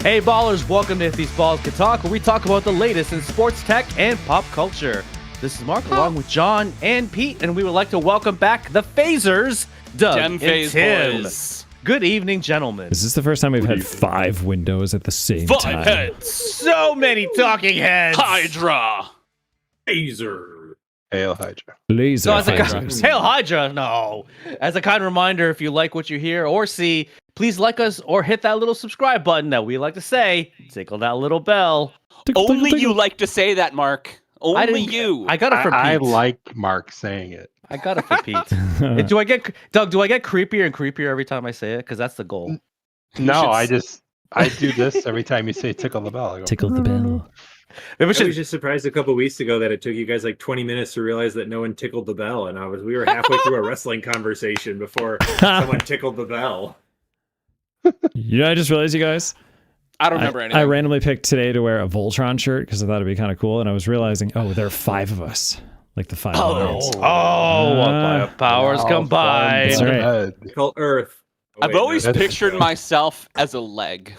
Hey ballers, welcome to If These Balls Could Talk, where we talk about the latest in sports tech and pop culture. This is Mark along with John and Pete, and we would like to welcome back the Phasers, Doug and Tim. Boys. Good evening, gentlemen. Is this the first time we've had 5 windows at the same time? 5 heads. So many talking heads. Hydra. Phaser. Hail Hydra. Laser So as a phasers. Hail Hydra, no. As a kind reminder, if you like what you hear or see, please like us or hit that little subscribe button that we like to say. Tickle that little bell. Only you like to say that, Mark. Only you. I got it for Pete. I like Mark saying it. I got it for Pete. Do I get creepier and creepier every time I say it? Because that's the goal. No, I do this every time you say tickle the bell. I go, Tickle the bell. Maybe we I should. was just surprised a couple weeks ago that it took you guys like 20 minutes to realize that no one tickled the bell, and we were halfway through a wrestling conversation before someone tickled the bell. You know, I just realized, you guys, I don't remember anything. I randomly picked today to wear a Voltron shirt because I thought it'd be kind of cool, and I was realizing, there are 5 of us. Like the 5 lines. Powers combined. That's right. It's called Earth. Oh, I've wait, no, always that's- pictured myself as a leg.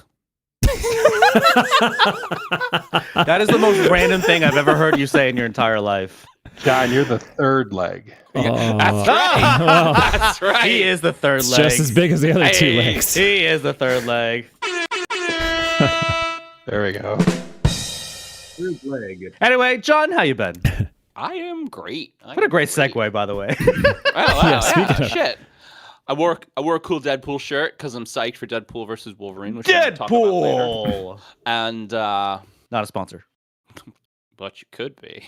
That is the most random thing I've ever heard you say in your entire life. John, you're the third leg. That's right. Well, That's right. He is the third it's leg. just as big as the other 2 Hey. legs. He is the third leg. There we go. Third leg. Anyway, John, how you been? I am great. What a great segue, by the way. Wow, speaking of- shit. I wore a cool Deadpool shirt because I'm psyched for Deadpool versus Wolverine, which we'll talk about later. Deadpool. And Not a sponsor. but you could be.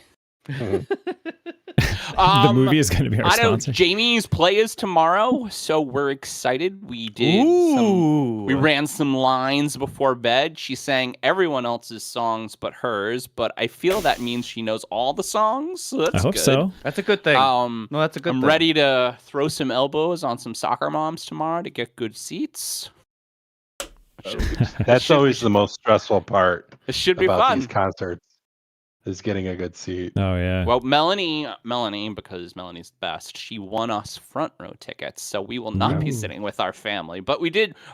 The movie is going to be our I know sponsor. Jamie's play is tomorrow, so we're excited. We ran some lines before bed. She sang everyone else's songs but hers, but I feel that means she knows all the songs. So that's I hope good. so. That's a good thing. No, that's a good I'm thing. ready to throw some elbows on some soccer moms tomorrow to get good seats. That's always the most stressful part It should be about fun. these concerts, is getting a good seat. Oh, yeah. Well, Melanie, because Melanie's the best, she won us front row tickets, so we will not be sitting with our family. But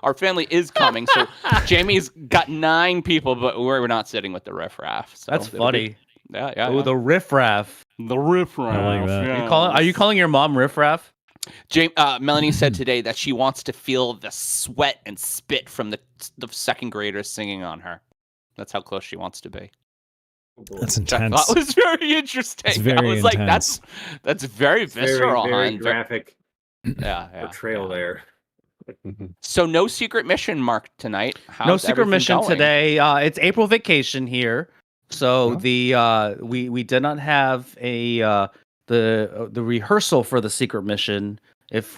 our family is coming, so Jamie's got 9 people, but we're not sitting with the riffraff. So That's it'll funny. Be, yeah. Oh, the riffraff. The riffraff. I like that. yeah. Are you calling your mom riffraff? Melanie said today that she wants to feel the sweat and spit from the second graders singing on her. That's how close she wants to be. That's I intense. thought was very interesting. It's very I was like, intense. that's very visceral, very hon. graphic Yeah. portrayal there. So no secret mission, Mark, tonight. How's No secret everything mission going? today. It's April vacation here, so we did not have the rehearsal for the secret mission.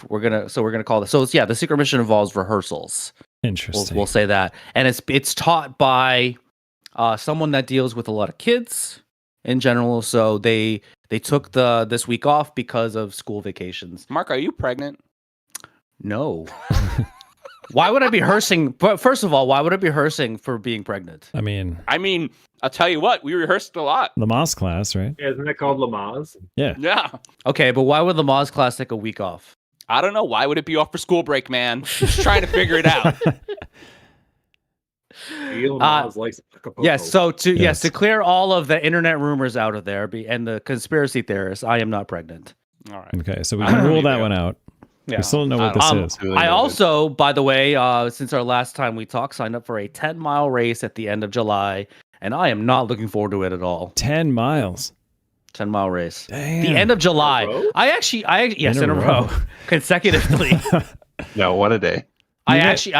We're gonna call this. So it's the secret mission involves rehearsals. Interesting. We'll say that, and it's taught by someone that deals with a lot of kids in general. So they took this week off because of school vacations. Mark, are you pregnant? No. Why would I be rehearsing? But first of all, why would I be rehearsing for being pregnant? I mean, I'll tell you what, we rehearsed a lot. Lamaze class, right? Yeah, isn't that called Lamaze? Yeah. Yeah. Okay, but why would the Moz class take a week off? I don't know. Why would it be off for school break, man? Just trying to figure it out. Lamaze likes Acapulco. Yes. So Yes. to clear all of the internet rumors out of there and the conspiracy theorists, I am not pregnant. All right. Okay, so we can rule that one out. Yeah. We still don't know what this is. Really I good. also, by the way, since our last time we talked, signed up for a 10-mile race at the end of July, and I am not looking forward to it at all. 10 miles. 10-mile race. Damn. The end of July. In a row? Yes, in a row, consecutively. No, what a day. I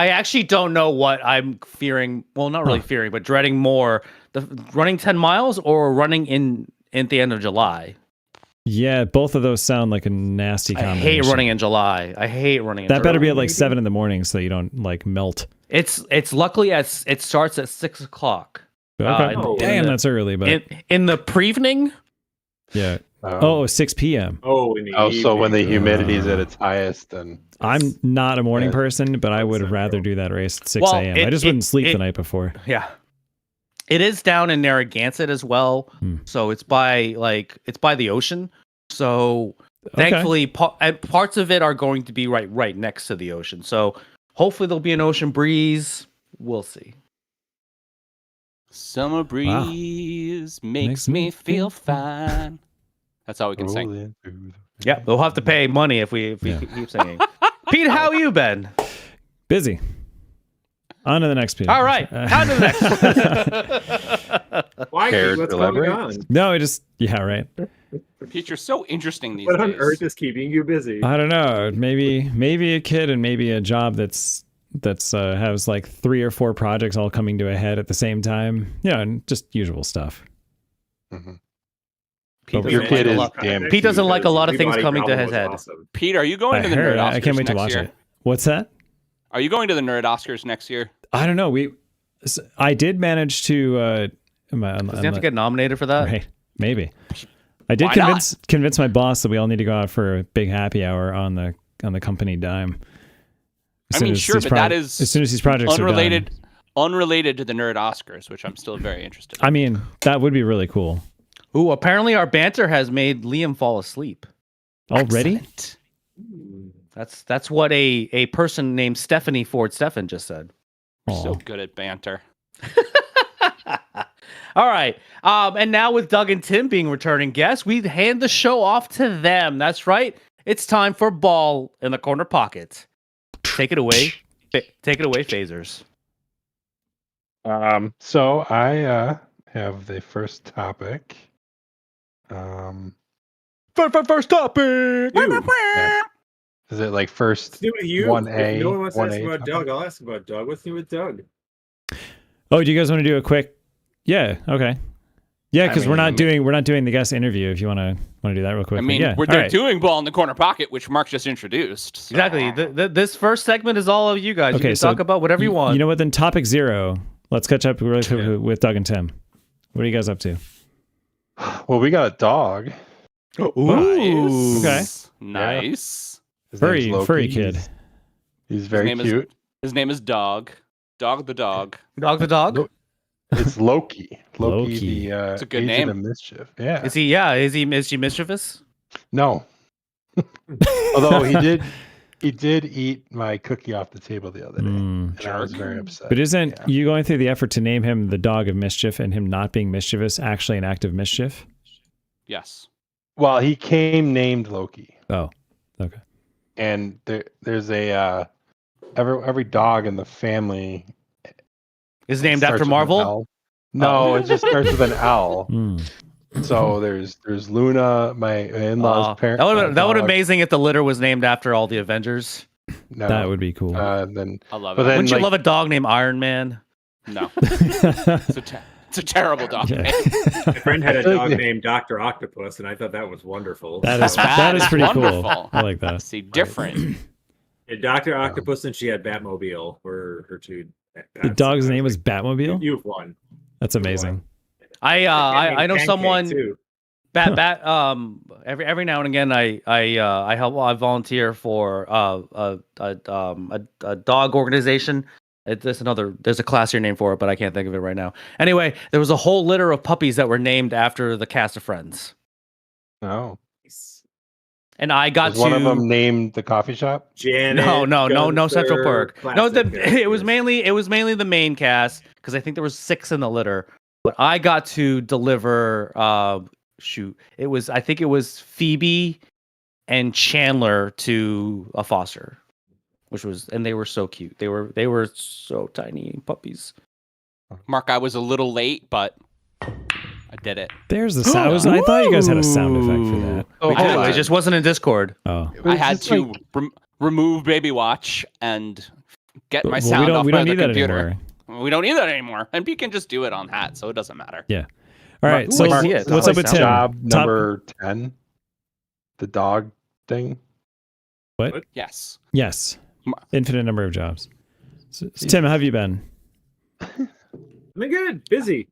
actually don't know what I'm fearing. Well, not really fearing, but dreading more: the running 10 miles or running in at the end of July. Yeah, both of those sound like a nasty I combination. hate running in July. I hate running. In That better be at July. like 7 in the morning so that you don't like melt. It's luckily it starts at 6 o'clock. Okay. no. Damn, that's early, but In the pre-evening. yeah. Oh, 6 p.m. Oh, in the So when the evening. humidity is at its highest, and I'm not a morning Yeah. person, but I would Central. rather do that race at 6 Well, a.m. I just wouldn't sleep the night before. Yeah. It is down in Narragansett as well, so it's by the ocean. So thankfully, parts of it are going to be right next to the ocean. So hopefully there'll be an ocean breeze. We'll see. Summer breeze makes me feel fine. That's all we can sing. Rolling through the Yeah, we'll have to pay money if we keep singing. Pete, how you been? Busy. On to the next Pete. All right, on to the next. Why? Care to What's going elaborate? on? No, it just right. Pete, you're so interesting these What on days. earth is keeping you busy? I don't know. Maybe a kid and maybe a job that's has like 3 or 4 projects all coming to a head at the same time. And just usual stuff. Mhm. Pete Your doesn't kid like a is lot- damn. Pete doesn't like a lot of Your things body coming to problem his was head. awesome. Pete, are you going to the heard Nerd it. Oscars I can't wait to next watch year? it. What's that? Are you going to the Nerd Oscars next year? I don't know. I did manage to. Does he have to get nominated for that? Right? Maybe. I did Why not? convince my boss that we all need to go out for a big happy hour on the company dime. I mean, sure, but that is as soon as these projects unrelated, are done. unrelated to the Nerd Oscars, which I'm still very interested in. I mean, that would be really cool. Ooh, apparently our banter has made Liam fall asleep. Already? Excellent. That's what a person named Stephanie Ford Steffen just said. We're so Aw. good at banter. All right. And now with Doug and Tim being returning guests, we hand the show off to them. That's right. It's time for Ball in the Corner Pocket. Take it away. Take it away, Phasers. So I have the first topic. First topic. Yeah. Is it like first What's new with you? 1A? If no one wants to ask 1A about topic? Doug, I'll ask about Doug. What's new with Doug? Oh, do you guys want to do a quick? Yeah. Okay. Yeah, because we're not doing the guest interview. If you want to do that real quick. I mean, yeah. they're all right. doing Ball in the Corner Pocket, which Mark just introduced. So. Exactly. This first segment is all of you guys. You Okay, can so talk about whatever you want. You know what? Then topic 0. Let's catch up really quick with Doug and Tim. What are you guys up to? Well, we got a dog. Nice. Okay. Nice. His name's Loki. Furry kid. He's very name is- cute. His name is Dog. Dog the dog. Dog the dog? It's Loki. Loki. Loki, the It's a good agent name. of mischief. Yeah. Is she mischievous? No. Although he did eat my cookie off the table the other day, and I was very upset. But isn't Yeah. you going through the effort to name him the dog of mischief and him not being mischievous actually an act of mischief? Yes. Well, he came named Loki, Oh, okay. and there's a every dog in the family Is named starts after with an Marvel? L. No, it just starts with an L. Hmm. So there's Luna, my in-laws' parent. That would dog. be amazing if the litter was named after all the Avengers. No. That would be cool. Then I love But it. then- Wouldn't you like- love a dog named Iron Man? No. It's a terrible dog. Yeah. name. My friend had a dog named Dr. Octopus, and I thought that was wonderful. That is That is pretty wonderful. cool. I like that. See, different. Yeah, Dr. Octopus and she had Batmobile were her two. The dog's name was Batmobile. You've won. That's amazing. I know Pancake, someone too. every now and again I volunteer for a dog organization. There's a classier name for it, but I can't think of it right now. Anyway, there was a whole litter of puppies that were named after the cast of Friends, no, and I got was to one of them named the coffee shop. Janet, no Central Perk. No, classic it was characters. mainly the main cast because I think there was 6 in the litter. But I got to deliver. I think it was Phoebe and Chandler to a foster, and they were so cute. They were so tiny puppies. Mark, I was a little late, but I did it. There's the sound. I thought you guys had a sound effect for that. Oh, We hold did. on. It just wasn't in Discord. Oh, It was I had just to like- remove Baby Watch and get my well, sound off we my don't other need that computer. anymore. We don't need that anymore. And Pete can just do it on hat, so it doesn't matter. Yeah. All right. Who So was he at? what's up with Tim? Job Top- number 10, the dog thing. Yes. Yes. Ma- Infinite number of jobs. So, Tim, how have you been? I'm good. Busy.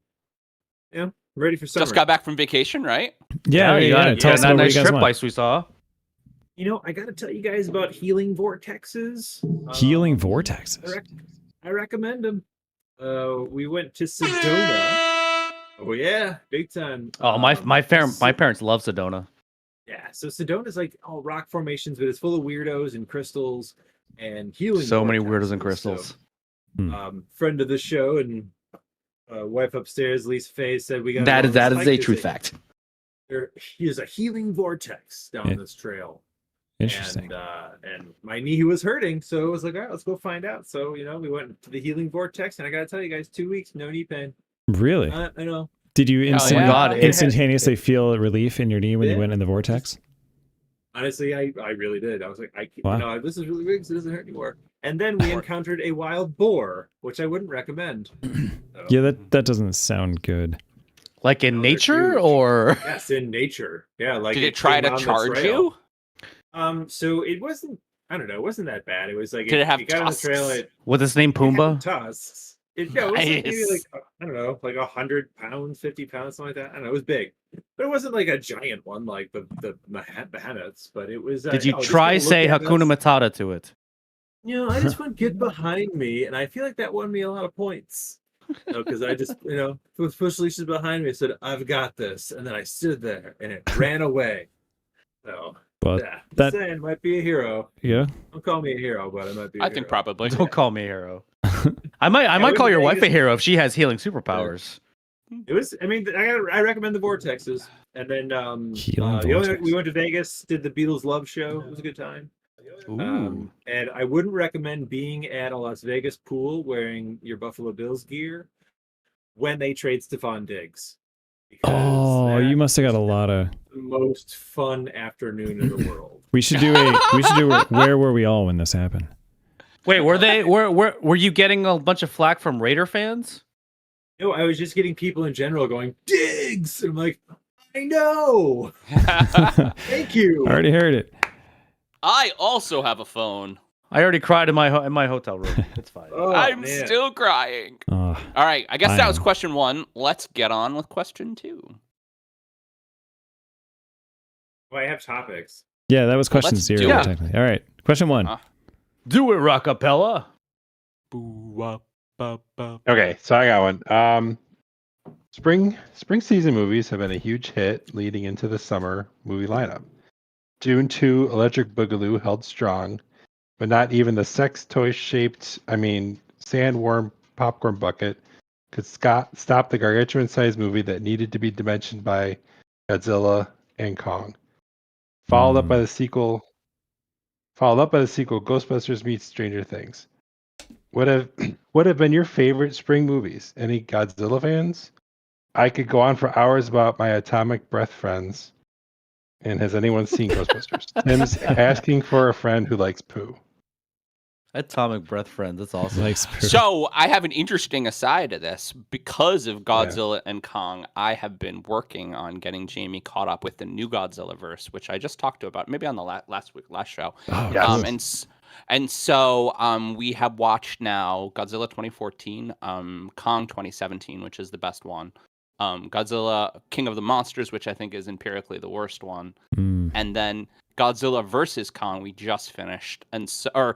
Yeah, ready for summer. Just got back from vacation, right? Yeah. you got Tell us that about what nice you guys trip want. bikes we saw. You know, I got to tell you guys about healing vortexes. Healing I, vortexes. I recommend them. We went to Sedona. Oh yeah, big time. Oh, my parents love Sedona. Yeah, so Sedona's like all rock formations, but it's full of weirdos and crystals and healing. So many vortexes. weirdos and crystals. So, friend of the show and wife upstairs, Lisa Feyes, said we got That is a true fact. Here's a healing vortex down this trail. Interesting. And my knee was hurting, so it was like, all right, let's go find out. So we went to the healing vortex, and I gotta tell you guys, 2 weeks, no knee pain. Really? I know. Did you God, instantaneously feel relief in your knee when you went in the vortex? Honestly, I really did. I was like, Wow. this is really big, so it doesn't hurt anymore. And then we encountered a wild boar, which I wouldn't recommend. So, Yeah, that doesn't sound good. Like in No, they're nature, huge. or yes, in nature. Yeah, like Did it try came to on the charge trail. you? So it wasn't. I don't know. It wasn't that bad. It was like Did it have got on the trail. tusks? was his name It had Pumbaa? tusks. It was like maybe Nice. like I don't know, like 100 pounds, 50 pounds, something like that. I don't know. It was big, but it wasn't like a giant one like the behemoths. But it was. Did you no, just try kinda say looked at Hakuna us. Matata to it? I just went get behind me, and I feel like that won me a lot of points. Because I just pushed Lisa's behind me and said, "I've got this," and then I stood there, and it ran away. So But yeah, that- saying might be a hero. Yeah. Don't call me a hero, but I might be. I think probably. Don't call me a hero. I might call your wife a hero if she has healing superpowers. It was. I mean, I recommend the vortexes, and then Healing vortex. we went to Vegas, did the Beatles Love Show. It was a good time. Ooh. And I wouldn't recommend being at a Las Vegas pool wearing your Buffalo Bills gear when they trade Stephon Diggs. Because Oh, you that must have got a lot of. the most fun afternoon in the world. We should do where were we all when this happened? Wait, were you getting a bunch of flack from Raider fans? No, I was just getting people in general going, Diggs! And I'm like, I know! Thank you! I already heard it. I also have a phone. I already cried in my hotel room. It's fine. Oh, I'm man. still crying. Oh, All right, I guess I that was am. question 1. Let's get on with question 2. Well, I have topics. yeah, that was question let's 0 do it. technically. All right, question 1. Do it, Rockapella. Okay, so I got one. Spring season movies have been a huge hit leading into the summer movie lineup. Dune 2 Electric Boogaloo held strong, but not even the sex toy shaped, sandworm popcorn bucket could stop the gargantuan-sized movie that needed to be dimensioned by Godzilla and Kong. Followed up by the sequel Ghostbusters meets Stranger Things. What have been your favorite spring movies? Any Godzilla fans? I could go on for hours about my atomic breath friends. And has anyone seen Ghostbusters? Tim's asking for a friend who likes poo. Atomic Breath Friends. That's awesome. Like, So I have an interesting aside to this. Because of Godzilla and Kong, I have been working on getting Jamie caught up with the new Godzilla verse, which I just talked about maybe on the last show. oh, Yes. And so we have watched now Godzilla 2014, Kong 2017, which is the best one, Godzilla King of the Monsters, which I think is empirically the worst one, and then Godzilla versus Kong we just finished, and we're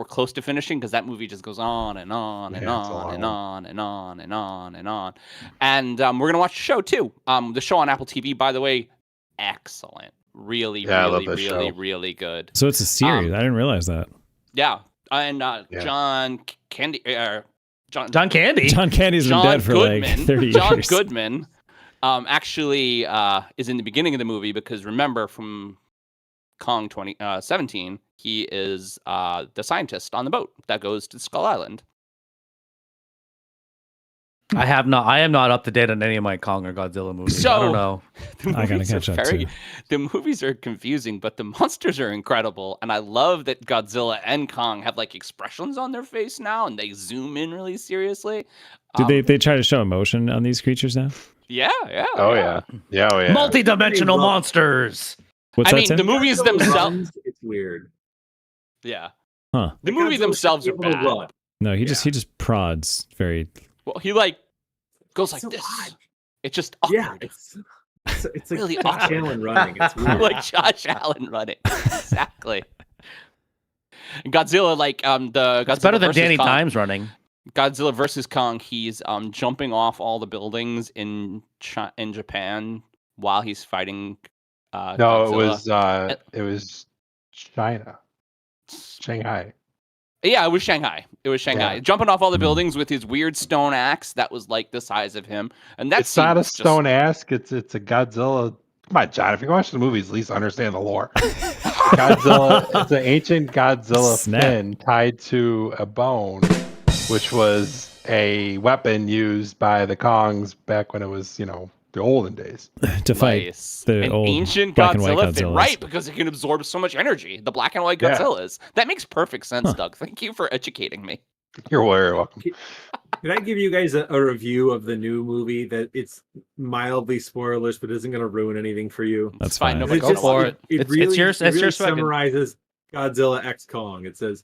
close to finishing because that movie just goes on and on and on and on and on and on and on. And we're gonna watch the show too. The show on Apple TV, by the way, excellent. Really, I love really, this really, show. really good. So it's a series. I didn't realize that. Yeah, and John John Candy. John Candy's been John dead for like Goodman, 30 John years. Goodman actually is in the beginning of the movie because remember from Kong 2017, he is the scientist on the boat that goes to Skull Island. I am not up to date on any of my Kong or Godzilla movies. So- I don't know. I gotta catch up too. The movies are confusing, but the monsters are incredible, and I love that Godzilla and Kong have like expressions on their face now, and they zoom in really seriously. Do they try to show emotion on these creatures now? Yeah. Oh yeah. Multi-dimensional monsters. What's I that, mean, Tim? the movies Godzilla themselves. runs, it's weird. Yeah. Huh. The movies Godzilla's themselves are able to bad. run. No, he just prods very. Well, he goes like So this. odd. It's just Yeah, awkward. it's like Really Josh awkward. Allen running. It's weird. like Josh Allen running. Exactly. And Godzilla, the Godzilla It's better than versus Danny Kong, Dimes running. Godzilla versus Kong. He's jumping off all the buildings in Japan while he's fighting. No, Godzilla. it was China. Shanghai. Yeah, it was Shanghai. Jumping off all the buildings with his weird stone axe that was like the size of him. And that It's not a was just- stone axe. It's a Godzilla. Come on, John. If you watch the movies, at least understand the lore. Godzilla. It's an ancient Godzilla Snap. fin tied to a bone, which was a weapon used by the Kongs back when it was, the olden days. To fight Nice. the An old ancient black and white Godzilla fin, Godzillas. right? Because it can absorb so much energy. The black and white Yeah. Godzillas. That makes perfect sense, Doug. Thank you for educating me. You're very welcome. Can I give you guys a review of the new movie that it's mildly spoilers, but isn't going to ruin anything for you? That's It's fine. fine. Nobody Go cares. for it. It It's really, yours. it It's really yours. Swagin. summarizes Godzilla X Kong. It says,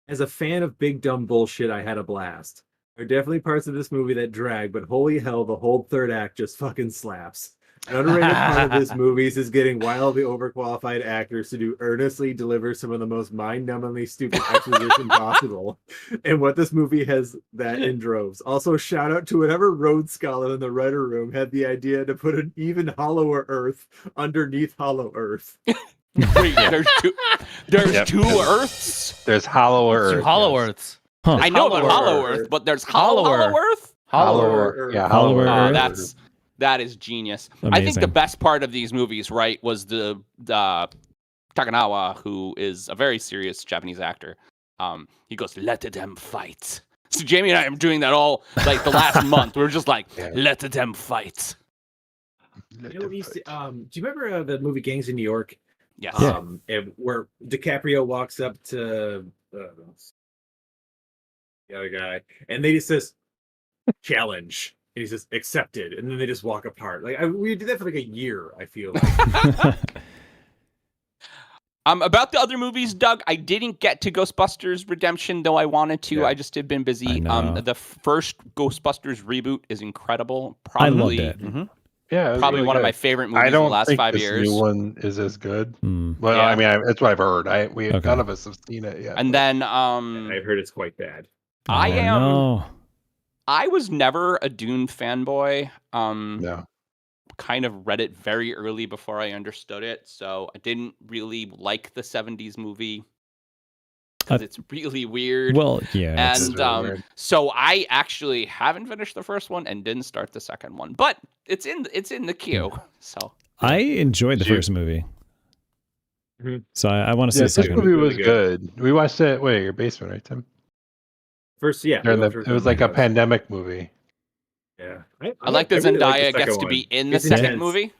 as a fan of big dumb bullshit, I had a blast. There are definitely parts of this movie that drag, but holy hell, the whole third act just fucking slaps. An underrated part of this movie is getting wildly overqualified actors to earnestly deliver some of the most mind-numbingly stupid exposition possible. And what this movie has that in droves. Also, shout out to whatever Rhodes Scholar in the writer room had the idea to put an even hollower Earth underneath Hollow Earth. Wait, there's two. There's Yep. two Earths. There's Hollow Earth. Hollow yes. Earths. Huh. I know about Hollow Hollow Earth. Earth, but there's Hollower. Hollow Earth. Hollower. Earth. Yeah, Hollower Hollow Earth. Earth. That is genius. I think the Amazing. best part of these movies, right, was the Takanawa, who is a very serious Japanese actor. He goes, "Let them fight." So Jamie and I are doing that all like the last month. We're just like, Yeah. "Let them fight." You know, we used to, do you remember the movie Gangs in New York? Yes. Yeah. Where DiCaprio walks up to the other guy, and they just says, "Challenge." And he says, "Accepted," and then they just walk apart. Like we did that for like a year. I feel like. About the other movies, Doug, I didn't get to Ghostbusters Redemption, though I wanted to. Yeah. I just had been busy. I know. The first Ghostbusters reboot is incredible. I loved Probably, it. Yeah, it was probably really one of good. my favorite movies I of the don't last think 5 this years. new one is as good. Well, Yeah. I mean, that's what I've heard. Okay. None of us have seen it yet. And then I've heard it's quite bad. I Oh, am. no. I was never a Dune fanboy. No. Kind of read it very early before I understood it, so I didn't really like the 70s movie because it's really weird. Well, yeah. And It's really weird. so I actually haven't finished the first one and didn't start the second one, but it's in the queue. So I enjoyed the Did you- first movie. Mhm. So I want to see Yeah, the this second one. movie Really was good. We watched it. Wait, your basement, right, Tim? First, yeah, During we the, went it was through like a my house. pandemic movie. Yeah, I like that really like Zendaya the gets second to be one. in the It's second intense. movie.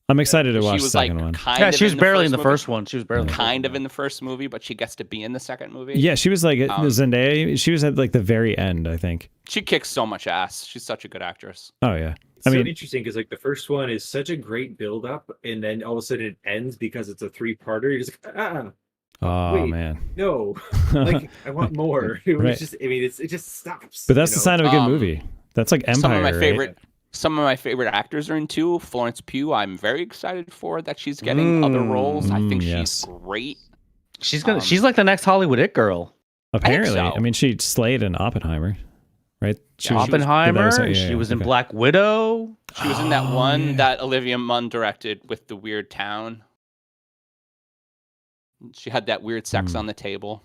I'm excited to She watch the was like second one. kind Yeah, of she was in barely in the movie. first one. She was barely in the Kind first of in the first movie, but she gets to be in the second movie. Yeah, she was like Um, Zendaya. She was at like the very end, I think. She kicks so much ass. She's such a good actress. Oh yeah. It's I so mean, interesting because like the first one is such a great build up, and then all of a sudden it ends because it's a 3-parter. You're just like, oh wait. man. no, like I want more. It was Right. just, I mean, it just stops. But that's the sign of a good Um, movie. That's like Empire. Some of my right? favorite some of my favorite actors are in too. Florence Pugh, I'm very excited for that she's getting other roles. I think yes. she's great. She's gonna. She's like the next Hollywood it girl. Apparently, so. I mean, she slayed in Oppenheimer, right? Yeah, was- Oppenheimer. that was- she was in okay. Black Widow. She was in that Oh, one yeah. that Olivia Munn directed with the weird town. She had that weird sex on the table.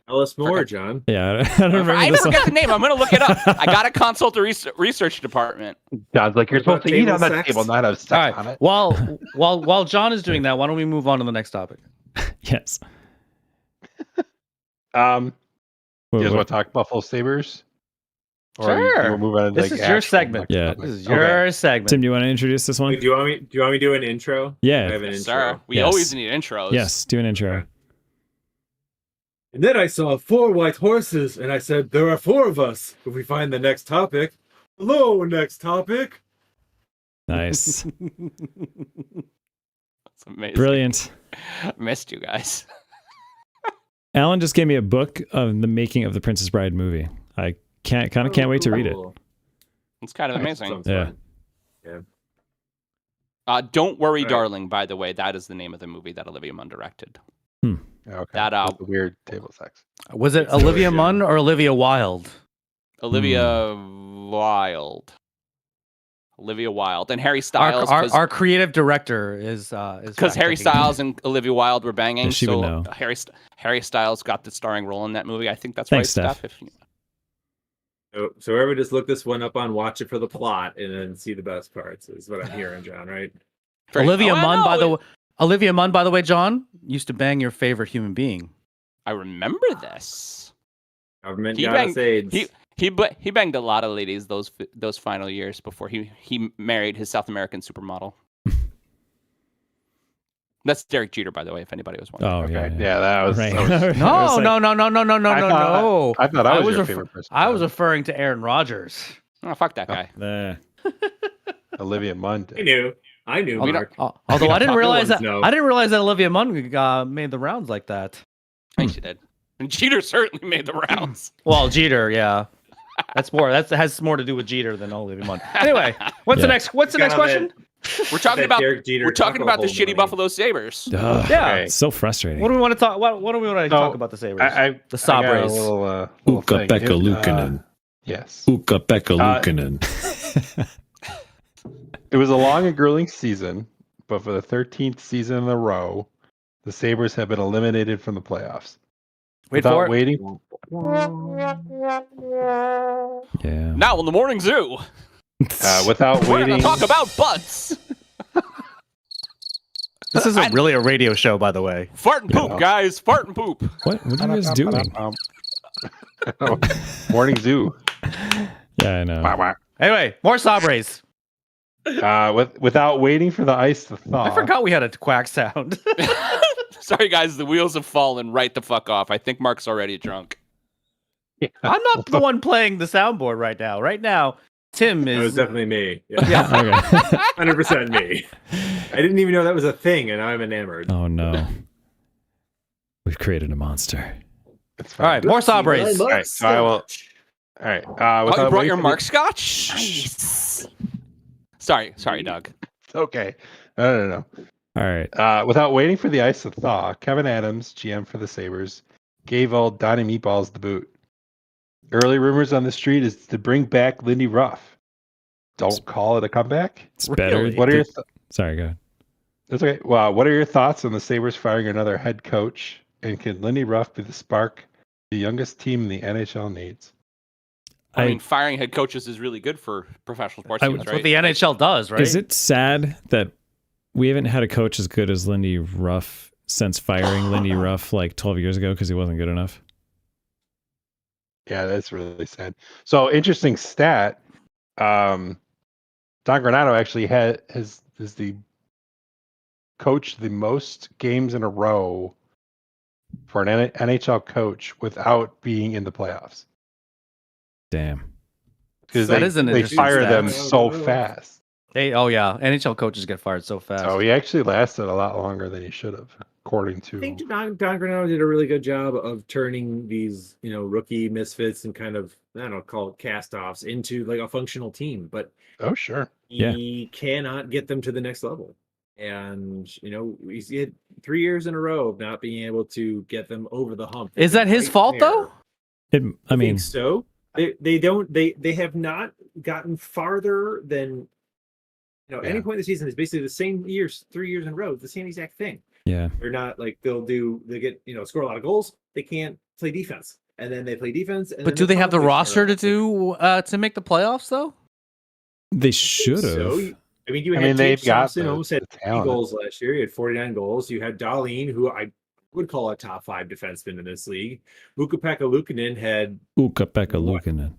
Tell us more, Forgot- John. Yeah, I don't remember I this forget one. the name. I'm gonna look it up. I gotta consult the research department. John's like, you're What about supposed to eat on table that sex? table, not have sex All on right. it. While John is doing that, why don't we move on to the next topic? Yes. You guys What- want to talk Buffalo Sabres? Sure. we'll move on to, This like, is your actual segment. next Yeah. topic? This is Okay. your segment. Tim, do you want to introduce this one? Wait, do you want me to do an intro? I Yeah. have an Yes, intro. sir. We Yes. always need intros. Yes. Do an intro. And then I saw 4 white horses, and I said, "There are 4 of us. If we find the next topic, hello, next topic." Nice. That's amazing. Brilliant. Missed you guys. Alan just gave me a book of the making of the Princess Bride movie. I can't wait to read it. Cool. It's kind of amazing. Sounds Yeah. fun. Yeah. Don't Worry, Right. Darling, by the way. That is the name of the movie that Olivia Munn directed. Okay. That, With the weird table sex. Was it It's Olivia really Munn or Olivia Wilde? Olivia Wilde. Olivia Wilde and Harry Styles. Our creative director is because Harry fact-checking. Styles and Olivia Wilde were banging. Yeah, she would know. Harry Styles got the starring role in that movie. I think that's Thanks, right, Steph. So everyone just look this one up on Watch It for the plot and then see the best parts is what I'm hearing, John, right? Olivia Munn, by the way, John used to bang your favorite human being. I remember this. Government got us AIDS. He banged a lot of ladies those final years before he married his South American supermodel. That's Derek Jeter, by the way, if anybody was wondering. Oh, Okay. yeah. Yeah, that was. Right. That was No. I thought I was your favorite person. I was referring to Aaron Rodgers. Oh, fuck that guy. Olivia Munn. I knew. Mark. Although I didn't realize that know. Olivia Munn made the rounds like that. I think she did. And Jeter certainly made the rounds. Well, Jeter, yeah. That has more to do with Jeter than Olivia Munn. Anyway, what's the next question? We're talking about Derek Jeter the shitty money. Buffalo Sabres. Yeah. It's so frustrating. What do we want to talk? What do we want to talk about the Sabres? The Sabres. Ukko-Pekka Luukkonen. Yes. Ukko-Pekka Luukkonen. It was a long and grueling season, but for the 13th season in a row, the Sabres have been eliminated from the playoffs. Wait for it. Waiting. Yeah. Now in the morning zoo, Without we're waiting. going to talk about butts. This isn't really a radio show, by the way. Fart and poop, guys. Fart and poop. What are you guys doing? Morning zoo. Yeah, I know. Anyway, more Sabres. Without waiting for the ice to thaw. I forgot we had a quack sound. Sorry, guys. The wheels have fallen right the fuck off. I think Mark's already drunk. I'm not the one playing the soundboard right now. Right now, Tim It was is. definitely me. Yeah. Okay. 100% me. I didn't even know that was a thing, and I'm enamored. Oh, no. We've created a monster. All right, more Sabres. All right, so I will. All right. Oh, you brought your Mark Scotch? Nice. Sorry, Doug. Okay. No. All right. Without waiting for the ice to thaw, Kevin Adams, GM for the Sabres, gave old Donnie Meatballs the boot. Early rumors on the street is to bring back Lindy Ruff. Don't call it a comeback. It's better. Really? What are your Sorry, go ahead. That's okay. Well, what are your thoughts on the Sabres firing another head coach? And can Lindy Ruff be the spark the youngest team in the NHL needs? I mean, firing head coaches is really good for professional sports teams, That's right? what the NHL does, right? Is it sad that we haven't had a coach as good as Lindy Ruff since firing Lindy Ruff like 12 years ago because he wasn't good enough? Yeah, that's really sad. So interesting stat. Don Granato actually is the coach the most games in a row for an NHL coach without being in the playoffs. Damn. Because That is an they interesting fire stat. them so fast. NHL coaches get fired so fast. So he actually lasted a lot longer than he should have, according to. I think Don Granato did a really good job of turning these, rookie misfits and kind of, call it cast-offs into like a functional team. But Oh, sure. he cannot get them to the next level. And, he's had 3 years in a row of not being able to get them over the hump. Is that his fault, though? I think so. They have not gotten farther than any point in the season is basically the same 3 years in a row, the same exact thing. Yeah. They're not like they get score a lot of goals. They can't play defense, and then they play defense. And But do they have the roster to make the playoffs though? They should have. So, you had they've James got Thompson almost had the 50 talent. goals last year. He had 49 goals. You had Dahlin, who I would call a top 5 defenseman in this league. Ukko-Pekka Luukkonen had Ukko-Pekka Luukkonen.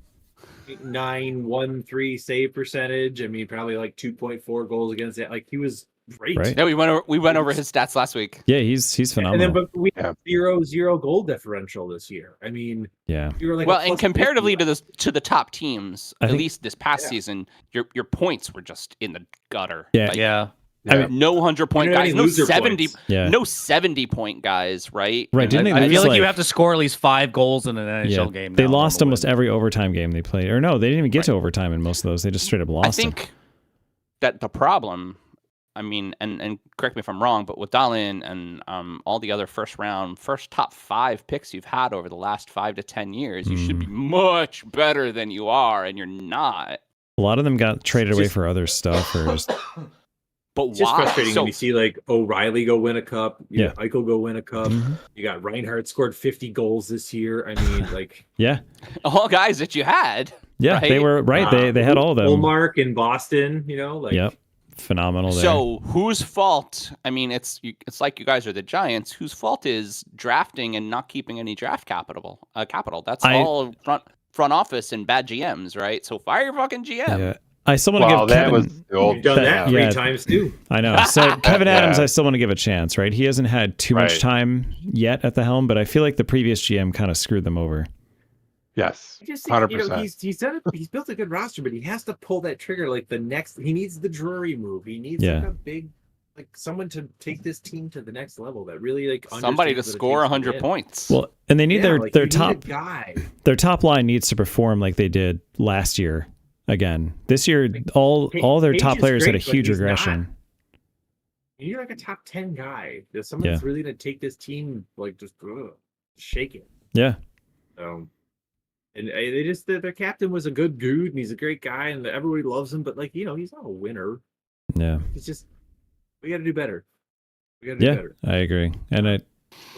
913 save percentage. Probably like 2.4 goals against that. Like he was great. Right. Yeah, we went over his stats last week. Yeah, he's phenomenal. And then, but we have 0-0 goal differential this year. Yeah. You were like Well, and comparatively to the top teams, I at think- least this past season, your points were just in the gutter. Yeah. Like, Yeah. Yeah. no 100-point guys, no loser 70, points. Yeah. no 70-point guys, right? Right. And Didn't then- they I lose feel like you like- have to score at least 5 goals in an NHL Yeah. game. They now lost to almost win. every overtime game they played. Or no, they didn't even get to overtime in most of those. They just straight up I lost them. think that the problem, and correct me if I'm wrong, but with Dahlin and all the other first top 5 picks you've had over the last 5 to 10 years, you should be much better than you are, and you're not. A lot of them got traded away just- for other stuff, or just But It's just why? frustrating So when you see like O'Reilly go win a cup, Yeah. Eichel go win a cup. Mhm. You got Reinhardt scored 50 goals this year. I mean, like yeah, all guys that you had. yeah, they Right? were right. They had all of them. Olmark in Boston, like Yep, phenomenal there. So whose fault? I mean, it's like you guys are the Giants. Whose fault is drafting and not keeping any draft capital? That's all front office and bad GMs, right? So fire your fucking GM. Yeah. I still want to give that Kevin. was the old You've done that three yeah. times too. I know. So Kevin Yeah. Adams, I still want to give a chance, right? He hasn't had too much Right. time yet at the helm, but I feel like the previous GM kind of screwed them over. Yes, I just think, 100%. he's built a good roster, but he has to pull that trigger like the next. He needs the Drury move. He needs Yeah. like a big, like someone to take this team to the next level. That really like Somebody to understands what it score takes to 100 win. points. Well, and they need Yeah, like, their you need top a guy. their top line needs to perform like they did last year. Again, this year, all their Page top is players had a great, but huge he's not. regression. You need like a top 10 guy. There's someone that's really gonna take this team like just shake it. Yeah, And they just their captain was a good dude and he's a great guy and everybody loves him, but like he's not a winner. yeah, It's just we got to do better. We got to do yeah. better. I agree. And We'll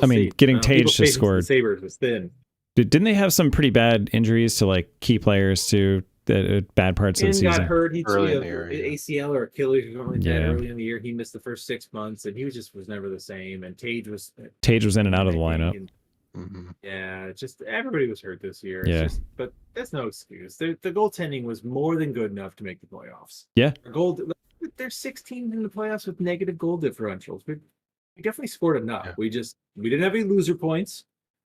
I mean, see. getting People's Tage to patience score. with the Sabres was thin. Didn't they have some pretty bad injuries to like key players to bad parts of the Finn got season? hurt. He Early in had the year, yeah. ACL or Achilles or something like that Yeah. early in the year. He missed the first 6 months, and he was never the same. And Tage was In and out of the lineup. and, Mhm. yeah, just everybody was hurt this year. Yeah. But that's no excuse. The goaltending was more than good enough to make the playoffs. Yeah. There's 16 in the playoffs with negative goal differentials. We definitely scored enough. Yeah. We didn't have any loser points.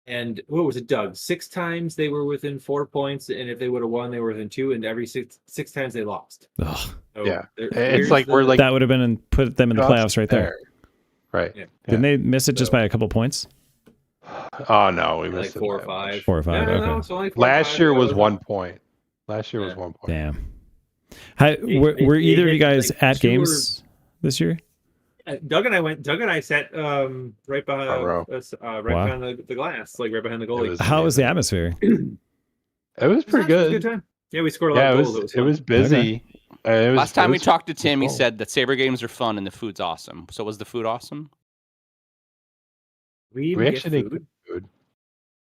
And what was it, Doug? 6 times they were within 4 points, and if they would have won, they were within 2. And every six times they lost. Ugh, So Yeah. here's It's like we're like that would have been put them in the just playoffs right there. Right. Yeah. Didn't they miss it just So- by a couple points? Oh no, we like missed it 4 or by a 5. bunch. 4 or 5. No, Okay. it's only 4 or Last 5. year was That 1 point. Last year was Yeah. 1 point. Damn. They Were either of you guys like at 2 or- games this year? Doug and I sat right behind Front row. right Wow. behind the glass, like right behind the goalie. was- How was the atmosphere? It was pretty It was a good. time. Yeah, we scored a lot Yeah, of it goals. was. It was busy. Last time we talked talked to Tim, he cool. said that Sabre games are fun and the food's awesome. So was the food awesome? We even We get actually didn't food. get food.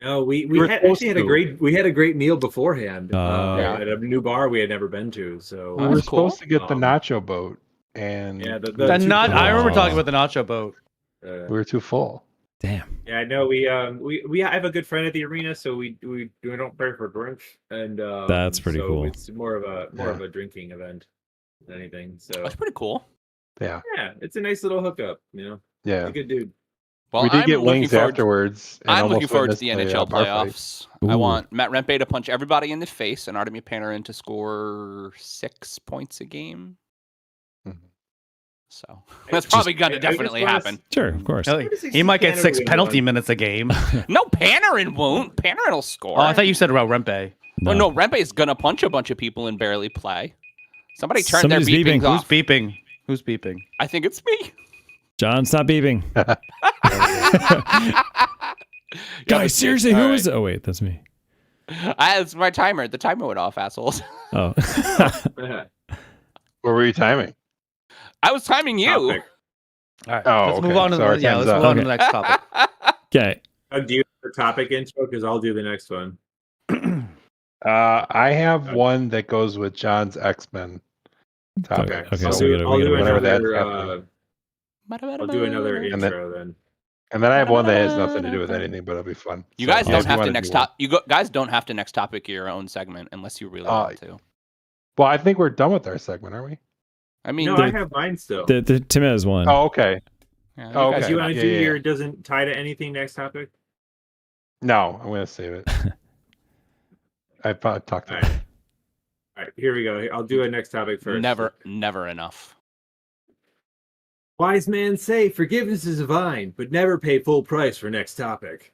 No, we were actually had supposed to. we had a great meal beforehand Yeah. at a new bar we had never been to. So We were That's cool. supposed to get the Um, nacho boat, and yeah, I remember Oh. talking about the nacho boat. we were too full. Damn. Yeah, I know. We have a good friend at the arena, so we don't pay for drinks, and That's pretty so cool. It's more of a drinking event than anything. So That's pretty cool. Yeah, yeah, it's a nice little hookup. He's yeah. a good dude. Well, we did I'm get looking wings forward- afterwards. and I'm almost looking forward to the witnessed NHL bar fight. playoffs. I Ooh. want Matt Rempe to punch everybody in the face and Artemi Panarin to score 6 points a game. Mhm. So that's probably going to definitely happen. Sure, of course. Hell, he might get 6 penalty minutes a game. No, Panarin won't. Panarin will score. Oh, I thought you said about Rempe. Oh, no, Rempe's going to punch a bunch of people and barely play. Somebody turn their Somebody's beepings beeping. off. Who's beeping? Who's beeping? I think it's me. John, stop beeping. Guys, seriously, All who right. is it? Oh, wait, that's me. It's my timer. The timer went off, assholes. Oh. What were you timing? I was timing you. Topic. All right, Oh, let's move okay. on to So our let's time's move up. on to the next topic. Okay. Do you have a topic intro? Because I'll do the next one. I have one that goes with John's X-Men topic. Okay, so so we I'll do whenever that's another. happening. I'll do another And then- intro then. And then I have one that has nothing to do with anything, but it'll be fun. You So guys if don't you have to wanna next do one- guys don't have to next topic your own segment unless you really want to. Well, I think we're done with our segment, aren't we? I mean, No, the- I have mine still. The Tim has one. Oh, okay. yeah, Oh, guys okay. Do you are- want to Yeah, do yeah, your doesn't tie to anything next topic? No, I'm gonna save it. I talked All to right. All right, here we go. I'll do a next topic first. never enough. Wise men say forgiveness is divine, but never pay full price for next topic.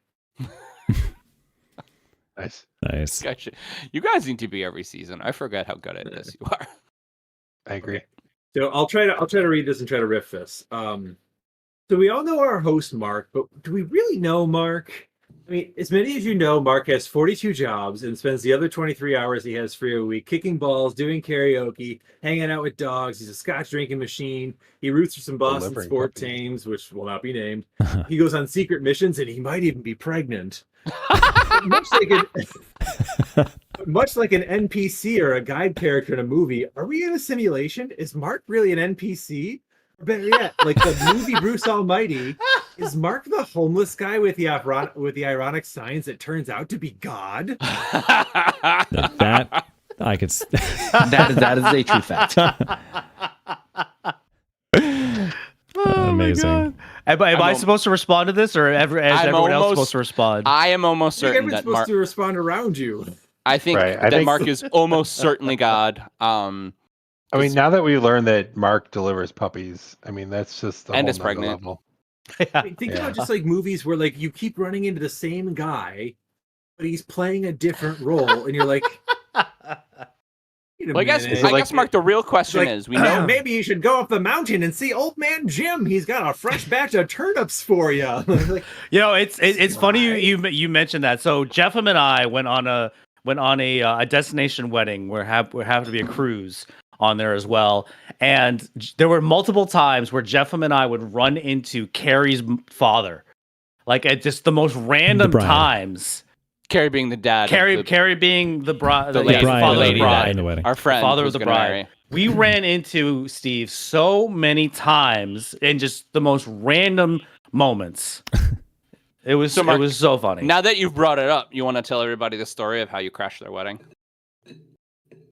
Nice. Nice. Gotcha. You guys need to be every season. I forget how good at this you are. I agree. So I'll try to read this and try to riff this. So we all know our host Mark, but do we really know Mark? I mean, as many as you know, Mark has 42 jobs and spends the other 23 hours he has free a week kicking balls, doing karaoke, hanging out with dogs. He's a Scotch drinking machine. He roots for some Boston Delivering sport puppies. teams, which will not be named. He goes on secret missions, and he might even be pregnant. Much like an NPC or a guide character in a movie, are we in a simulation? Is Mark really an NPC? Or better yet, like the movie Bruce Almighty, is Mark the homeless guy with the ironic signs that turns out to be God? That I could. That is a true fact. Amazing. Am I supposed to respond to this, or is everyone else supposed to respond? I am almost I think certain everyone's that supposed Mark. to respond around you. I think Right, I that think- Mark is almost certainly God. I mean, now that we learned that Mark delivers puppies, I mean, that's just a And whole is nother pregnant. level. I mean, think about just like movies where like you keep running into the same guy, but he's playing a different role, and you're like, wait a Well, I guess minute. Mark. The real question Like, is, we know maybe you should go up the mountain and see old man Jim. He's got a fresh batch of turnips for you. Like, You know, it's funny you mentioned that. So Jeffem and I went on a destination wedding where happened to be a cruise on there as well, and there were multiple times where Jeffem and I would run into Carrie's father, like at just the most random bride. times. Carrie being the dad. Carrie being the bride, The yeah, lady, father of the lady bride. in the wedding. Our friend, Father of who's the gonna bride. marry. We ran into Steve so many times in just the most random moments. It was So, Mark, it was so funny. Now that you've brought it up, you want to tell everybody the story of how you crashed their wedding?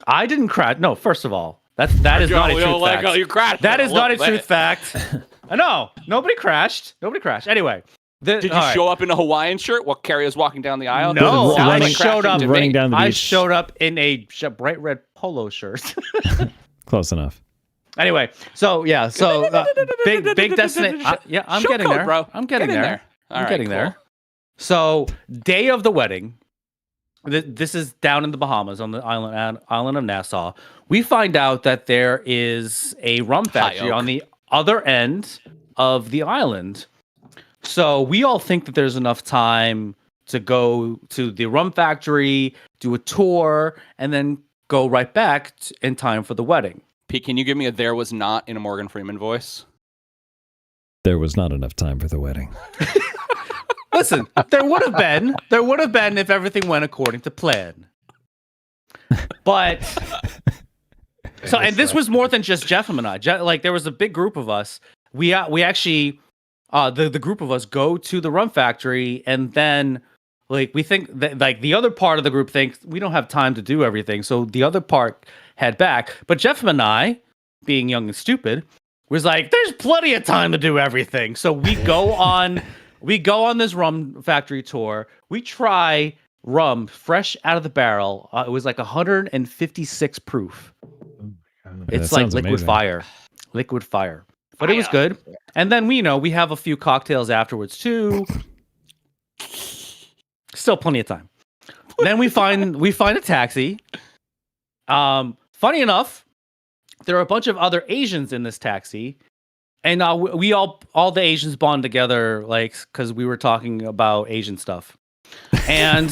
I didn't crash. No, first of all, that is not a truth fact. You crashed. That is not a Look, truth fact. No, nobody crashed. Anyway, Did you show up in a Hawaiian shirt while Carrie was walking down the aisle? No, Running- I running- showed up. running down the I beach. showed up in a bright red polo shirt. Close enough. Anyway, so yeah, big destination. Yeah, I'm Show getting code, there, bro. I'm getting Get in there. there. All I'm right, getting cool. there. So, day of the wedding. This is down in the Bahamas on the island of Nassau. We find out that there is a rum factory Oak. on the other end of the island. So we all think that there's enough time to go to the rum factory, do a tour, and then go right back in time for the wedding. Pete, can you give me a "there was not" in a Morgan Freeman voice? There was not enough time for the wedding. Listen, there would have been if everything went according to plan. But so, and this was more than just Jeffem and I. Like there was a big group of us. We actually, the group of us go to the rum factory, and then like we think that like the other part of the group thinks we don't have time to do everything, so the other part head back. But Jeffem and I, being young and stupid, was like, "There's plenty of time to do everything." So we go on. We go on this rum factory tour. We try rum fresh out of the barrel. It was like 156 proof. It's That like sounds liquid amazing. fire. But it was good. And then we have a few cocktails afterwards too. Still plenty of time. Then we find a taxi. Funny enough, there are a bunch of other Asians in this taxi. And we all the Asians bond together, like, because we were talking about Asian stuff, and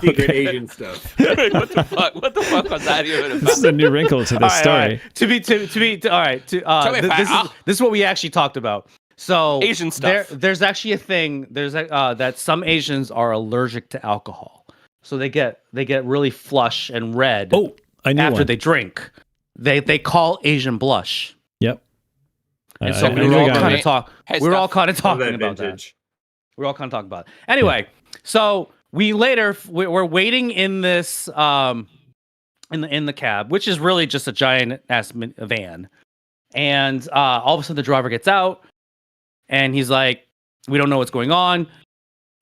secret Asian stuff. Wait, what the fuck? What the fuck was that even about? This is a new wrinkle to this all right, story. this is what we actually talked about. So Asian stuff. There's actually a thing. There's that some Asians are allergic to alcohol, so they get really flush and red. Oh, I knew after one. they drink. They call Asian blush. Yep. And so I we knew were a all guy- kind of talk. Hey, We were all Steph. kind of Love talking about that. vintage. We're all kind of talking about it. Anyway, so we're waiting in this in the cab, which is really just a giant ass van. And all of a sudden the driver gets out and he's like, "We don't know what's going on."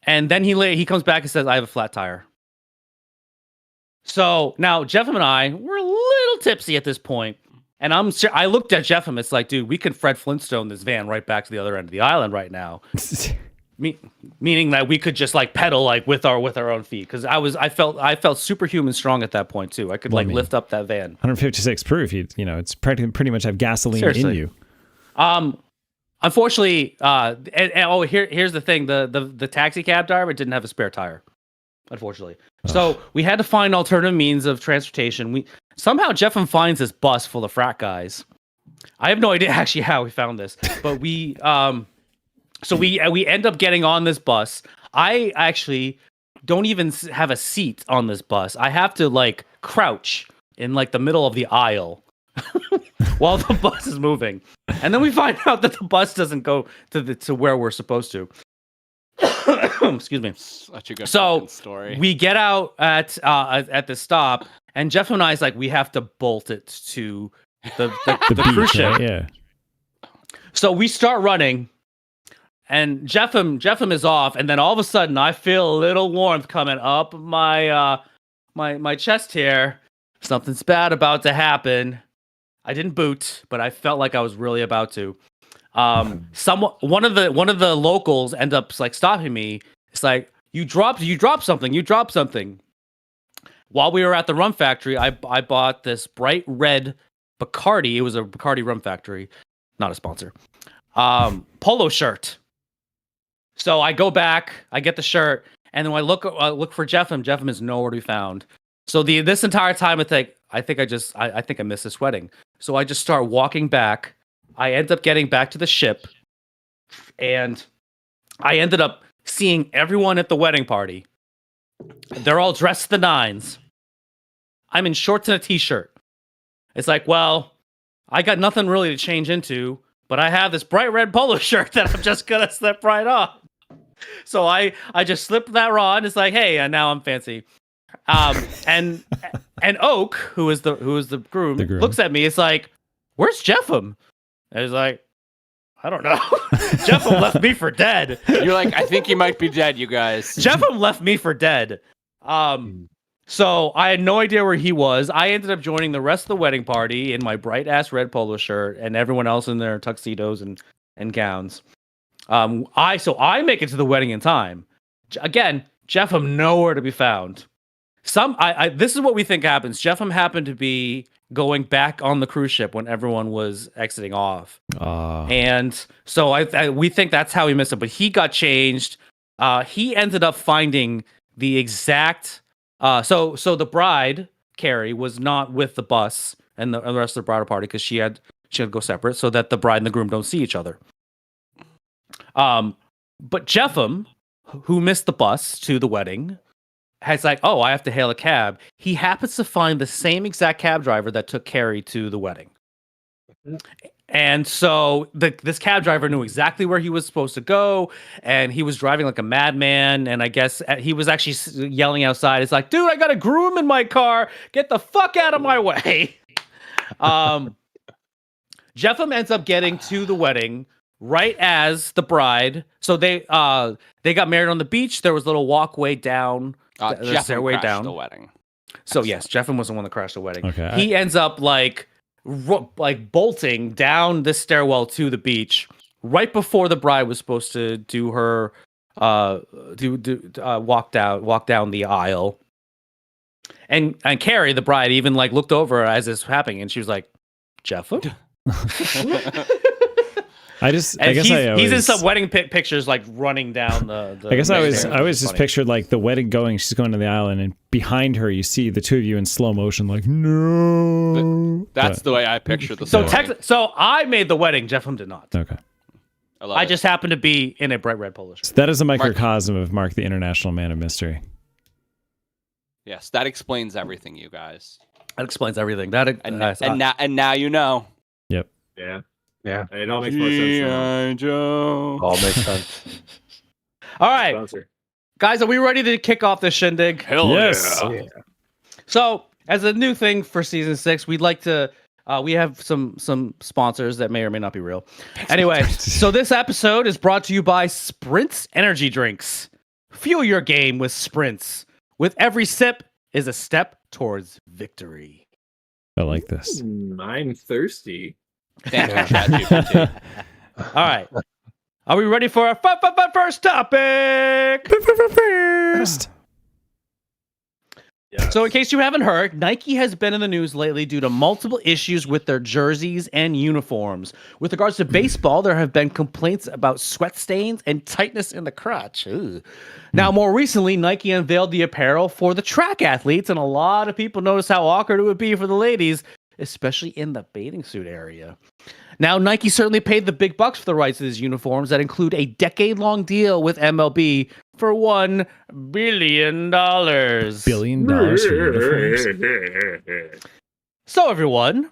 And then he comes back and says, "I have a flat tire." So now Jeffem and I were a little tipsy at this point. And I looked at Jeffem. It's like, dude, we can Fred Flintstone this van right back to the other end of the island right now. Meaning that we could just like pedal like with our own feet, because I felt superhuman strong at that point too. I could Well, I like mean, lift up that van. 156 proof. You know, it's pretty much have gasoline Seriously. in you. Unfortunately, here's the thing: the taxi cab driver didn't have a spare tire. Unfortunately, so we had to find alternative means of transportation. Somehow Jeffem finds this bus full of frat guys. I have no idea actually how we found this, but we end up getting on this bus. I actually don't even have a seat on this bus. I have to like crouch in like the middle of the aisle while the bus is moving, and then we find out that the bus doesn't go to where we're supposed to. Excuse me. Such a good story. We get out at the stop, and Jeff and I's like, we have to bolt it to the cruise ship. Right? Yeah. So we start running, and Jeffem is off, and then all of a sudden I feel a little warmth coming up my my chest here. Something's bad about to happen. I didn't boot, but I felt like I was really about to. One of the locals end up like stopping me. It's like, you dropped something. While we were at the rum factory, I bought this bright red Bacardi. It was a Bacardi rum factory, not a sponsor. Polo shirt. So I go back, I get the shirt, and then I look for Jeffem. Jeffem is nowhere to be found. So this entire time I think I missed this wedding. So I just start walking back. I end up getting back to the ship, and I ended up seeing everyone at the wedding party. They're all dressed to the nines. I'm in shorts and a t-shirt. It's like, well, I got nothing really to change into, but I have this bright red polo shirt that I'm just gonna slip right off. So I just slipped that on. It's like, hey, and now I'm fancy. And Oak, who is the groom, looks at me. It's like, where's Jeffem? I was like, I don't know. Jeffem left me for dead. You're like, I think he might be dead, you guys. Jeffem left me for dead. So I had no idea where he was. I ended up joining the rest of the wedding party in my bright ass red polo shirt, and everyone else in their tuxedos and gowns. I make it to the wedding in time. Again, Jeffem nowhere to be found. This is what we think happens. Jeffem happened to be going back on the cruise ship when everyone was exiting off. And so we think that's how he missed it, but he got changed. He ended up finding the exact so the bride, Carrie, was not with the bus and the rest of the bridal party because she had to go separate so that the bride and the groom don't see each other. But Jeffem, who missed the bus to the wedding, has like, oh, I have to hail a cab. He happens to find the same exact cab driver that took Carrie to the wedding. And so this cab driver knew exactly where he was supposed to go, and he was driving like a madman. And I guess he was actually yelling outside. It's like, dude, I got a groom in my car. Get the fuck out of my way. Jeffem ends up getting to the wedding right as the bride. So they got married on the beach. There was a little walkway down. The stairway down the wedding. So yes, Jeffem was the one that crashed the wedding. Okay, he ends up like bolting down this stairwell to the beach right before the bride was supposed to do her walk down the aisle. And Carrie, the bride, even like looked over as this was happening, and she was like, Jeffem? He's in some wedding pictures, like running down the I guess I always just pictured like the wedding going. She's going to the island, and behind her, you see the two of you in slow motion, like no. That's the way I pictured the. So I made the wedding. Jeffem did not. Okay. I just happened to be in a bright red polo shirt. So that is a microcosm of Mark, the International Man of Mystery. Yes, that explains everything, you guys. That explains everything. And now you know. Yep. Yeah. Yeah, it all makes more sense now. Joe. All makes sense. All right, Sponsor. guys, are we ready to kick off this shindig? Hell yes. Yeah. So, as a new thing for season 6, we'd like to. We have some sponsors that may or may not be real. Anyway, so this episode is brought to you by Sprint's Energy Drinks. Fuel your game with Sprints. With every sip is a step towards victory. I like this. I'm thirsty. Thank you, ChatGPT. All right. Are we ready for our first topic? First. Yes. So in case you haven't heard, Nike has been in the news lately due to multiple issues with their jerseys and uniforms. With regards to baseball, there have been complaints about sweat stains and tightness in the crotch. Ugh. Now, more recently, Nike unveiled the apparel for the track athletes, and a lot of people noticed how awkward it would be for the ladies, especially in the bathing suit area. Now, Nike certainly paid the big bucks for the rights to these uniforms that include a decade-long deal with MLB for $1 billion. $1 billion for uniforms? So, everyone,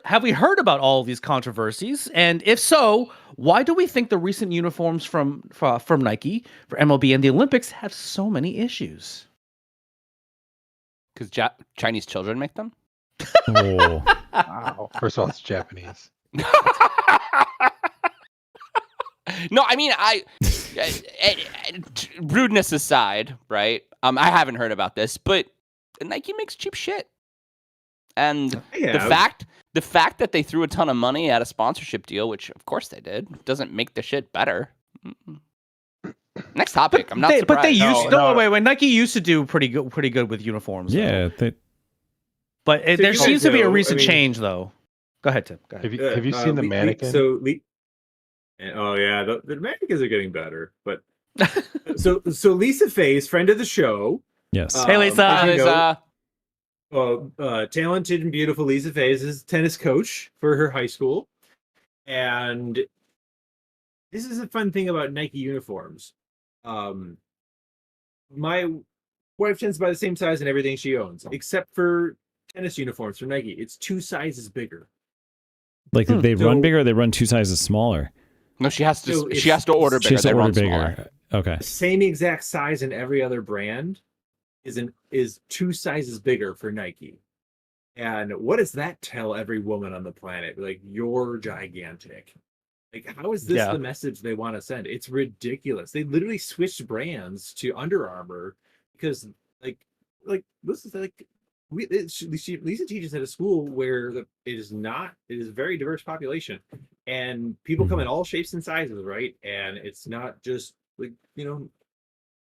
have we heard about all of these controversies? And if so, why do we think the recent uniforms from Nike for MLB and the Olympics have so many issues? Because Chinese children make them? Oh. Wow. First of all, it's Japanese. No, I mean, rudeness aside, right? I haven't heard about this, but Nike makes cheap shit. And the fact that they threw a ton of money at a sponsorship deal, which of course they did, doesn't make the shit better. Next topic. I'm not surprised. But they used wait. Nike used to do pretty good with uniforms. Yeah, but there seems to be a recent change, though. Go ahead, Tim. Go ahead. Have you seen the mannequin? Oh yeah, the mannequins are getting better. But so Lisa Feyes, friend of the show. Yes. Hey, Lisa. Talented and beautiful Lisa Feyes is tennis coach for her high school, and this is a fun thing about Nike uniforms. My wife tends to buy the same size in everything she owns, except for tennis uniforms from Nike. It's 2 sizes bigger. Like they run bigger, or they run 2 sizes smaller. No, she has to. She has to order bigger. She has to order bigger. Smaller. Okay. The same exact size in every other brand is 2 sizes bigger for Nike. And what does that tell every woman on the planet? Like, you're gigantic. Like, how is this the message they want to send? It's ridiculous. They literally switched brands to Under Armour because, like this is like. Lisa teaches at a school where it is a very diverse population, and people come in all shapes and sizes, right? And it's not just like, I don't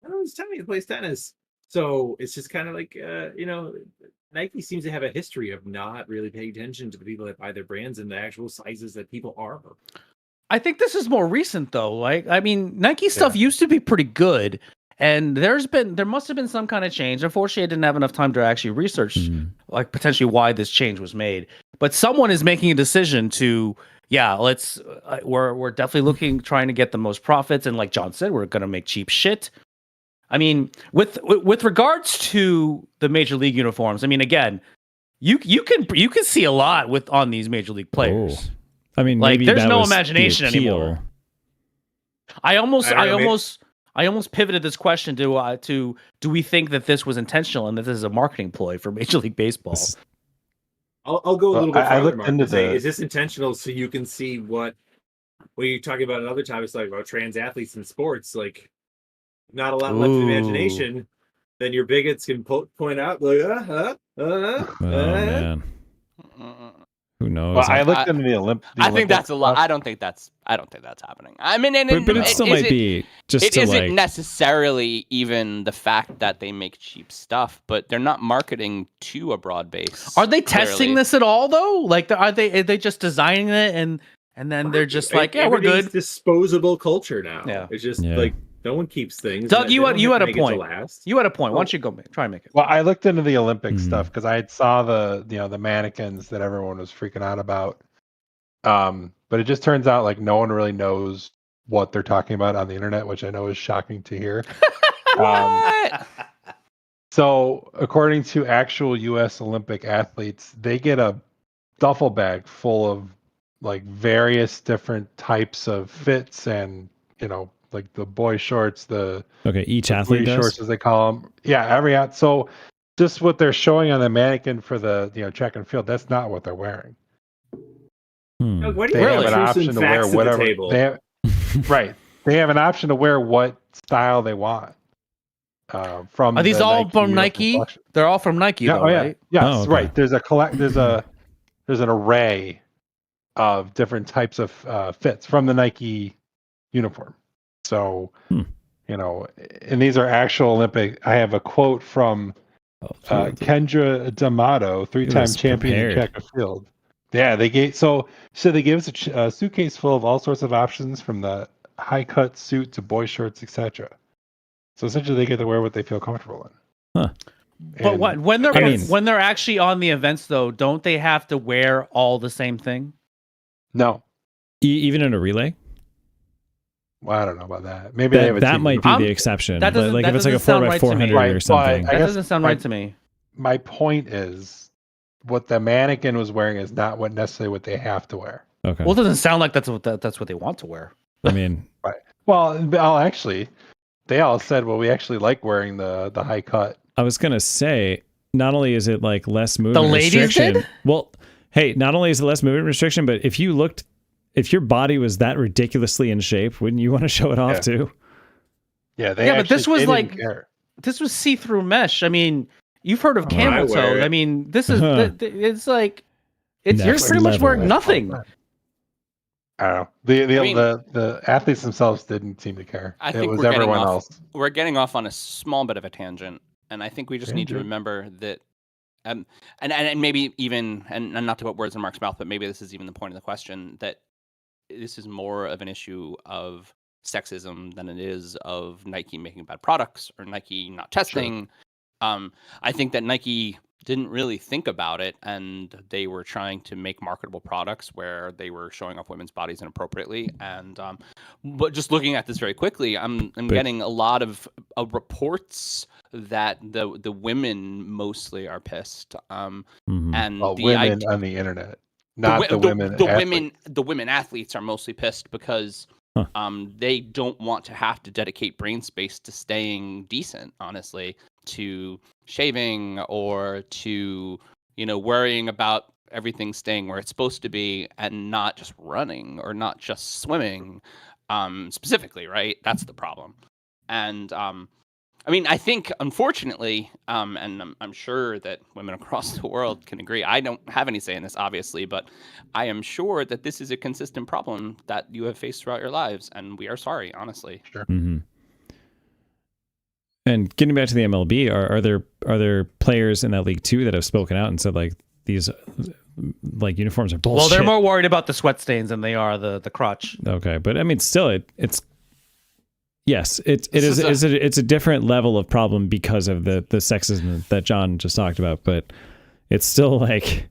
know, it's Tommy who plays tennis. So it's just kind of like, Nike seems to have a history of not really paying attention to the people that buy their brands and the actual sizes that people are. I think this is more recent, though. Like, I mean, Nike stuff used to be pretty good. And there must have been some kind of change. Unfortunately, I didn't have enough time to actually research like potentially why this change was made. But someone is making a decision to, we're definitely trying to get the most profits. And like John said, we're going to make cheap shit. I mean, with regards to the major league uniforms, I mean, again, you can see a lot on these major league players. I mean, like maybe there's that no was imagination anymore. I almost pivoted this question to do we think that this was intentional and that this is a marketing ploy for Major League Baseball? I'll go a little bit farther, Mark, into and say, is this intentional so you can see what you're talking about another time? It's like about trans athletes in sports, like not a lot left of imagination. Then your bigots can point out like, man. Who knows? Well, I looked into the Olympics. I think that's a lot. I don't think that's happening. I mean, but it still might be just. It isn't necessarily even the fact that they make cheap stuff, but they're not marketing to a broad base. Are they testing this at all though? Like, are they just designing it and then they're just like, yeah, we're good. Disposable culture now. Yeah, it's just like no one keeps things. Doug, you had a point. You had a point. Why don't you try and make it? Well, I looked into the Olympic stuff because I saw the mannequins that everyone was freaking out about. But it just turns out like no one really knows what they're talking about on the internet, which I know is shocking to hear. So according to actual U.S. Olympic athletes, they get a duffel bag full of like various different types of fits and like the boy shorts, each athlete does? shorts as they call them. Yeah, so just what they're showing on the mannequin for the track and field, that's not what they're wearing. What do they have an option to wear whatever. They have an option to wear what style they want. From are these all from Nike? Collection. They're all from Nike, though, right? Yes, right. There's an array of different types of fits from the Nike uniform. So, and these are actual Olympic. I have a quote from Kendra D'Amato, three-time champion in track and field. Yeah, they gave they gave us a suitcase full of all sorts of options, from the high cut suit to boy shorts, etc. So essentially, they get to wear what they feel comfortable in. Huh. But when they're actually on the events, though, don't they have to wear all the same thing? No. Even in a relay? Well, I don't know about that. Maybe that might be the exception. That doesn't, like that if it's like a 4x400 right or something. That doesn't sound right to me. My point is, what the mannequin was wearing is not necessarily what they have to wear. Okay. Well, it doesn't sound like that's what they want to wear. I mean, right. Well, actually, they all said, well, we actually like wearing the high cut. I was gonna say, not only is it like less movement restriction. Did? Well, hey, not only is it less movement restriction, but if your body was that ridiculously in shape, wouldn't you want to show it off too? Yeah, but this was this was see-through mesh. I mean, you've heard of camel toe. I mean, this is it's like you're pretty much wearing nothing. I don't know. The athletes themselves didn't seem to care. I think it was everyone else. We're getting off on a small bit of a tangent, and I think we just need to remember that. And maybe even, and not to put words in Mark's mouth, but maybe this is even the point of the question, that this is more of an issue of sexism than it is of Nike making bad products or Nike not testing. I think that Nike didn't really think about it, and they were trying to make marketable products where they were showing off women's bodies inappropriately. And but just looking at this very quickly, I'm getting a lot of reports that the women mostly are pissed. And women on the internet, not the women. The women athletes are mostly pissed because they don't want to have to dedicate brain space to staying decent, honestly, to shaving or to worrying about everything staying where it's supposed to be and not just running or not just swimming, specifically, right? That's the problem. And I mean, I think, unfortunately, and I'm sure that women across the world can agree, I don't have any say in this, obviously, but I am sure that this is a consistent problem that you have faced throughout your lives, and we are sorry, honestly. Sure. Mm-hmm. And getting back to the MLB, are there players in that league too that have spoken out and said like these uniforms are bullshit? Well, they're more worried about the sweat stains than they are the crotch. Okay, but I mean, still, it's a different level of problem because of the sexism that John just talked about. But it's still like,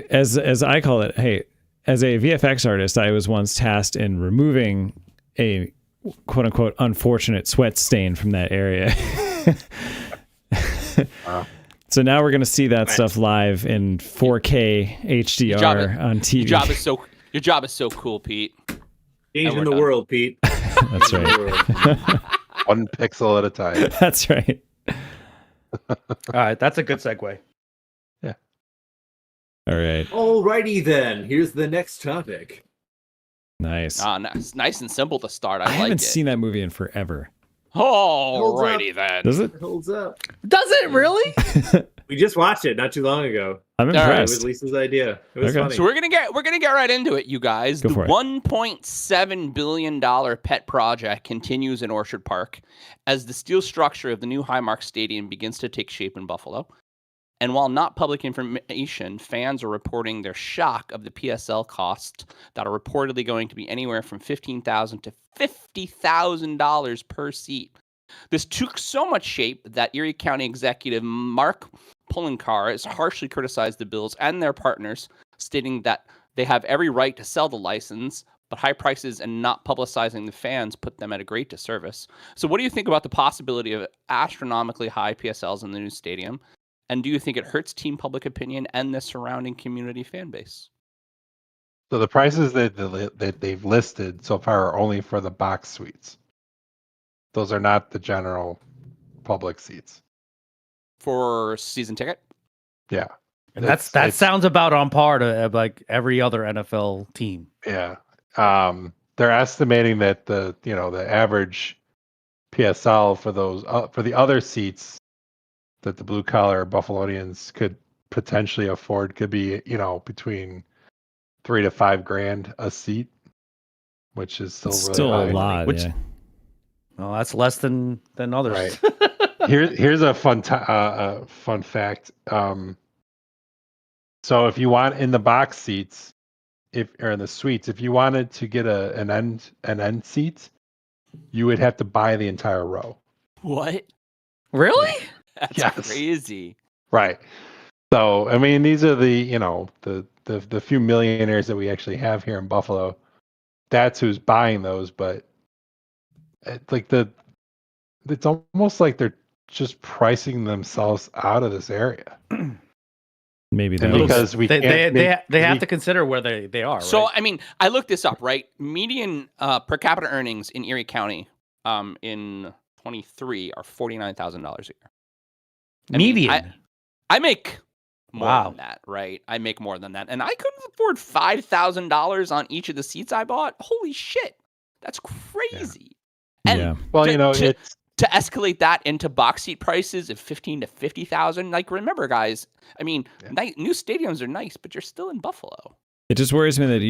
as I call it, hey, as a VFX artist, I was once tasked in removing a quote unquote unfortunate sweat stain from that area. Wow. So now we're going to see that stuff live in 4K HDR on TV. Your job is so cool, Pete. Changing the world, Pete. That's right. One pixel at a time. That's right. All right, that's a good segue. Yeah. All right. Alrighty then. Here's the next topic. Nice. Nice and simple to start. I haven't seen that movie in forever. Alrighty then. Does it? It holds up. Does it really? We just watched it not too long ago. I'm impressed. It was Lisa's idea. It was funny. So we're gonna get right into it, you guys. The $1.7 billion pet project continues in Orchard Park as the steel structure of the new Highmark Stadium begins to take shape in Buffalo. And while not public information, fans are reporting their shock of the PSL costs that are reportedly going to be anywhere from $15,000 to $50,000 per seat. This took so much shape that Erie County Executive Mark Poloncarz has harshly criticized the Bills and their partners, stating that they have every right to sell the license, but high prices and not publicizing the fans put them at a great disservice. So what do you think about the possibility of astronomically high PSLs in the new stadium? And do you think it hurts team public opinion and the surrounding community fan base? So the prices that they've listed so far are only for the box suites. Those are not the general public seats. For season ticket? Yeah. And that sounds about on par to like every other NFL team. Yeah. They're estimating that the average PSL for those for the other seats that the blue collar Buffalonians could potentially afford could be, between $3,000 to $5,000 a seat, which is still really a high. lot. Yeah. Well, that's less than others. Right. Here's a fun fact. So if you want in the box seats, or in the suites, if you wanted to get an end seat, you would have to buy the entire row. What? Really? That's Yes. crazy. Right. So I mean, these are the the few millionaires that we actually have here in Buffalo. That's who's buying those, but it's almost like they're just pricing themselves out of this area. Maybe And that because we can't they have to consider where they are. So, right? I mean, I looked this up, right? Median per capita earnings in Erie County in 23 are $49,000 a year. Median. I make more Wow. than that, right? I make more than that. And I couldn't afford $5,000 on each of the seats I bought. Holy shit. That's crazy. And Yeah. Well, it's to escalate that into box seat prices of 15 to 50,000. Like, remember, guys, I mean, new stadiums are nice, but you're still in Buffalo. It just worries me that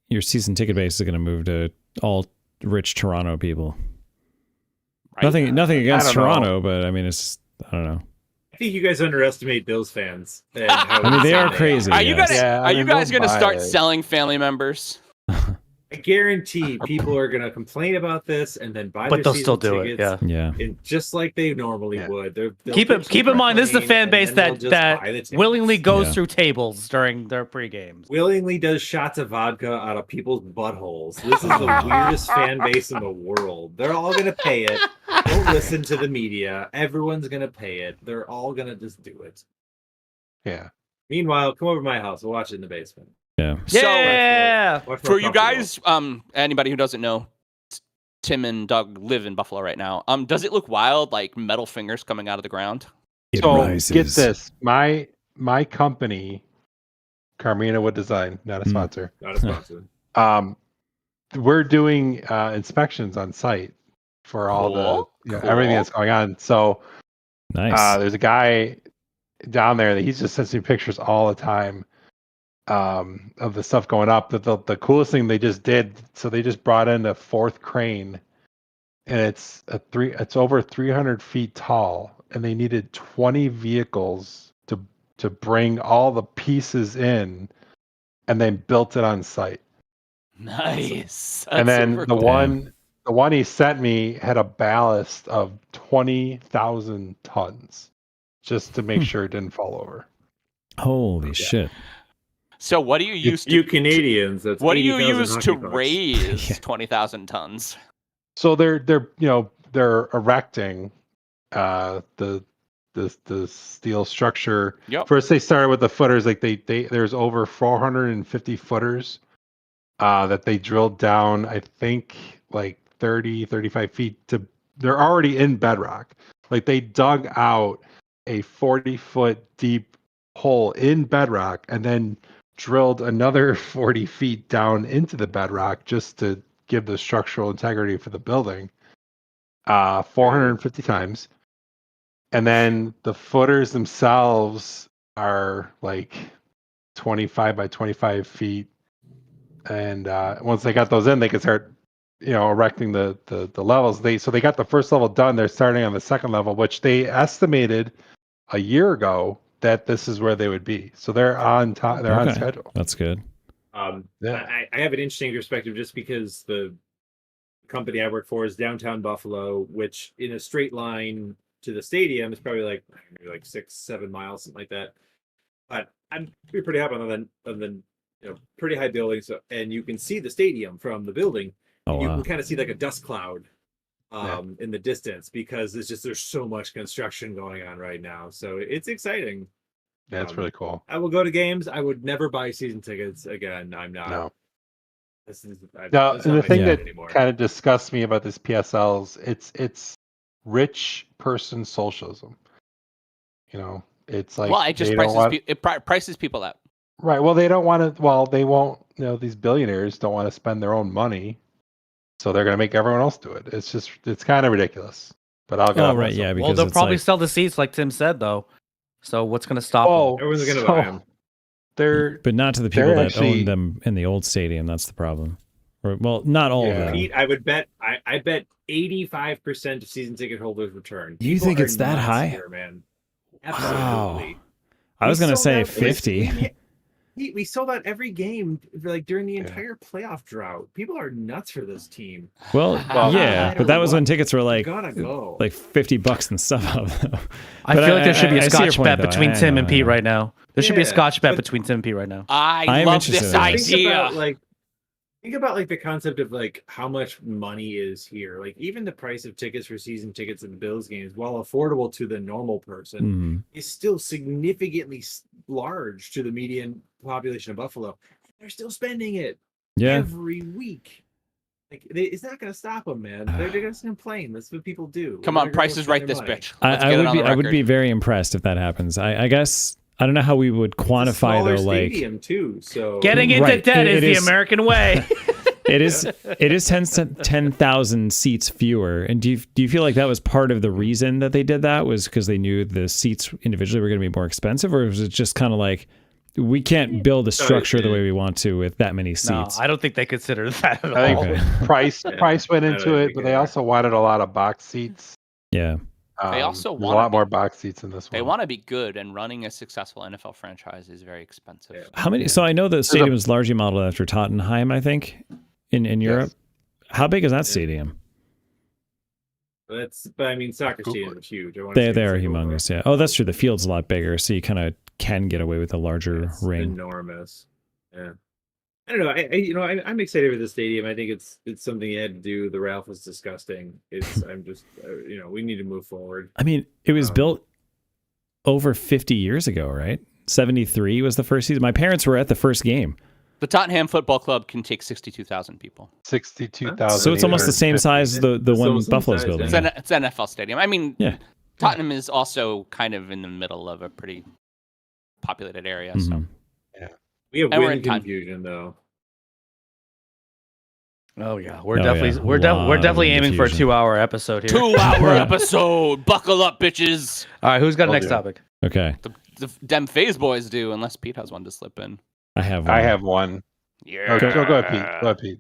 your season ticket base is going to move to all rich Toronto people. Right? Nothing against I don't know. Toronto, but I mean, it's I don't know. I think you guys underestimate Bills fans. And how I mean, they are insane crazy. Are you yes. guys, Yeah, are you guys they'll going to buy start it. selling family members? I guarantee people are going to complain about this and then buy But their they'll season still do it. tickets. Yeah. Yeah. And just like they normally would. They'll Keep in mind, this is the fan base that willingly goes Yeah. through tables during their pre-games. willingly does shots of vodka out of people's buttholes. This is the weirdest fan base in the world. They're all going to pay it. Don't listen to the media. Everyone's going to pay it. They're all going to just do it. Yeah. Meanwhile, come over to my house. We'll watch it in the basement. Yeah. Yeah. Much more For you comfortable. guys, anybody who doesn't know, Tim and Doug live in Buffalo right now. Does it look wild, like metal fingers coming out of the ground? It So rises. get this, my company, Carmina Wood Design, not a sponsor. Not a sponsor. We're doing inspections on site for all the everything that's going on. So Nice. there's a guy down there that he just sends me pictures all the time of the stuff going up. The coolest thing they just did, so they just brought in a fourth crane, and it's over 300 feet tall, and they needed 20 vehicles to bring all the pieces in, and then built it on site. Nice. And That's then super the cool. one he sent me had a ballast of 20,000 tons, just to make sure it didn't fall over. Holy shit. So what do you use You Canadians. That's what do you 80,000 use to hockey pucks. raise Yeah. 20,000 tons? So they're erecting the steel structure. Yep. First they started with the footers, like they there's over 450 footers that they drilled down, I think like 35 feet to, they're already in bedrock. Like they dug out a 40-foot deep hole in bedrock and then drilled another 40 feet down into the bedrock just to give the structural integrity for the building. 450 times. And then the footers themselves are like 25 by 25 feet. And once they got those in, they could start, erecting the levels. So they got the first level done. They're starting on the second level, which they estimated a year ago that this is where they would be. So they're on time. They're on schedule. That's good. Yeah. I have an interesting perspective just because the company I work for is downtown Buffalo, which in a straight line to the stadium is probably like 6-7 miles, something like that. But I'm pretty happy on the pretty high buildings, and you can see the stadium from the building. Oh, You wow. can kind of see like a dust cloud in the distance because there's so much construction going on right now. So it's exciting. That's really cool. I will go to games. I would never buy season tickets again. I'm not. No. This is No, that's and not the my thing thing that anymore. kind of disgusts me about this PSLs, it's rich person socialism. It's like Well, it just prices people out. right. Well, they don't want to. Well, they won't. These billionaires don't want to spend their own money, so they're going to make everyone else do it. It's kind of ridiculous. But I'll go. Oh, right. Yeah. Because Well, they'll it's probably like, sell the seats, like Tim said, though. So what's going to stop Oh, them? Everyone's gonna buy 'em. They're but not to the people they're that actually- own them in the old stadium. That's the problem. Or well, not all of Yeah. them. Pete, I would bet. I bet 85% of season ticket holders return. You People think are it's that nuts high? here, man? Wow. Absolutely. I was We gonna sold say out- 50. We sold out every game like during the Yeah. entire playoff drought. People are nuts for this team. Well, Well, yeah, but that was when tickets were like Gotta go. like $50 and stuff. I But feel like there should be a I see your Scotch point, bet though. between I Tim know, and I Pete know. right now. There should be a Yeah, Scotch bet but- between Tim and Pete right now. I I'm love interested this in this. Think idea. about like the concept of like how much money is here. Like even the price of tickets for season tickets and Bills games, while affordable to the normal person, Mhm. is still significantly large to the median population of Buffalo. They're still spending it Yeah. every week. Like it's not going to stop them, man. They're going to complain. That's what people do. Come They're on, gonna Price go is spend Right their this money. bitch. Let's I get it would on be the I would be record. very impressed if that happens. I guess I don't know how we would It's a quantify smaller though. Like stadium too. So Getting into Right. debt It is the is- American way. it is 10,000 seats fewer. And do you feel like that was part of the reason that they did that was because they knew the seats individually were going to be more expensive, or was it just kind of like we can't build a structure the way we want to with that many No, seats? I don't think they consider that at I all. think Okay. price went I into don't it, think but they they are. also wanted a lot of box seats. Yeah. They also there's a wanna lot be- more box seats in this one. They want to be good, and running a successful NFL franchise is very expensive. Yeah. How many? So I know the stadium is largely modeled after Tottenham, I think, in Europe. How big is that stadium? but I mean, soccer Google stadium it. is huge. I wanna They say they it's are like over humongous. Yeah. Oh, that's true. The field's a lot bigger, so you kind of can get away with a larger It's ring. enormous. Yeah. I don't know. I'm excited for the stadium. I think it's something you had to do. The Ralph was disgusting. I'm just we need to move forward. I mean, it was Um, built over 50 years ago, right? 73 was the first season. My parents were at the first game. The Tottenham Football Club can take 62,000 people. 62,000. So it's almost the same size as the It's one almost the same Buffalo's size, building. yeah. It's an NFL stadium. I mean, Yeah. Tottenham is also kind of in the middle of a pretty populated area. So Mhm. We have And we're wind in time. confusion though. Oh yeah, we're Oh, definitely yeah. we're Lot of definitely aiming for a confusion. 2-hour episode here. 2-hour episode. Buckle up, bitches. All right, who's got the Will next do. topic? Okay. The dem Feyes boys do, unless Pete has one to slip in. I have I one. have one. Yeah. Okay, go ahead, Pete. Go ahead, Pete.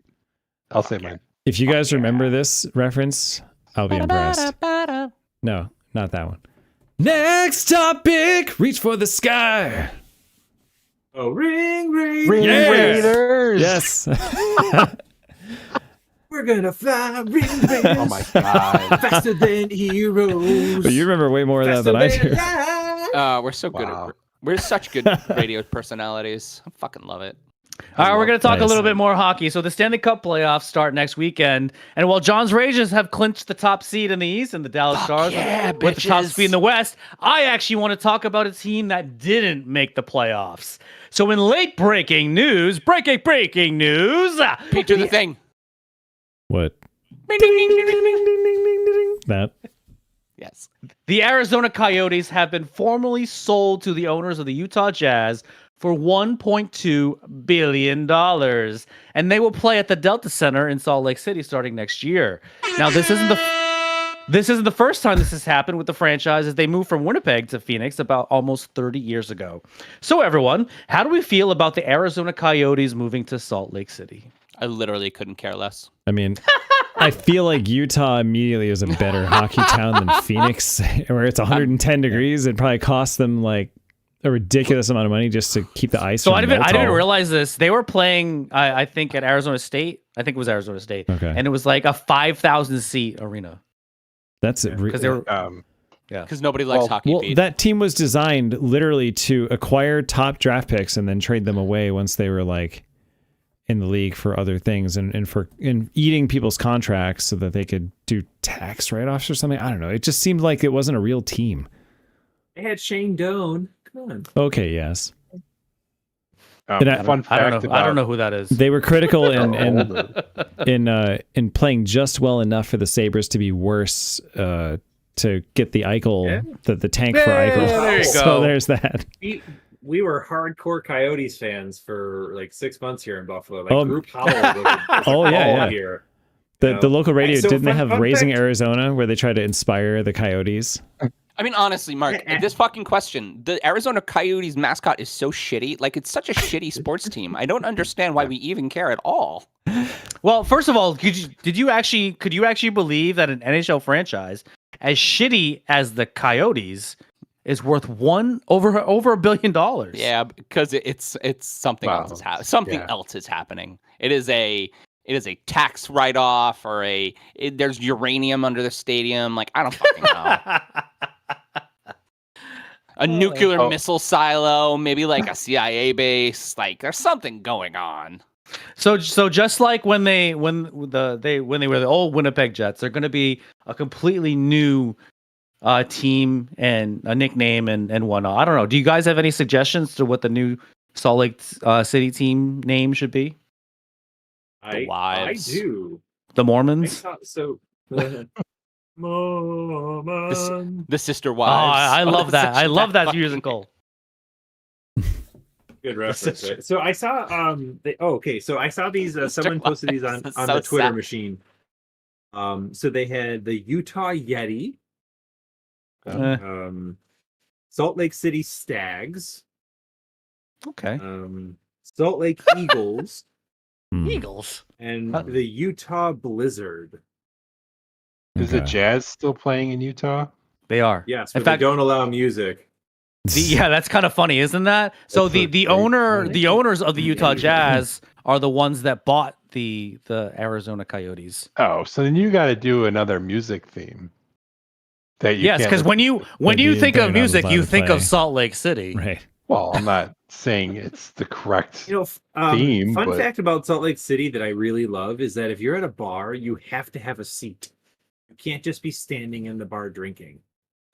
I'll say mine. If you guys remember this reference, I'll be impressed. No, not that one. Next topic. Reach for the sky. Oh, ring. Yes. Raiders. Yes. We're gonna fly, ring. Oh my god. Faster than heroes. But you remember way more of that than I do. We're so good Wow. at we're such good radio personalities. I fucking love it. All right, we're going to talk a Nice. little bit more hockey. So the Stanley Cup playoffs start next weekend, and while John's Rangers have clinched the top seed in the East and the Dallas Stars yeah, with the top bitches. seed in the West, I actually want to talk about a team that didn't make the playoffs. So in late breaking news, breaking news, Pete, do the thing. What? Ding, ding, ding, ding, ding, ding. That? Yes. the Arizona Coyotes have been formally sold to the owners of the Utah Jazz for $1.2 billion. And they will play at the Delta Center in Salt Lake City starting next year. Now, this isn't the first time this has happened with the franchise as they moved from Winnipeg to Phoenix about almost 30 years ago. So, everyone, how do we feel about the Arizona Coyotes moving to Salt Lake City? I literally couldn't care less. I mean, I feel like Utah immediately is a better hockey town than Phoenix, where it's 110 degrees. It probably costs them like a ridiculous amount of money just to keep the ice. So from I didn't melting. realize this. They were playing, I think, at Arizona State. I think it was Arizona State. Okay. And it was like a 5,000 seat arena. That's it. Because they were, Because nobody likes hockey, Well, Pete. that team was designed literally to acquire top draft picks and then trade them away once they were like in the league for other things and for eating people's contracts so that they could do tax write-offs or something. I don't know. It just seemed like it wasn't a real team. They had Shane Doan. Come on. Okay, yes. And fun fact I don't know. about I don't know who that is. They were critical in playing just well enough for the Sabres to be worse to get the Eichel, the tank for Eichel. there you So go. there's that. We were hardcore Coyotes fans for like 6 months here in Buffalo. Like Oh. Group Hollow was Oh, yeah, all yeah. here. The local radio, So didn't they fun have Raising fact- Arizona where they tried to inspire the Coyotes? I mean, honestly, Mark, this fucking question, the Arizona Coyotes mascot is so shitty. Like, it's such a shitty sports team. I don't understand why we even care at all. Well, first of all, could you actually believe that an NHL franchise as shitty as the Coyotes is worth over $1 billion? Yeah, because it's something else is happening. Something else is happening. It is a tax write-off or there's uranium under the stadium. Like, I don't fucking know. A nuclear missile silo, maybe like a CIA base. Like, there's something going on. So just like when they were the old Winnipeg Jets, they're going to be a completely new team and a nickname and whatnot. I don't know. Do you guys have any suggestions to what the new Salt Lake City team name should be? The Wives. I do. The Mormons? Mormon. The Sister Oh, Wives. I love that. I love that musical. Good reference. Right? So I saw so I saw these someone posted these on the Twitter machine. So they had the Utah Yeti, Salt Lake City Stags, Okay. Salt Lake Eagles, Eagles, and the Utah Blizzard. Is the Jazz still playing in Utah? They are. Yes, but they don't allow music. Yeah, that's kind of funny, isn't that? So the owners of the Utah Jazz are the ones that bought the Arizona Coyotes. Oh, so then you got to do another music theme. Yes, because when you think of music, you think of Salt Lake City. Right. Well, I'm not saying it's the correct theme. Fun fact about Salt Lake City that I really love is that if you're at a bar, you have to have a seat. You can't just be standing in the bar drinking.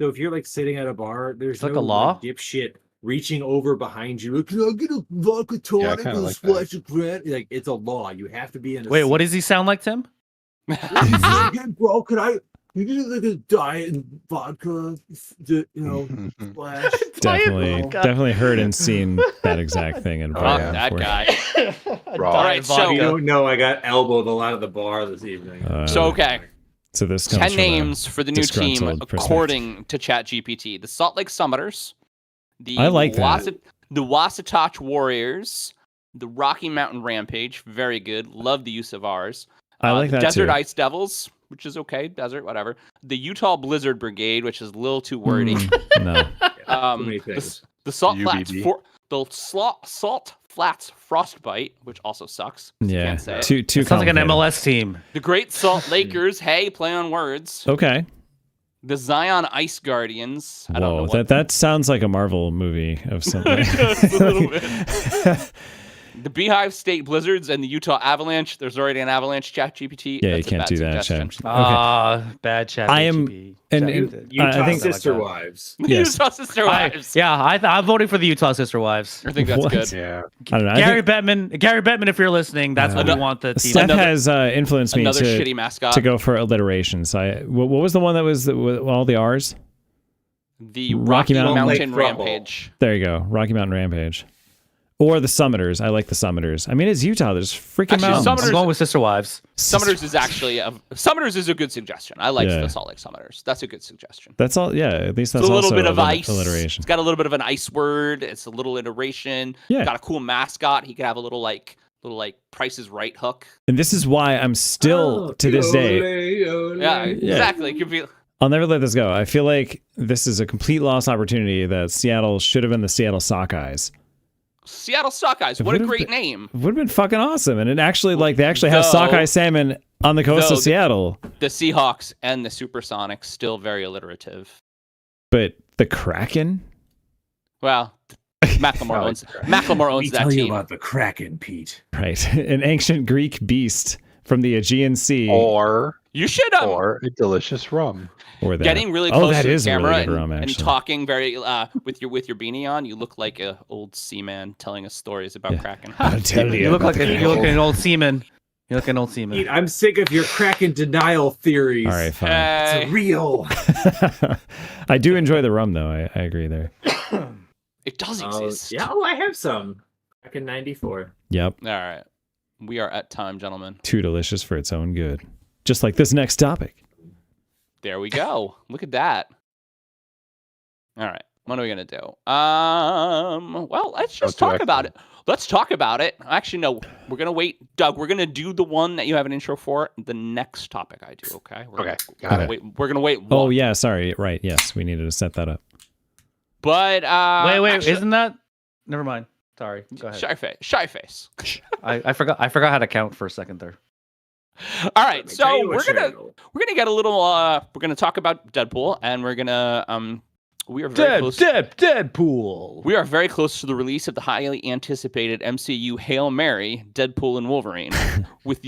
So if you're like sitting at a bar, there's like no a law dipshit reaching over behind you. Like, can I get a vodka tonic and a splash of Grant? Like, it's a law. You have to be in a Wait, seat. what does he sound like, Tim? Bro, can you get like a diet and vodka, splash? Definitely heard and seen that exact thing in that guy. All right, so you don't know I got elbowed a lot of the bar this evening. So this 10 names for the new team according to ChatGPT: the Salt Lake Summiters, the Wasatch Warriors, the Rocky Mountain Rampage, very good. Love the use of ours. I like that Desert too. Ice Devils, which is okay. Desert, whatever. The Utah Blizzard Brigade, which is a little too wordy. No. The Salt Flats Salt Flats Frostbite, which also sucks. Yeah. Can't say it. Too sounds like an MLS team. The Great Salt Lakers. Hey, play on words. Okay. The Zion Ice Guardians. I don't know what that sounds like a Marvel movie of something. Just a little bit. The Beehive State Blizzards and the Utah Avalanche. There's already an Avalanche ChatGPT. Yeah, you can't do that, Chat. Bad Chat. I am, and Utah I think Sister Wives. Yes. Utah Sister Wives. I'm voting for the Utah Sister Wives. I think that's What? good. Yeah. I don't know. Gary Bettman, if you're listening, that's what we want the team. Steph has influenced me Another shitty mascot. to go for alliteration. So what was the one that was with all the R's? The Rocky Mountain Rampage. There you go. Rocky Mountain Rampage. Or the Summiters. I like the Summiters. I mean, it's Utah. There's freaking mountains. I'm going with Sister Wives. Summiters is actually Summiters is a good suggestion. I like the Salt Lake Summiters. That's a good suggestion. That's all. Yeah, at least that's a little also bit of ice. Alliteration. It's got a little bit of an ice word. It's a little iteration. Yeah. Got a cool mascot. He could have a little Price is Right hook. And this is why I'm still to this day. Yeah, exactly. It could be. I'll never let this go. I feel like this is a complete lost opportunity that Seattle should have been the Seattle Sockeyes. Seattle Sockeyes. What a great name. Would have been fucking awesome. And it actually, they actually have sockeye salmon on the coast of Seattle. The Seahawks and the Supersonics, still very alliterative. But the Kraken? Well, Macklemore owns that tell team. you about the Kraken, Pete. Right. An ancient Greek beast from the Aegean Sea. Or a delicious rum. Or that. Getting really close to the camera really good rum, and talking very with your beanie on, you look like an old seaman telling us stories about Kraken. I'll tell You look like an old seaman. You look like an old seaman. Pete, I'm sick of your Kraken denial theories. All right, fine. It's real. I do enjoy the rum, though. I agree there. It does exist. Yeah, I have some. Kraken 94. Yep. All right. We are at time, gentlemen. Too delicious for its own good. Just like this next topic. There we go. Look at that. All right. What are we gonna do? Well, let's just Don't do talk about it. X-Men. Let's talk about it. Actually, no. We're gonna wait, Doug. We're gonna do the one that you have an intro for. The next topic I do. Okay. Okay, We're got gonna it. wait. We're gonna wait. Oh one. yeah, sorry. Right. Yes, we needed to set that up. But wait, actually, isn't that? Never mind. Sorry. Go ahead. Shy face. I forgot a how to count for a second there. All right. Let me tell So you what we're you gonna know. get a little. We're gonna talk about Deadpool, and we're gonna we are very close. Deadpool. We are very close to the release of the highly anticipated MCU Hail Mary, Deadpool and Wolverine. With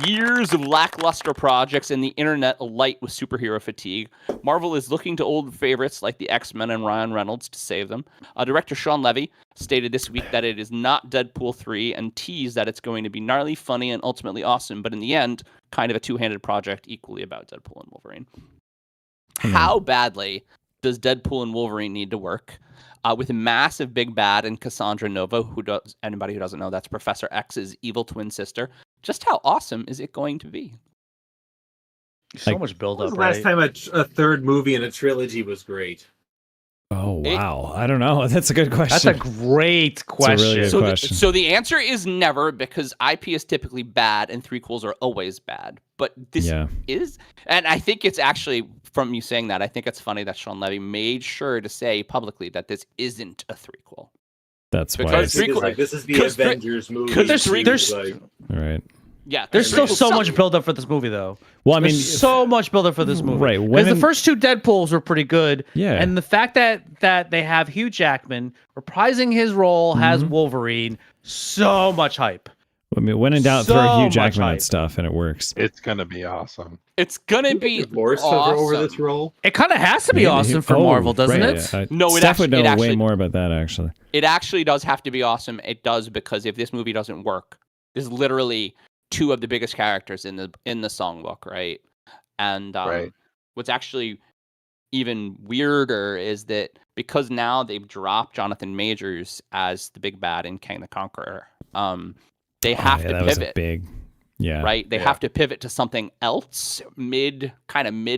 years of lackluster projects and the internet alight with superhero fatigue, Marvel is looking to old favorites like the X-Men and Ryan Reynolds to save them. Director Sean Levy stated this week that it is not Deadpool 3 and teased that it's going to be gnarly, funny, and ultimately awesome, but in the end, kind of a two-handed project equally about Deadpool and Wolverine. How badly does Deadpool and Wolverine need to work? With a massive big bad and Cassandra Nova, anybody who doesn't know, that's Professor X's evil twin sister. Just how awesome is it going to be? So much build When was up, the last right? time a third movie in a trilogy was great? Oh wow, I don't know. That's a good question. That's a great question. really good So question. so the answer is never, because IP is typically bad and threequels are always bad. But this is, and I think it's actually, from you saying that, I think it's funny that Sean Levy made sure to say publicly that this isn't a threequel. That's why. Because It's, prequel- Like, this is the 'cause pre- Avengers movie. 'cause there's like, all right. Yeah, There's still prequels so suck. much build up for this movie, though. Well, I mean, There's so much build up for this movie, right, Because when the in- first two Deadpools were pretty good, Yeah. and the fact that they have Hugh Jackman reprising his role as Wolverine, so much hype. I mean, when in doubt, So throw Hugh much Jackman hype. at stuff, and it works. It's gonna be awesome. It's gonna you be get divorced awesome. over this role. It kind of has to be Maybe. awesome for Oh, Marvel, doesn't right, it? yeah. No, it Steph would actually- know it way actually- more about that, actually. It actually does have to be awesome. It does, because if this movie doesn't work, there's literally two of the biggest characters in the songbook, right? And Right. what's actually even weirder is that because now they've dropped Jonathan Majors as the big bad in Kang the Conqueror, they have to that was a pivot, big, right? They Yeah. have to pivot to something else mid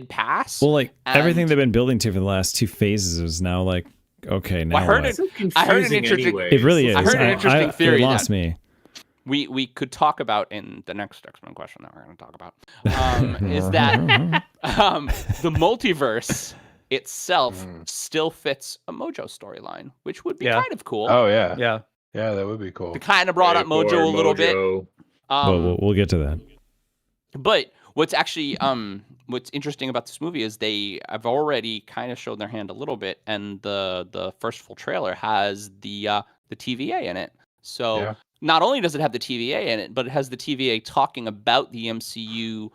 pass. Well, like everything And- they've been building to for the last two phases is now like, okay, now I heard what? it- So I heard an confusing interesting- anyway. It really is. I heard an interesting theory It lost that- me. we could talk about in the next X-Men question that we're going to talk about, is that the multiverse itself still fits a Mojo storyline, which would be Yeah. kind of cool. Oh yeah. Yeah. Yeah, that would be cool. They kind of brought up Mojo a little bit. Well, we'll get to that. But what's actually what's interesting about this movie is they have already kind of shown their hand a little bit, and the first full trailer has the TVA in it. So Yeah. not only does it have the TVA in it, but it has the TVA talking about the MCU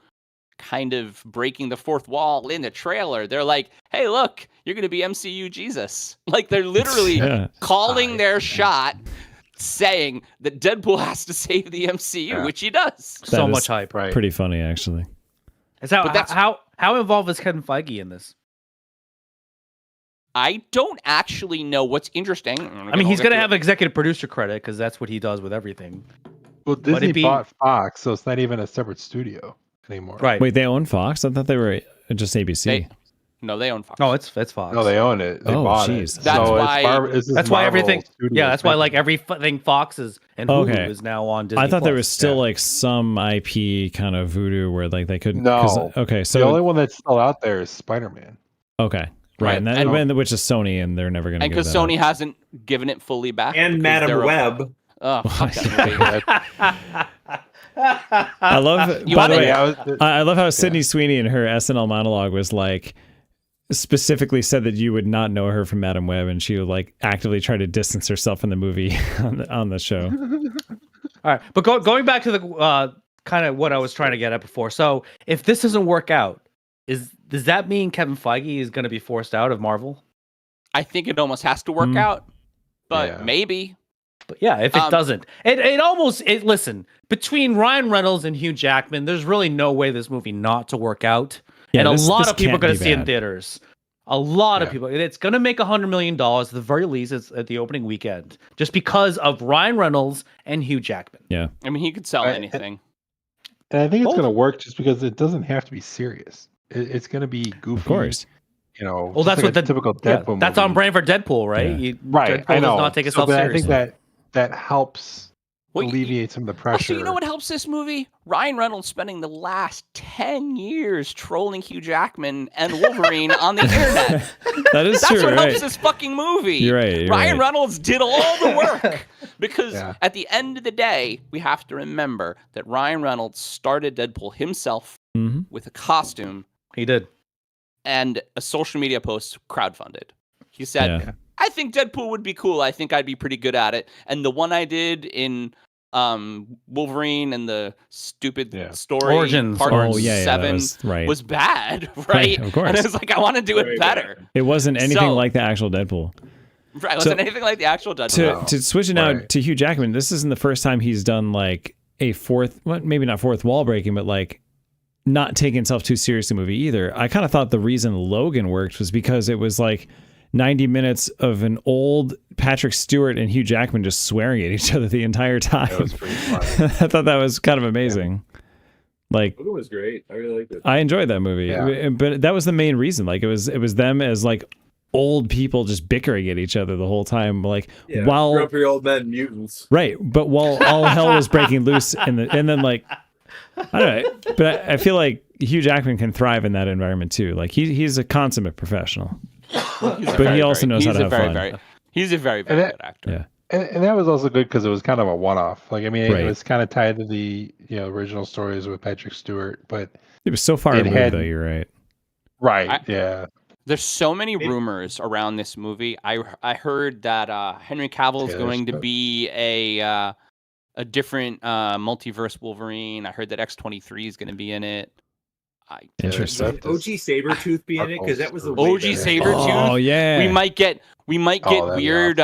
kind of breaking the fourth wall in the trailer. They're like, hey, look, you're going to be MCU Jesus. Like, they're literally Yeah. calling their shot, saying that Deadpool has to save the MCU, Yeah. which he does. So is much hype. Right. Pretty funny, actually. Is that But that's- how involved is Kevin Feige in this? I don't actually know what's interesting. I mean, he's going to have executive producer credit because that's what he does with everything. Well, But Disney it'd be- bought Fox, so it's not even a separate studio anymore. Right. Wait, they own Fox? I thought they were just ABC. No, they own Fox. No, it's Fox. No, they own it. They Oh, bought jeez. it. That's So it's why- this is That's why Marvel everything. Studios Yeah, that's why like technically. everything Fox's and Hulu Okay. is now on Disney. I thought there Plus. was still Yeah. like some IP kind of voodoo where like they couldn't. No. Okay, the so only one that's still out there is Spider-Man. okay, Right, right, and, and- which is Sony, and they're never going to. And because Sony hasn't given it fully back. And because Madam they're a- Web. Oh, fuck that movie. I love. You by wanna- the way, Yeah, I love how Sydney Sweeney in her SNL monologue was like specifically said that you would not know her from Madam Web, and she would like actively try to distance herself from the movie on the show. All right, but going back to the kind of what I was trying to get at before. So if this doesn't work out, does that mean Kevin Feige is going to be forced out of Marvel? I think it almost has to work out, but Yeah. maybe. But yeah, if it doesn't, listen, between Ryan Reynolds and Hugh Jackman, there's really no way this movie not to work out. Yeah, and this- a lot this of people are can't going be to see it in bad. theaters. A lot of Yeah. people. It's going to make $100 million at the very least at the opening weekend, just because of Ryan Reynolds and Hugh Jackman. Yeah, I mean, he could sell Right. anything. And I think it's Both. going to work just because it doesn't have to be serious. It's going to be goofy. of course. Well, Well, that's like what the typical Deadpool that's movie. on brand for Deadpool, right? Yeah. Right, Deadpool I know. does not take itself but seriously. I think that helps Well, alleviate some of the pressure. Also, you know what helps this movie? Ryan Reynolds spending the last 10 years trolling Hugh Jackman and Wolverine on the internet. That is That's true, what right? helps this fucking movie. You're right. Ryan Reynolds did all the work. Because Yeah. at the end of the day, we have to remember that Ryan Reynolds started Deadpool himself Mm-hmm. with a costume He did. and a social media post crowdfunded. He said, Yeah. I think Deadpool would be cool. I think I'd be pretty good at it. And the one I did in Wolverine and the stupid story Origins. part Oh, yeah, 7 that was bad, right? Right, of course. And I was like, I want to do Very it better. It wasn't anything So- like the actual Deadpool. Right, it wasn't anything like the actual Deadpool. To switch it now Right. to Hugh Jackman, this isn't the first time he's done like a maybe not fourth wall breaking, but like not taking himself too seriously movie either. I kind of thought the reason Logan worked was because it was like 90 minutes of an old Patrick Stewart and Hugh Jackman just swearing at each other the entire time. That was pretty funny. I thought that was kind of amazing. Like, Logan was great. I really liked it. I enjoyed that movie, Yeah. but that was the main reason. Like, it was them as like old people just bickering at each other the whole time. Like, Yeah, while grumpy old men mutants. right, but while all hell was breaking loose, and then like, I don't know, but I feel like Hugh Jackman can thrive in that environment too. Like, he's a consummate professional, but he also knows how to have fun. He's a very, very good actor. Yeah. And that was also good because it was kind of a one-off. Like, I mean, Right. it was kind of tied to the original stories with Patrick Stewart, but It was so far It removed, had- though. You're right. right, yeah. There's so many rumors around this movie. I heard that Henry Cavill is Taylor going to Swift. be a different multiverse Wolverine. I heard that X-23 is going to be in it. Interesting. Swift OG is- Sabretooth be in it because that was the OG way better. Sabretooth? Oh yeah. We might get that'd be weird.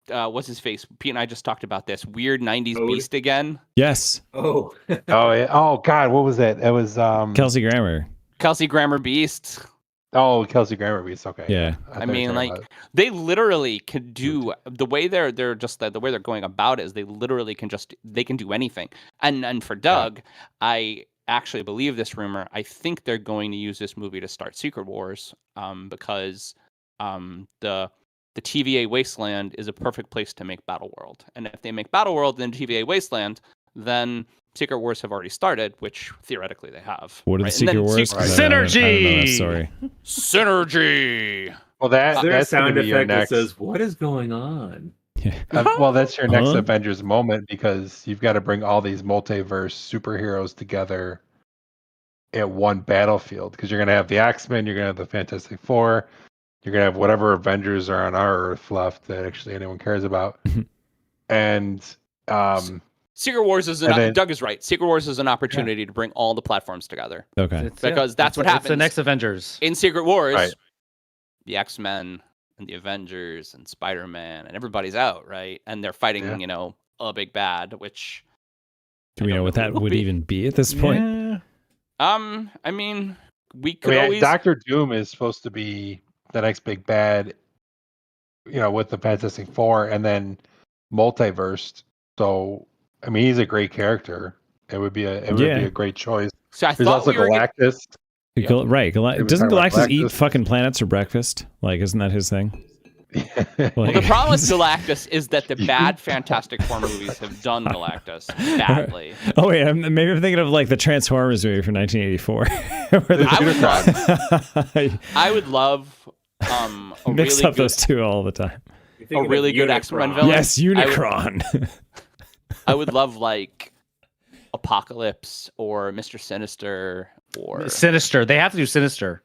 What's his face? Pete and I just talked about this weird '90s Toad? beast again. Yes, Oh, Oh, yeah. Oh, God, what was that? It was Kelsey Grammer. Kelsey Grammer Beast. Oh, Kelsey Grammer Beast. Okay. Yeah. I thought you mean, were like, talking they literally can do the way they're just the way they're going about it is they literally can do anything. And for Doug, I actually believe this rumor. I think they're going to use this movie to start Secret Wars, because the TVA Wasteland is a perfect place to make Battleworld. And if they make Battleworld in TVA Wasteland, then Secret Wars have already started, which theoretically they have. What are the right? And Secret then Wars? Secret- 'Cause I don't know that Synergy! story. Synergy. Well, that is there a that's going sound to be your effect that next. says, "What is going on"? Yeah. Well, that's your next Huh? Avengers moment because you've got to bring all these multiverse superheroes together at one battlefield. Because you're going to have the X-Men, you're going to have the Fantastic Four, you're going to have whatever Avengers are on our Earth left that actually anyone cares about, and Secret Wars is And then- Doug is right. Secret Wars is an opportunity to bring all the platforms together. Okay. Because that's what It's the happens. next Avengers. In Secret Wars, Right. the X-Men and the Avengers and Spider-Man and everybody's out, right? And they're fighting, Yeah. a big bad, which Do I we don't know what who that it will would be. even be at this point? Yeah. I mean, we could always Doctor Doom is supposed to be the next big bad, with the Fantastic Four, and then multiverse. So, I mean, he's a great character. It would be a great choice. So I There's thought also we were Galactus. Right. We were Doesn't talking about Galactus eat Galactus. fucking planets for breakfast? Like, isn't that his thing? Well, the problem with Galactus is that the bad Fantastic Four movies have done Galactus badly. Oh wait, maybe I'm thinking of like the Transformers movie from 1984. where I would love a mix really up those two all the time. You're thinking of really good Unicron. X-Men villain. Yes, Unicron. I would love like Apocalypse or Mr. Sinister or Sinister. They have to do Sinister.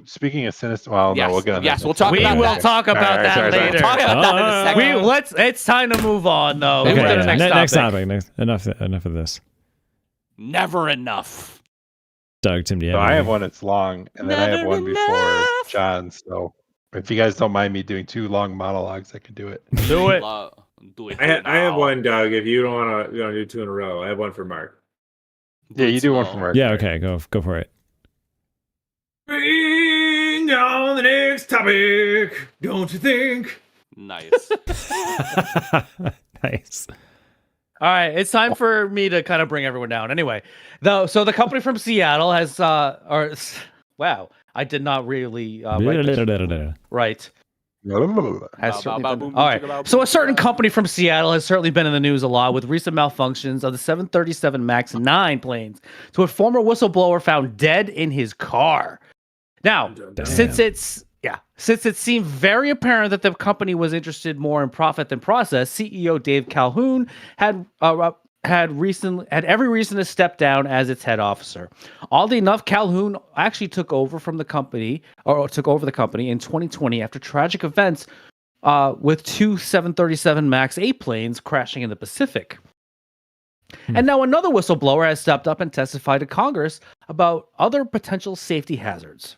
Speaking of Sinister, well, Yes, no, we'll get on yes, that we'll next talk time. We about will that. talk about Sorry, that sorry, sorry. later. Talk about that in a second. It's time to move on though. Okay, Move to the yeah, next topic. Enough of this. Never enough. Doug, Tim, do you So have I have any? one that's long, and then I have one before John. So if you guys don't mind me doing 2 long monologues, I could do it. Do it. Do it I have now. one, Doug. If you don't want to, do 2 in a row. I have one for Mark. Yeah, you do one slow. from Mark. Yeah, okay, go for it. Bring on the next topic, don't you think? Nice. Nice. All right, it's time for me to kind of bring everyone down. Anyway, so the company from Seattle has, wow, I did not really write this. Right. Has certainly been. All right. So a certain company from Seattle has certainly been in the news a lot with recent malfunctions of the 737 MAX 9 planes. So a former whistleblower found dead in his car. Now, since it seemed very apparent that the company was interested more in profit than process, CEO Dave Calhoun had every reason to step down as its head officer. Oddly enough, Calhoun actually took over the company in 2020 after tragic events with two 737 MAX 8 planes crashing in the Pacific. And now another whistleblower has stepped up and testified to Congress about other potential safety hazards.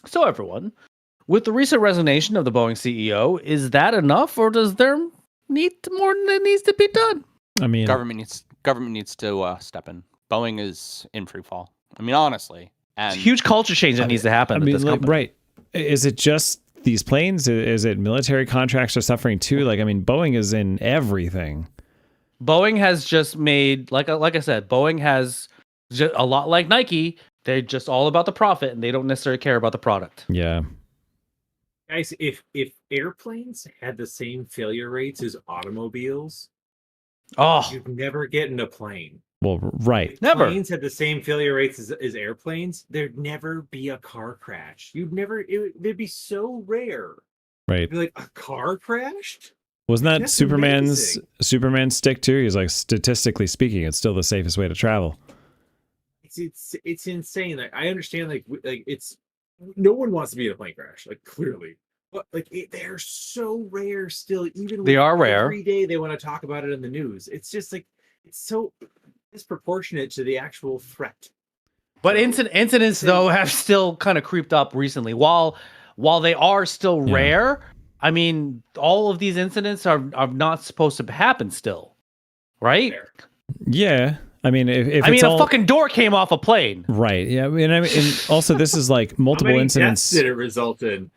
So everyone, with the recent resignation of the Boeing CEO, is that enough, or does there need more that needs to be done? I mean, government needs to step in. Boeing is in free fall. I mean, honestly, and It's a huge culture change that needs to happen. At this company. right? Is it just these planes? Is it military contracts are suffering too? Like, I mean, Boeing is in everything. Boeing has just made, like I said, Boeing has just, a lot like Nike. They're just all about the profit, and they don't necessarily care about the product. Yeah. Guys, if airplanes had the same failure rates as automobiles, Oh, you'd never get in a plane. Well, right. If Never. planes had the same failure rates as airplanes, there'd never be a car crash. They'd be so rare. Right. It'd be like, a car crashed? Wasn't that That's Superman's amazing. stick too? He's like, statistically speaking, it's still the safest way to travel. It's insane. Like, I understand, like it's no one wants to be in a plane crash, like, clearly, but like they're so rare still. Even They are rare. Every day they want to talk about it in the news. It's just like it's so disproportionate to the actual threat. but incidents though have still kind of creeped up recently. While they are still rare, I mean, all of these incidents are not supposed to happen still, right? Fair. Yeah. I mean, if I it's mean, all, a fucking door came off a plane. right. Yeah. And also this is like multiple How many incidents. deaths did it result in?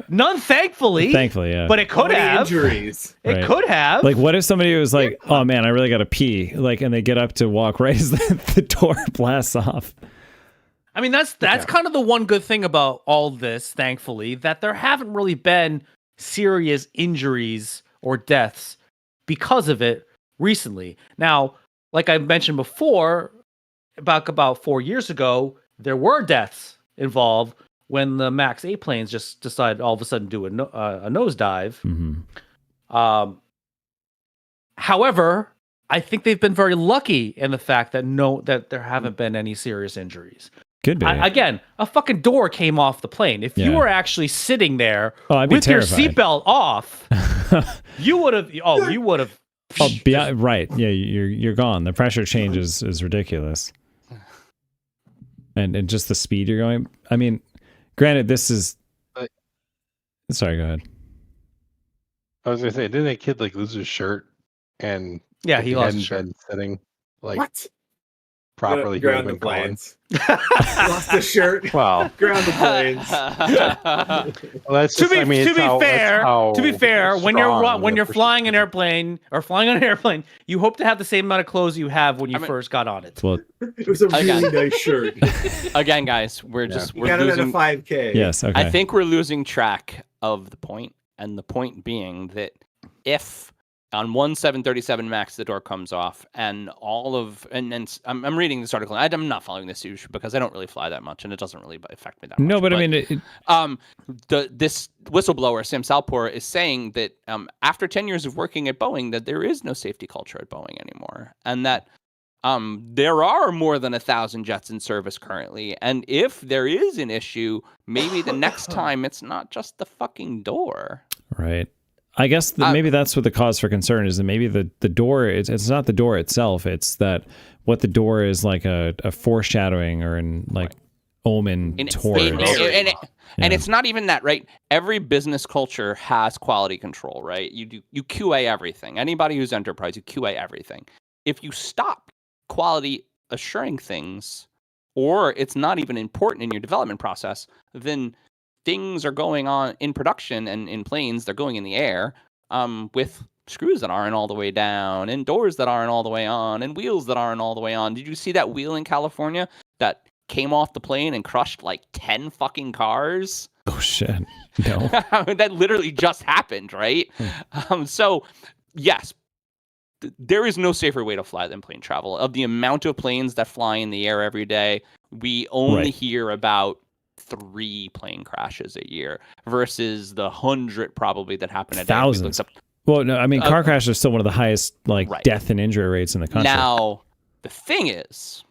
None, thankfully. Thankfully, yeah. But it How could many have. injuries. It Right. could have. Like, what if somebody was like, "Oh man, I really got to pee," like, and they get up to walk right as the door blasts off. I mean, that's kind of the one good thing about all this, thankfully, that there haven't really been serious injuries or deaths because of it recently. Now, like I mentioned before, about 4 years ago, there were deaths involved when the MAX 8 planes just decided all of a sudden to do a nosedive. Mm-hmm. However, I think they've been very lucky in the fact that there haven't been any serious injuries. Could be. Again, a fucking door came off the plane. If you Yeah. were actually sitting there I'd be with your terrified. seatbelt off, you would have. Oh, you would have. Oh, right. Yeah, you're gone. The pressure change is ridiculous. And just the speed you're going. I mean, granted, this is. Sorry, go ahead. I was gonna say, didn't that kid like lose his shirt and Yeah, if he lost hadn't his shirt. been sitting like What? properly, he would have Ground the been gone. planes. Lost the shirt. Wow. Ground the planes. Well, that's To just, be I mean, it's how- that's fair, how when strong you're the flying an person- airplane or flying on an airplane, you hope to have the same amount of clothes you have when you I mean- first got on it. Well, It was a really nice shirt. Again, guys, we're You got it at a losing. 5K. yes. Okay. I think we're losing track of the point, and the point being that if on one 737 MAX the door comes off, and all of I'm reading this article, and I'm not following this issue because I don't really fly that much, and it doesn't really affect me that much. no, but I mean, This whistleblower Sam Salpour is saying that after 10 years of working at Boeing, that there is no safety culture at Boeing anymore, and that there are more than 1,000 jets in service currently, and if there is an issue, maybe the next time it's not just the fucking door. right. I guess maybe that's what the cause for concern is, that maybe the door, it's not the door itself, it's that what the door is like a foreshadowing or an like omen towards. And it's not even that, right? Every business culture has quality control, right? You QA everything. Anybody who's enterprise, you QA everything. If you stop quality assuring things, or it's not even important in your development process, then things are going on in production and in planes, they're going in the air with screws that aren't all the way down and doors that aren't all the way on and wheels that aren't all the way on. Did you see that wheel in California that came off the plane and crushed like 10 fucking cars? Oh shit! No. That literally just happened, right? So, yes, there is no safer way to fly than plane travel. Of the amount of planes that fly in the air every day, we only hear about 3 plane crashes a year versus the 100 probably that happen a day. Thousands. Well, no, I mean, car crashes are still one of the highest death and injury rates in the country. Now, the thing is,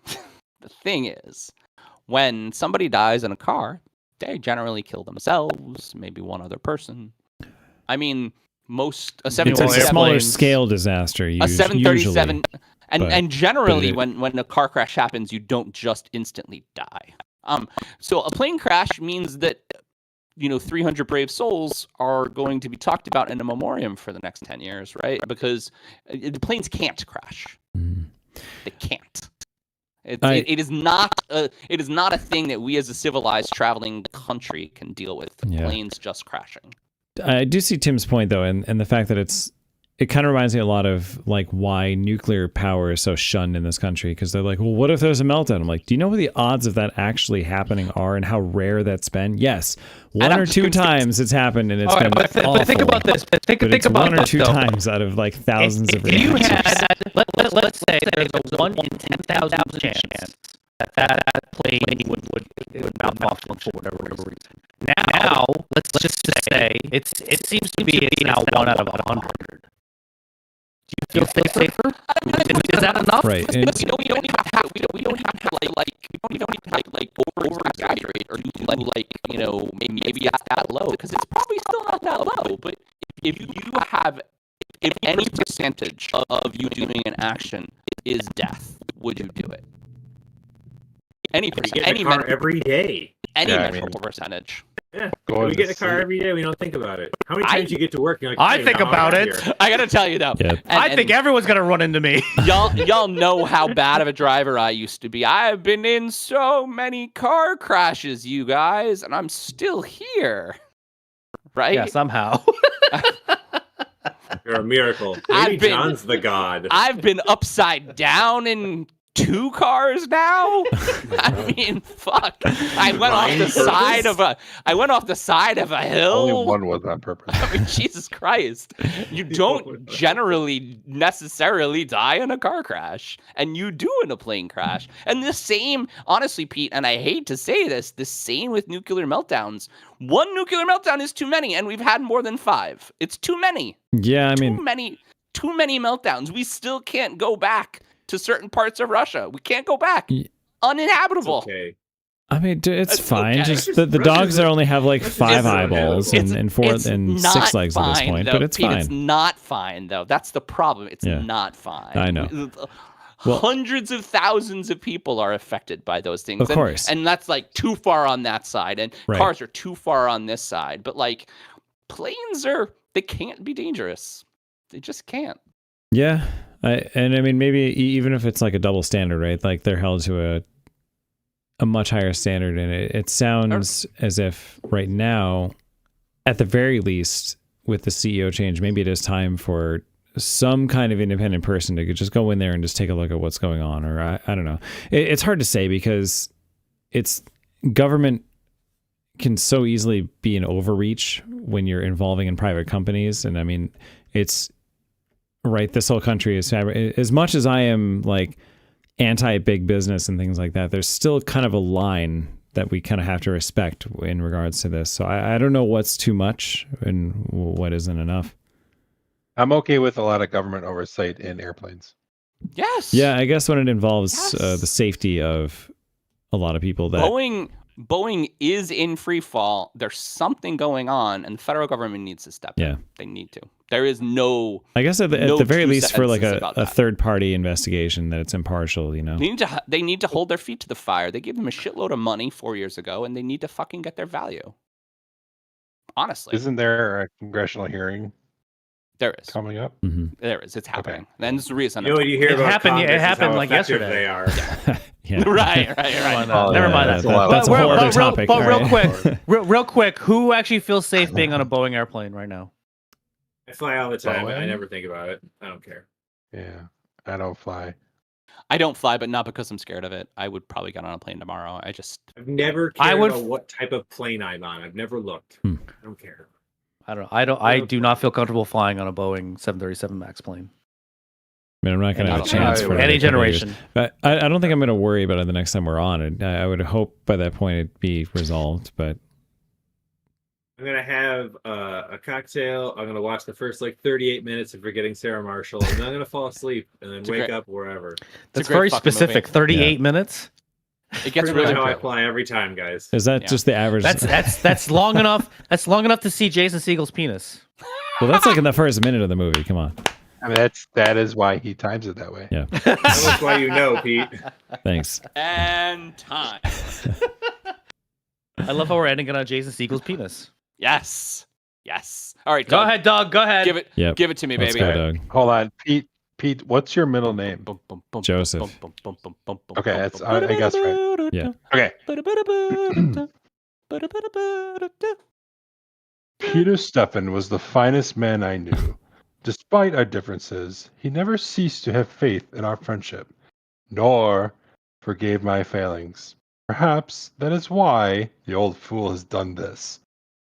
when somebody dies in a car, they generally kill themselves, maybe one other person. I mean, it's a smaller scale disaster. A 737, usually, and generally, when a car crash happens, you don't just instantly die. So a plane crash means that 300 brave souls are going to be talked about in a memoriam for the next 10 years, right? Because the planes can't crash. They can't. It is not a thing that we as a civilized traveling country can deal with. Planes just crashing. I do see Tim's point though, and the fact that it kind of reminds me a lot of like why nuclear power is so shunned in this country, because they're like, well, what if there's a meltdown? I'm like, do you know what the odds of that actually happening are and how rare that's been? Yes, one or two times it's happened and it's been awful. But think about this. Think about one or two times out of like thousands of you had, let's say there's a 1 in 10,000 chance that plane would malfunction for whatever reason. Now, let's just say it seems to be now 1 out of 100. Do you feel safer? Is that enough? Right. We don't even have to over exaggerate or do maybe it's that low, because it's probably still not that low. But if any percentage of you doing an action is death, would you do it? Any percent, any car every day. Any measurable percentage. Yeah, we get in a car every day. We don't think about it. How many times you get to work? You're like, I think about it. I gotta tell you though. Yeah. I think everyone's gonna run into me. Y'all know how bad of a driver I used to be. I've been in so many car crashes, you guys, and I'm still here. Right? Yeah, somehow. You're a miracle. Maybe John's the god. I've been upside down in 2 cars now. I mean, fuck. I went off the side of a hill. Only one was on purpose. I mean, Jesus Christ. You don't generally necessarily die in a car crash, and you do in a plane crash. And the same, honestly, Pete, and I hate to say this, the same with nuclear meltdowns. 1 nuclear meltdown is too many, and we've had more than 5. It's too many. Yeah, I mean, too many meltdowns. We still can't go back to certain parts of Russia. We can't go back. Uninhabitable. It's okay. I mean, it's fine. Okay. Just the dogs there only have like 5 eyeballs and 4 and 6 legs at this point, but it's Pete, fine. It's not fine though. That's the problem. It's not fine. I know. Hundreds of thousands of people are affected by those things. Of course. And that's like too far on that side, and cars are too far on this side. But like planes they can't be dangerous. They just can't. Yeah. I mean, maybe even if it's like a double standard, right? Like they're held to a much higher standard, and it sounds as if right now, at the very least, with the CEO change, maybe it is time for some kind of independent person to just go in there and just take a look at what's going on, or I don't know. It's hard to say because government can so easily be an overreach when you're involving in private companies, and I mean, it's. Right, this whole country is as much as I am like anti-big business and things like that, there's still kind of a line that we kind of have to respect in regards to this. So I don't know what's too much and what isn't enough. I'm okay with a lot of government oversight in airplanes. Yes. Yeah, I guess when it involves the safety of a lot of people that Boeing is in free fall. There's something going on, and the federal government needs to step in. They need to. There is no. I guess at the very least for like a third party investigation that it's impartial. They need to hold their feet to the fire. They gave them a shitload of money 4 years ago, and they need to fucking get their value. Honestly, isn't there a congressional hearing? There is coming up. Mm-hmm. There is. It's happening. Okay. And this is the reason. You know what you hear about Congress it happened how like yesterday. They are. Yeah. Right. Never mind that. That's a whole other topic. But real quick, who actually feels safe being on a Boeing airplane right now? I fly all the time, and I never think about it. I don't care. Yeah, I don't fly. I don't fly, but not because I'm scared of it. I would probably get on a plane tomorrow. I've never cared about what type of plane I'm on. I've never looked. I don't care. I don't know. I do not feel comfortable flying on a Boeing 737 MAX plane. I mean, I'm not going to have a chance for any generation. But I don't think I'm going to worry about it the next time we're on. And I would hope by that point it'd be resolved. But I'm gonna have a cocktail. I'm gonna watch the first 38 minutes of Forgetting Sarah Marshall, and then I'm gonna fall asleep and then wake up wherever. That's very specific. Movie. 38 minutes. It gets really really how I fly every time, guys. Is that just the average? That's long enough. That's long enough to see Jason Segel's penis. Well, that's in the first minute of the movie. Come on. I mean, that is why he times it that way. Yeah. That's why you know, Pete. Thanks. And time. I love how we're ending it on Jason Segel's penis. Yes. All right, Doug. Doug. Go ahead, Doug. Go ahead. Give it to me, Let's baby. go, Doug. Hold on, Pete, what's your middle name? Joseph. Okay, that's I guess right. Yeah. Okay. Peter Steffen was the finest man I knew. Despite our differences, he never ceased to have faith in our friendship, nor forgave my failings. Perhaps that is why the old fool has done this.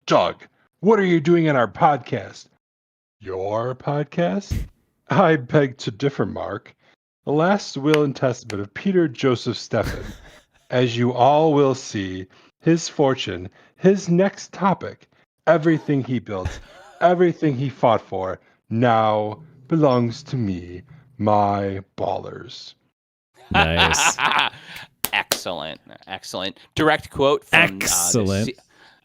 Doug, what are you doing in our podcast? Your podcast? I beg to differ, Mark. The last will and testament of Peter Joseph Steffen. As you all will see, his fortune, his next topic, everything he built, everything he fought for, now belongs to me, my ballers. Nice. Excellent. Direct quote from Excellent.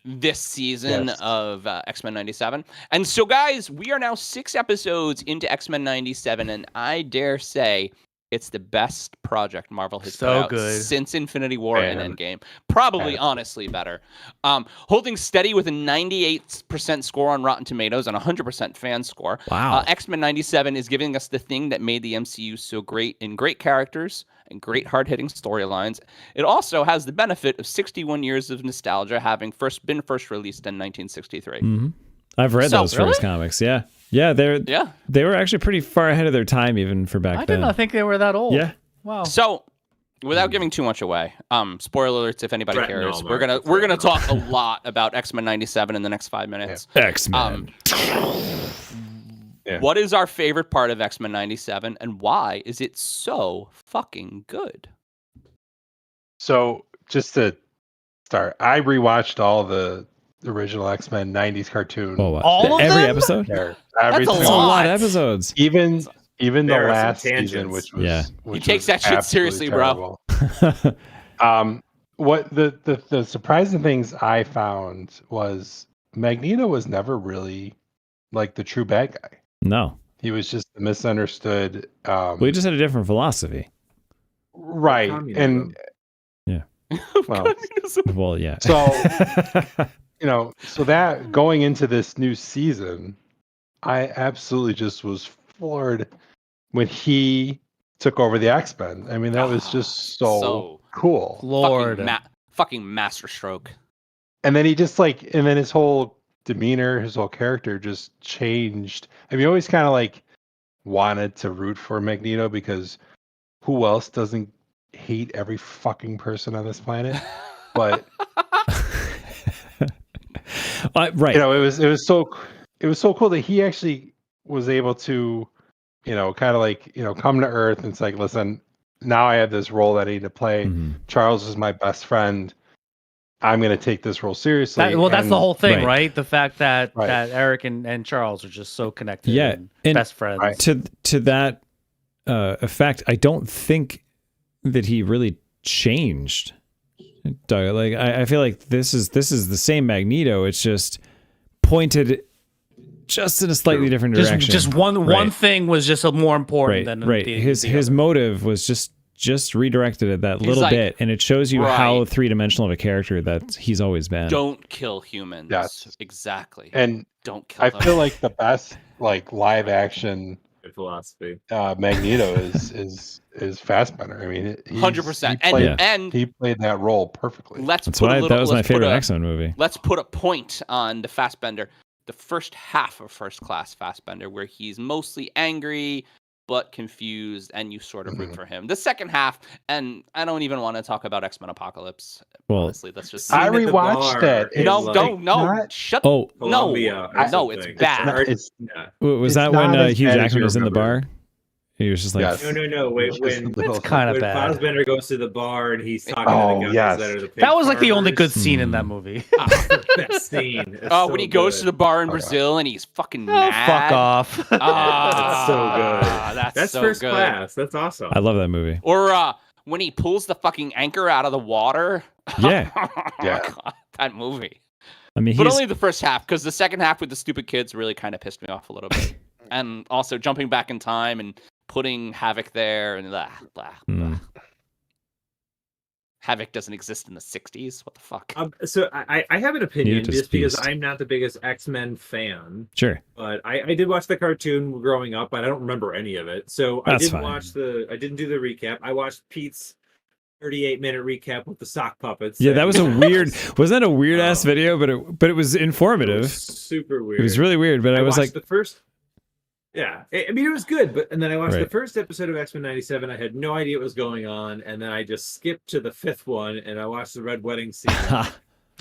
This season Yes. of X-Men 97. And so, guys, we are now 6 episodes into X-Men 97, and I dare say it's the best project Marvel has put out since Infinity War and Endgame. Probably, honestly, better. Holding steady with a 98% score on Rotten Tomatoes and 100% fan score. Wow. X-Men 97 is giving us the thing that made the MCU so great in great characters and great hard-hitting storylines. It also has the benefit of 61 years of nostalgia, having been first released in 1963. Mm-hmm. I've read those first comics. Yeah. They were actually pretty far ahead of their time, even for back then. I did not think they were that old. Yeah. Wow. So, without giving too much away, spoiler alerts if anybody cares. We're gonna talk a lot about X-Men 97 in the next 5 minutes. Yeah. X-Men. What is our favorite part of X-Men 97, and why is it so fucking good? So, just to start, I rewatched all the original X-Men 90s cartoon. Oh, wow. All of every them? episode? Every That's a single lot. A lot of episodes. Even the There are some last season, tangents. which was Yeah. which He takes was that shit absolutely seriously, bro. terrible. What the surprising things I found was Magneto was never really like the true bad guy. No. He was just the misunderstood. We just had a different philosophy. Right, Communism. and well, Well, yeah. so so that going into this new season, I absolutely just was floored when he took over the X-Men. I mean, that was just so cool. Lord. Fucking masterstroke. And then he just and then his whole demeanor, his whole character just changed. I mean, he always kind of wanted to root for Magneto because who else doesn't hate every fucking person on this planet? But right. it was so cool that he actually was able to, kind of come to Earth and it's like, listen, now I have this role that I need to play. Mhm. Charles is my best friend. I'm going to take this role seriously. That's the whole thing, Right. right? The fact that Eric and Charles are just so connected. Yeah, and best friends. Right. To that effect, I don't think that he really changed. I feel like this is the same Magneto. It's just pointed just in a slightly different direction. Just one thing was just more important than his motive was just redirected at that little bit, and it shows you how three-dimensional of a character that he's always been. Don't kill humans. Yes. Exactly. And don't kill them. I feel like the best live action philosophy Magneto is Fassbender. I mean, 100%. He played that role perfectly. That was my favorite X-Men movie. Let's put a point on the Fassbender. The first half of First Class Fassbender, where he's mostly angry, but confused, and you sort of root for him. The second half, and I don't even want to talk about X-Men Apocalypse. Well, honestly, that's just I Scene at the rewatched bar that. is no, like don't, no, not- shut. Oh, Columbia or no, it's something. bad. It's Yeah. was It's that when not as Hugh bad as Jackman you was in the remember. bar? He was just like, Yes. No. Wait, Just a when little- Kind of when bad. Fassbender goes to the bar and he's talking Oh, to the guys yes. that are the pig That was like the only good farmers. scene in that movie. That's the best scene. It's Oh, so when he goes to the good. bar in Okay. Brazil and he's fucking Oh, mad. fuck off. Ah, It's so good. That's so first good. class. That's awesome. I love that movie. Or when he pulls the fucking anchor out of the water. Yeah. Yeah. God, that movie. I mean, But he's only the first half, because the second half with the stupid kids really kind of pissed me off a little bit. And also jumping back in time and putting Havoc there and blah, blah, blah. Mm. Havoc doesn't exist in the 60s. What the fuck? So I have an opinion Mutant just because Beast. I'm not the biggest X-Men fan, sure. but I did watch the cartoon growing up, but I don't remember any of it. So That's I didn't fine. I didn't do the recap. I watched Pete's 38-minute recap with the sock puppets. Yeah, that was a weird. Wasn't that a weird ass Oh. video? But it was It informative. was super weird. It was really weird. But I was watched like, the first. Yeah, I mean it was good, and then I watched the Right. first episode of X-Men '97. I had no idea what was going on, and then I just skipped to the fifth one, and I watched the Red Wedding scene,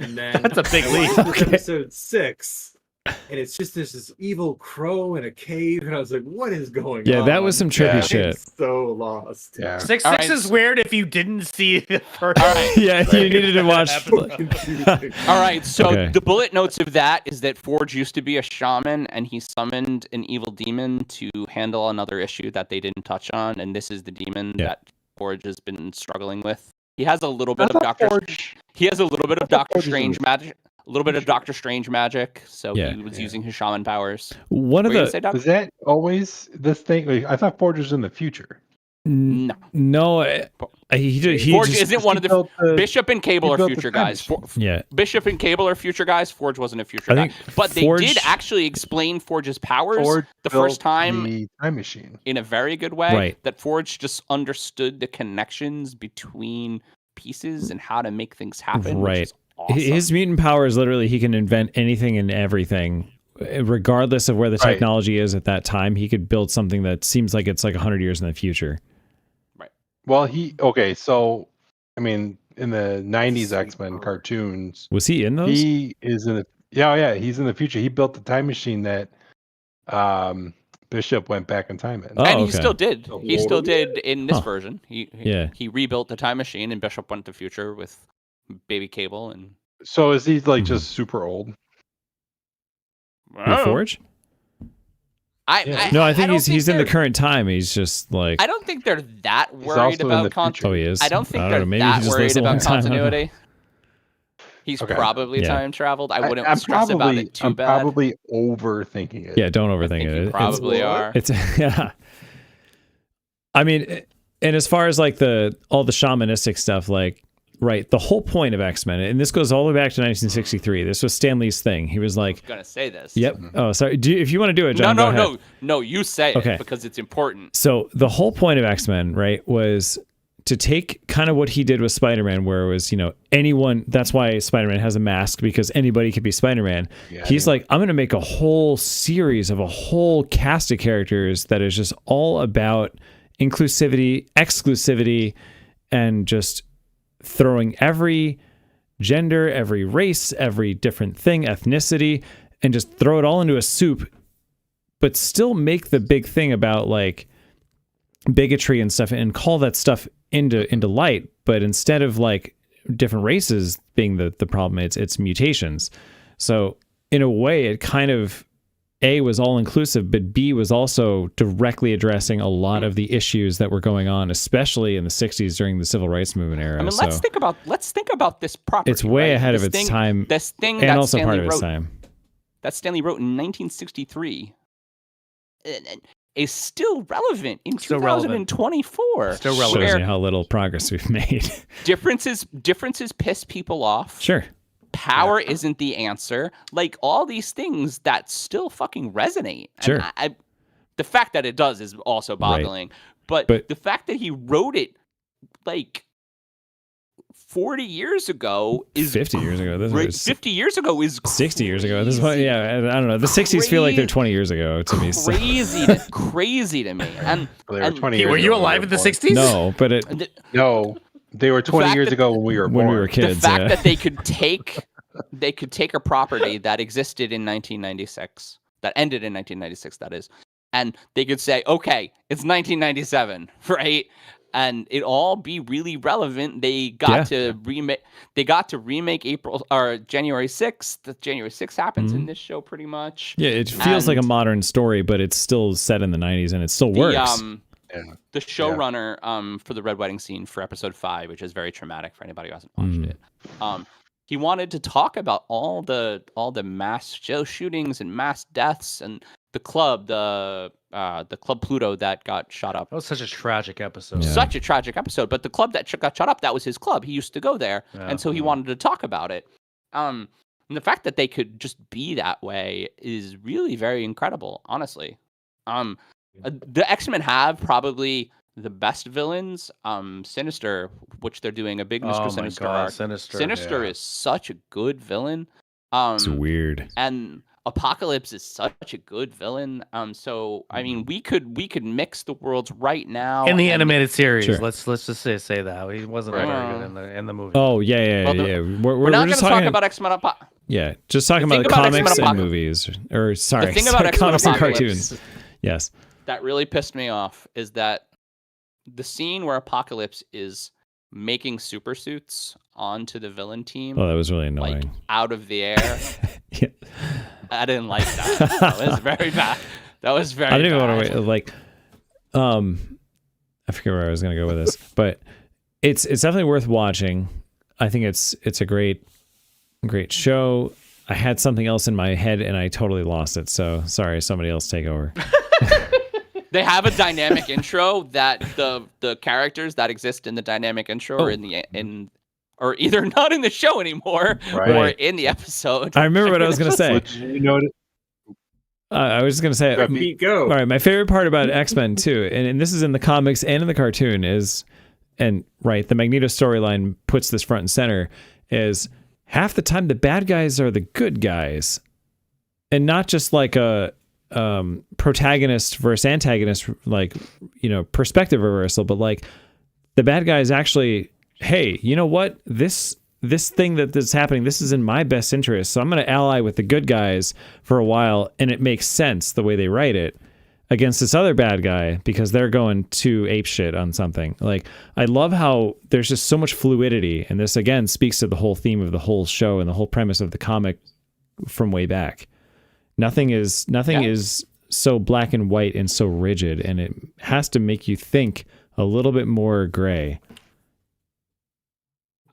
and then That's a big I leap. watched this Okay. episode 6, and it's just this evil crow in a cave, and I was like, "What is going on?" yeah, that was some trippy Yeah. shit. I'm so lost. Yeah. Six All Six right. is weird if you didn't see the first. All right. Yeah, you needed to watch. So confusing. All right, so Okay. the bullet notes of that is that Forge used to be a shaman, and he summoned an evil demon to handle another issue that they didn't touch on, and this is the demon Yeah. that Forge has been struggling with. He has a little I bit of thought Doctor. Forge- He has a little bit of thought Doctor Forge was in Strange the magic. A little bit of Doctor Strange magic, so Yeah. he was using his shaman powers. One of Were you gonna the say, Doc? Was that always this thing? Like, I thought Forge was in the future. No. no, he Forge just, isn't one of the built the- Bishop and Cable he are built the future time guys. machine. yeah. Bishop and Cable are future guys. Forge wasn't a future I guy, think but they Forge- did actually explain Forge's powers Forge the built first time the time machine. in a very good way. Right. That Forge just understood the connections between pieces and how to make things happen. Right. Which is awesome. His mutant power is literally he can invent anything and everything, regardless of where the Right. technology is at that time. He could build something that seems like it's like 100 years in the future. Well, so I mean, in the '90s X-Men cartoons, Was he in those? he is in the he's in the future. He built the time machine that Bishop went back in time in. Oh, And he okay. still did. Oh, He still Lord. did in this Huh. version. Yeah. He rebuilt the time machine, and Bishop went to the future with Baby Cable and So is he like Mhm. just super old? Who, Forge? Yeah. No, I think don't he's in the they're- current time. He's just like I don't think they're that He's worried also in about the continuity. future. oh, he is. I don't think know, they're maybe he that just worried lives a long about time. I don't know. continuity. He's Okay. probably Yeah. time traveled. I wouldn't I'm stress about probably it too I'm bad. probably overthinking it. Yeah, don't I overthink think it. you It's- probably are. It's yeah. I mean, and as far as like all the shamanistic stuff, like right, the whole point of X-Men, and this goes all the way back to 1963. This was Stan Lee's thing. He was like, I'm gonna say this. "Yep." Oh, sorry. If you want to do it, No, John, go ahead. no. You say Okay. it because it's important. So the whole point of X-Men, right, was to take kind of what he did with Spider-Man, where it was, anyone. That's why Spider-Man has a mask, because anybody could be Spider-Man. Yeah, He's like, I'm going to make a whole series of a whole cast of characters that is just all about inclusivity, exclusivity, and just throwing every gender, every race, every different thing, ethnicity, and just throw it all into a soup, but still make the big thing about like bigotry and stuff and call that stuff into light. But instead of like different races being the problem, it's mutations. So in a way, it kind of A, was all inclusive, but B, was also directly addressing a lot of the issues that were going on, especially in the 60s during the civil rights movement era. I mean, So let's think about this property. it's way right? ahead of This its thing- time, This thing and that also Stanley part of wrote, its time. that Stanley wrote in 1963 and is still relevant in Still relevant. 2024. Still Shows relevant. you how little progress we've made. Differences piss people off. Sure. Power isn't the answer. Like all these things that still fucking resonate. And Sure. the fact that it does is also boggling. But But- the fact that he wrote it like 40 years ago is 50 years ago. This was 50 years ago is 60 years ago. This is what, yeah, I don't know. The 60s feel like they're 20 years ago to me. So. Crazy to me. And, They were 20 years Were you ago when alive we in the were born. 60s? No, but it No, they were 20 years ago when we were born. when we were kids. the fact yeah. that they could take a property that existed in 1996, that ended in 1996, that is, and they could say, okay, it's 1997, right? And it all be really relevant. They got to remake. They got to remake April or January 6th. January 6th happens in this show pretty much. Yeah, it feels like a modern story, but it's still set in the 90s and it still works. The showrunner for the Red Wedding scene for episode 5, which is very traumatic for anybody who hasn't watched it. He wanted to talk about all the mass shootings and mass deaths and the club Pluto that got shot up. That was such a tragic episode. Yeah. Such a tragic episode. But the club that got shot up, that was his club. He used to go there, and so he wanted to talk about it. And the fact that they could just be that way is really very incredible, honestly. The X-Men have probably the best villains. Sinister, which they're doing a big Mr. Sinister arc. Sinister is such a good villain. It's weird. And Apocalypse is such a good villain. So I mean, we could mix the worlds right now In the animated series, Sure. let's just say that he wasn't very good in the movie. Oh yeah. We're not going just to talk about X-Men Yeah, just talking The about thing about comics X-Men and movies, or sorry, The thing about X-Men comics and Apocalypse cartoons. Yes. that really pissed me off is that the scene where Apocalypse is making super suits onto the villain team, Oh, that was really like annoying. out of the air. Yeah. I didn't like that. That was very bad. That was very I didn't even bad. want to wait. I forget where I was going to go with this, but it's definitely worth watching. I think it's a great show. I had something else in my head and I totally lost it. So sorry, somebody else take over. They have a dynamic intro that the characters that exist in the dynamic intro are or either not in the show anymore or in the episode. I remember what I was going to say. You know, I was just going to say, Pete, go. all right, my favorite part about X-Men too, and this is in the comics and in the cartoon is, and right, the Magneto storyline puts this front and center, is half the time the bad guys are the good guys, and not just like a protagonist versus antagonist, like, perspective reversal, but like the bad guys actually, hey, you know what, this thing that's happening, this is in my best interest, so I'm going to ally with the good guys for a while, and it makes sense the way they write it against this other bad guy because they're going to ape shit on something. Like, I love how there's just so much fluidity, and this again speaks to the whole theme of the whole show and the whole premise of the comic from way back. Nothing is so black and white and so rigid, and it has to make you think a little bit more gray.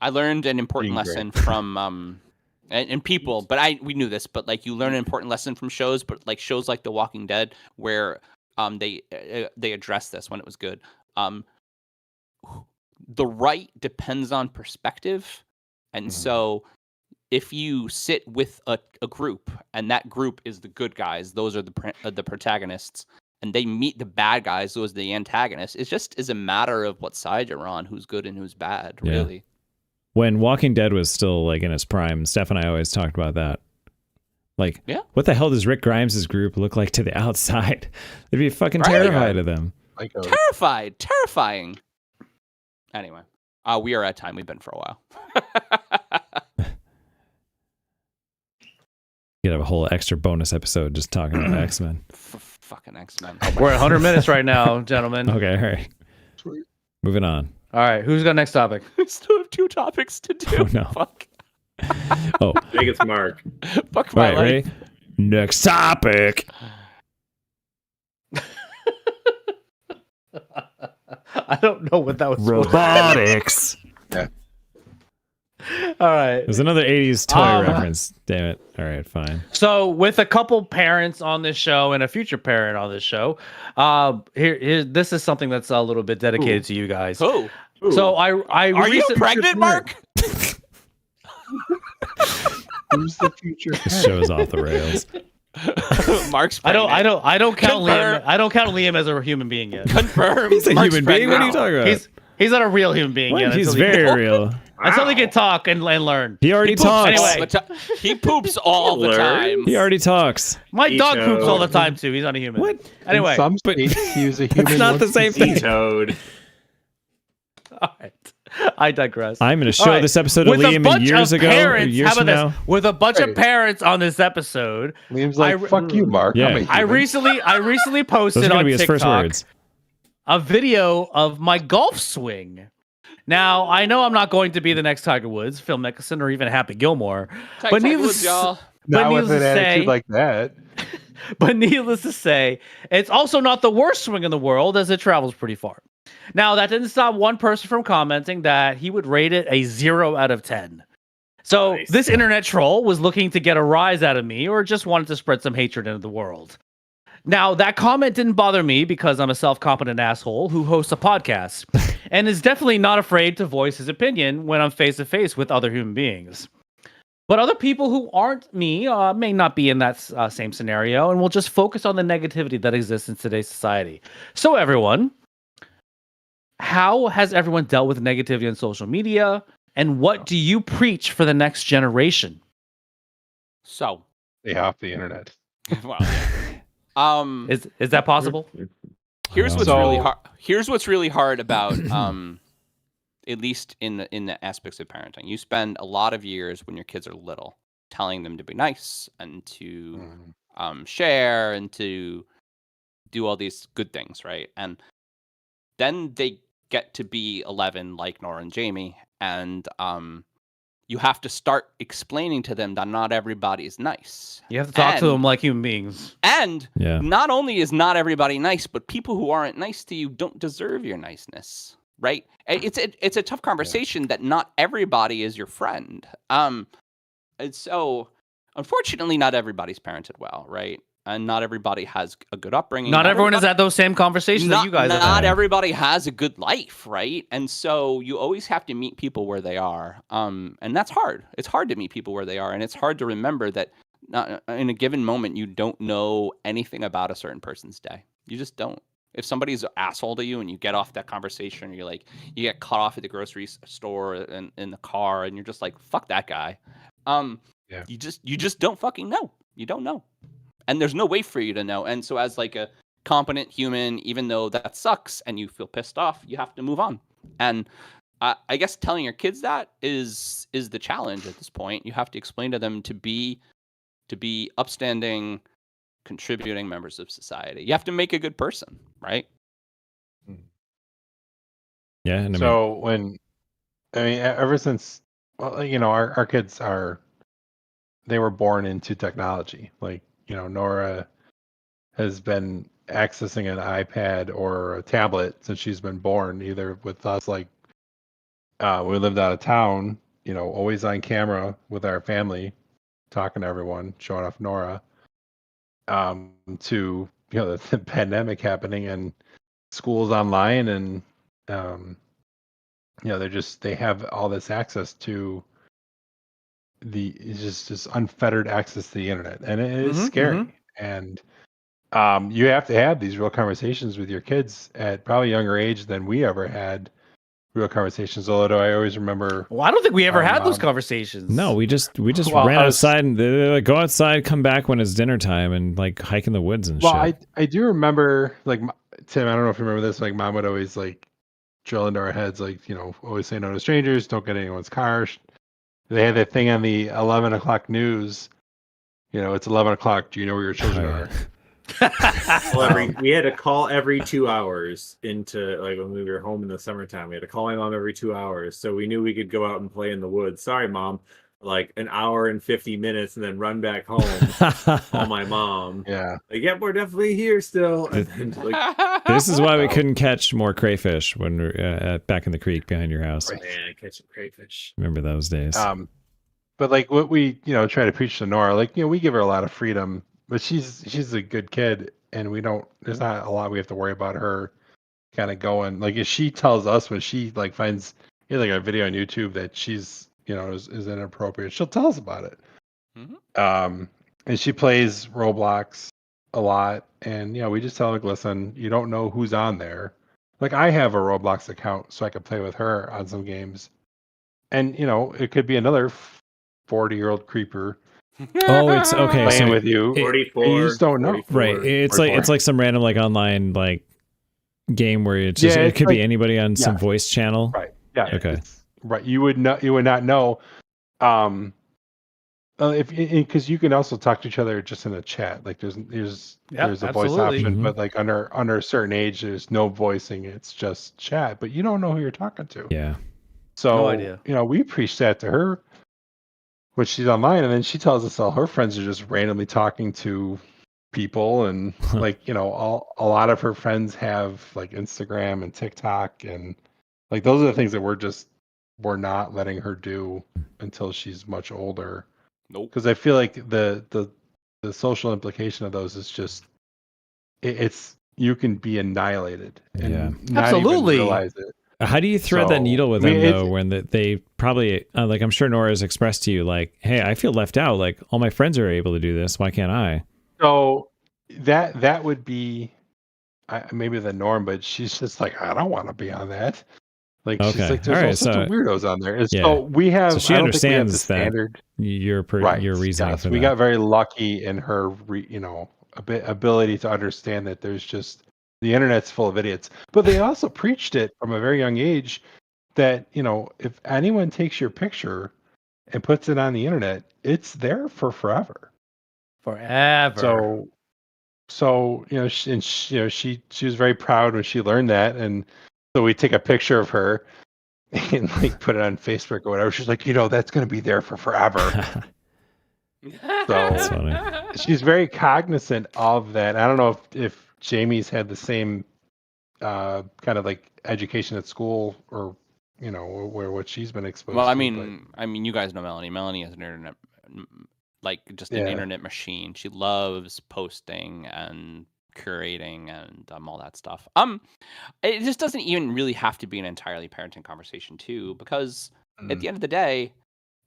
I learned an important lesson from and people, but we knew this, but like you learn an important lesson from shows, but like shows like The Walking Dead, where they addressed this when it was good. The right depends on perspective, and so if you sit with a group and that group is the good guys, those are the protagonists, and they meet the bad guys, those are the antagonists. It just is a matter of what side you're on, who's good and who's bad, really. Yeah. When Walking Dead was still like in its prime, Steph and I always talked about that. Like, what the hell does Rick Grimes' group look like to the outside? They'd be fucking terrified of them. Terrifying. Anyway, we are at time. We've been for a while. You'd have a whole extra bonus episode just talking about X-Men. Fucking X-Men. We're at 100 minutes right now, gentlemen. Okay, all right. Sweet. Moving on. All right, who's got next topic? We still have 2 topics to do. Oh, no. Fuck. Oh. I think it's Mark. Fuck my All right, life. ready? Next topic. I don't know what that was. Robotics. All right. There's another 80s toy reference. Damn it. All right, fine. So, with a couple parents on this show and a future parent on this show, here this is something that's a little bit dedicated to you guys. Who? So, I Are you pregnant, Mark? Who's the future? This show is off the rails. Mark's I pregnant. don't count Confirm. Liam. I don't count Liam as a human being yet. Confirmed. He's a Mark's human being. What are you pregnant. talking about? He's not a real human being What? yet. He's until he- very real. Until they can talk and learn. He already Poops talks. all the ti- He poops all the time. He already talks. My dog Ito. poops all the time too. He's not a human. What? Anyway, In some but- states, he was a human. It's not the once same a thing. season. Toad. all right. I digress. I'm going to show All right. this episode to With a Liam bunch years of ago. parents, Years how from about now. this? With a bunch of Right. parents on this episode, Liam's like, "Fuck you, Mark." Yeah. I'm a human. I recently Those posted are going on to be his TikTok first words. a video of my golf swing. Now, I know I'm not going to be the next Tiger Woods, Phil Mickelson, or even Happy Gilmore, but needless, y'all. Not needless with to an say, attitude like that. but needless to say, it's also not the worst swing in the world as it travels pretty far. Now, that didn't stop one person from commenting that he would rate it a 0 out of 10. So Nice. this internet troll was looking to get a rise out of me or just wanted to spread some hatred into the world. Now, that comment didn't bother me because I'm a self-competent asshole who hosts a podcast and is definitely not afraid to voice his opinion when I'm face-to-face with other human beings. But other people who aren't me may not be in that same scenario and will just focus on the negativity that exists in today's society. So everyone, how has everyone dealt with negativity on social media? And what do you preach for the next generation? So, Stay off the internet. well, yeah. Is that possible? Here's what's So- really hard. Here's what's really hard about at least in the aspects of parenting. You spend a lot of years when your kids are little telling them to be nice and to share and to do all these good things, right? And then they get to be 11 like Nora and Jamie, and you have to start explaining to them that not everybody is nice. You have to talk to And- them like human beings. And Yeah. not only is not everybody nice, but people who aren't nice to you don't deserve your niceness, right? It's a tough conversation that not everybody is your friend. And so, unfortunately, not everybody's parented well, right? And not everybody has a good upbringing. Not everyone has everybody- had those same conversations that you guys have Not had. everybody has a good life, right? And so you always have to meet people where they are. And that's hard. It's hard to meet people where they are, and it's hard to remember that not, in a given moment you don't know anything about a certain person's day. You just don't. If somebody's an asshole to you and you get off that conversation, you're like, you get cut off at the grocery store and in the car, and you're just like, fuck that guy. Yeah. You just don't fucking know. You don't know. And there's no way for you to know. And so as like a competent human, even though that sucks and you feel pissed off, you have to move on. And I guess telling your kids that is the challenge at this point. You have to explain to them to be upstanding, contributing members of society. You have to make a good person, right? Yeah. And Ever since, well, our kids they were born into technology. Like, Nora has been accessing an iPad or a tablet since she's been born, either with us, like, we lived out of town, always on camera with our family, talking to everyone, showing off Nora, to, the pandemic happening and schools online, and, they have all this access to just unfettered access to the internet, and it is scary. And you have to have these real conversations with your kids at probably a younger age than we ever had real conversations. Although I always remember, Well, I don't think we ever Our had those mom- conversations. no, we just Well, ran I was- outside and they're like, go outside, come back when it's dinner time, and like hike in the woods and well, shit. I do remember, like, Tim, I don't know if you remember this, like, Mom would always like drill into our heads, like, always say no to strangers, don't get in anyone's car. They had that thing on the 11 o'clock news. It's 11 o'clock. Do you know where your children are? Well, we had to call every 2 hours into, like, when we were home in the summertime. We had to call my mom every 2 hours, so we knew we could go out and play in the woods. Sorry, Mom. Like an hour and 50 minutes, and then run back home. Call my mom. Yeah. Like, yep, we're definitely here still. And then, like, This is why we couldn't catch more crayfish when we're back in the creek behind your house. Right. man, catching crayfish. Remember those days? But like what we, try to preach to Nora, like, we give her a lot of freedom, but she's a good kid, and there's not a lot we have to worry about her kind of going. Like, if she tells us when she like finds like a video on YouTube that she's, is inappropriate, she'll tell us about it. And she plays Roblox a lot, and we just tell her, like, listen, you don't know who's on there. Like, I have a Roblox account so I can play with her on some games. and it could be another 40-year-old creeper Oh, it's okay. playing So with you. it- 44. and you just don't know. 44. right. It's like some random like online like game where it's just it it's could be like- anybody on some yeah. voice channel. Right. Yeah. Okay. Right. You would not know. If because you can also talk to each other just in a chat. Like there's a voice absolutely. option, Mhm. but like under a certain age, there's no voicing. It's just chat, but you don't know who you're talking to. Yeah. So No idea. we preach that to her when she's online, and then she tells us all her friends are just randomly talking to people, and like a lot of her friends have like Instagram and TikTok, and like those are the things that we're not letting her do until she's much older. Nope. Because I feel like the social implication of those is just it's you can be annihilated and Yeah. not Absolutely. even realize it. How do you thread that So, needle with I mean, them though? When they probably like I'm sure Nora has expressed to you like, hey, I feel left out. Like all my friends are able to do this. Why can't I? So that would be maybe the norm, but she's just like, I don't want to be on that. Like she's Okay. like, there's All all right, sorts of so- weirdos on there. And yeah. So we have. So she I don't think we have the understands that standard. Your Right. your reasoning Yes, for we that. got very lucky in her, ability to understand that there's just the internet's full of idiots. But they also preached it from a very young age that if anyone takes your picture and puts it on the internet, it's there for forever. Forever. So she was very proud when she learned that, and so we take a picture of her and like put it on Facebook or whatever. She's like, that's going to be there for forever. That's So funny. she's very cognizant of that. I don't know if Jamie's had the same kind of like education at school or where what she's been exposed Well, to. I mean, you guys know Melanie. Melanie is an internet, like just an Yeah. internet machine. She loves posting and curating and all that stuff. It just doesn't even really have to be an entirely parenting conversation too, because at the end of the day,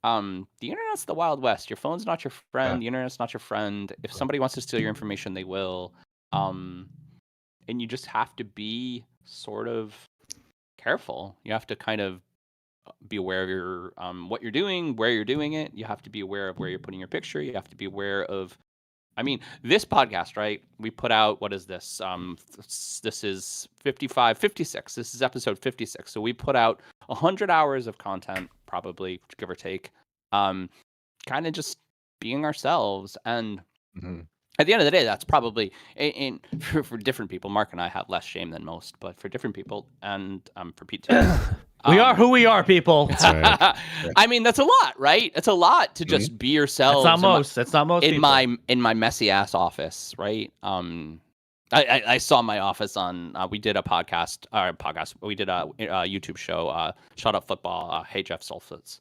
the internet's the Wild West. Your phone's not your friend. Yeah. The internet's not your friend. If somebody wants to steal your information, they will. And you just have to be sort of careful. You have to kind of be aware of your what you're doing, where you're doing it. You have to be aware of where you're putting your picture. You have to be aware of. I mean, this podcast, right? We put out, what is this? This is 55, 56. This is episode 56. So we put out 100 hours of content, probably, give or take, kind of just being ourselves. And at the end of the day, that's probably, for different people, Mark and I have less shame than most, but for different people, and for Pete too. We are who we are, people. That's right. I mean, that's a lot, right? It's a lot to just be yourself. That's not most. That's not most. In people. my messy ass office, right? I saw my office on. We did a podcast. We did a YouTube show. Shut Up Football. Hey Jeff Sulfitz.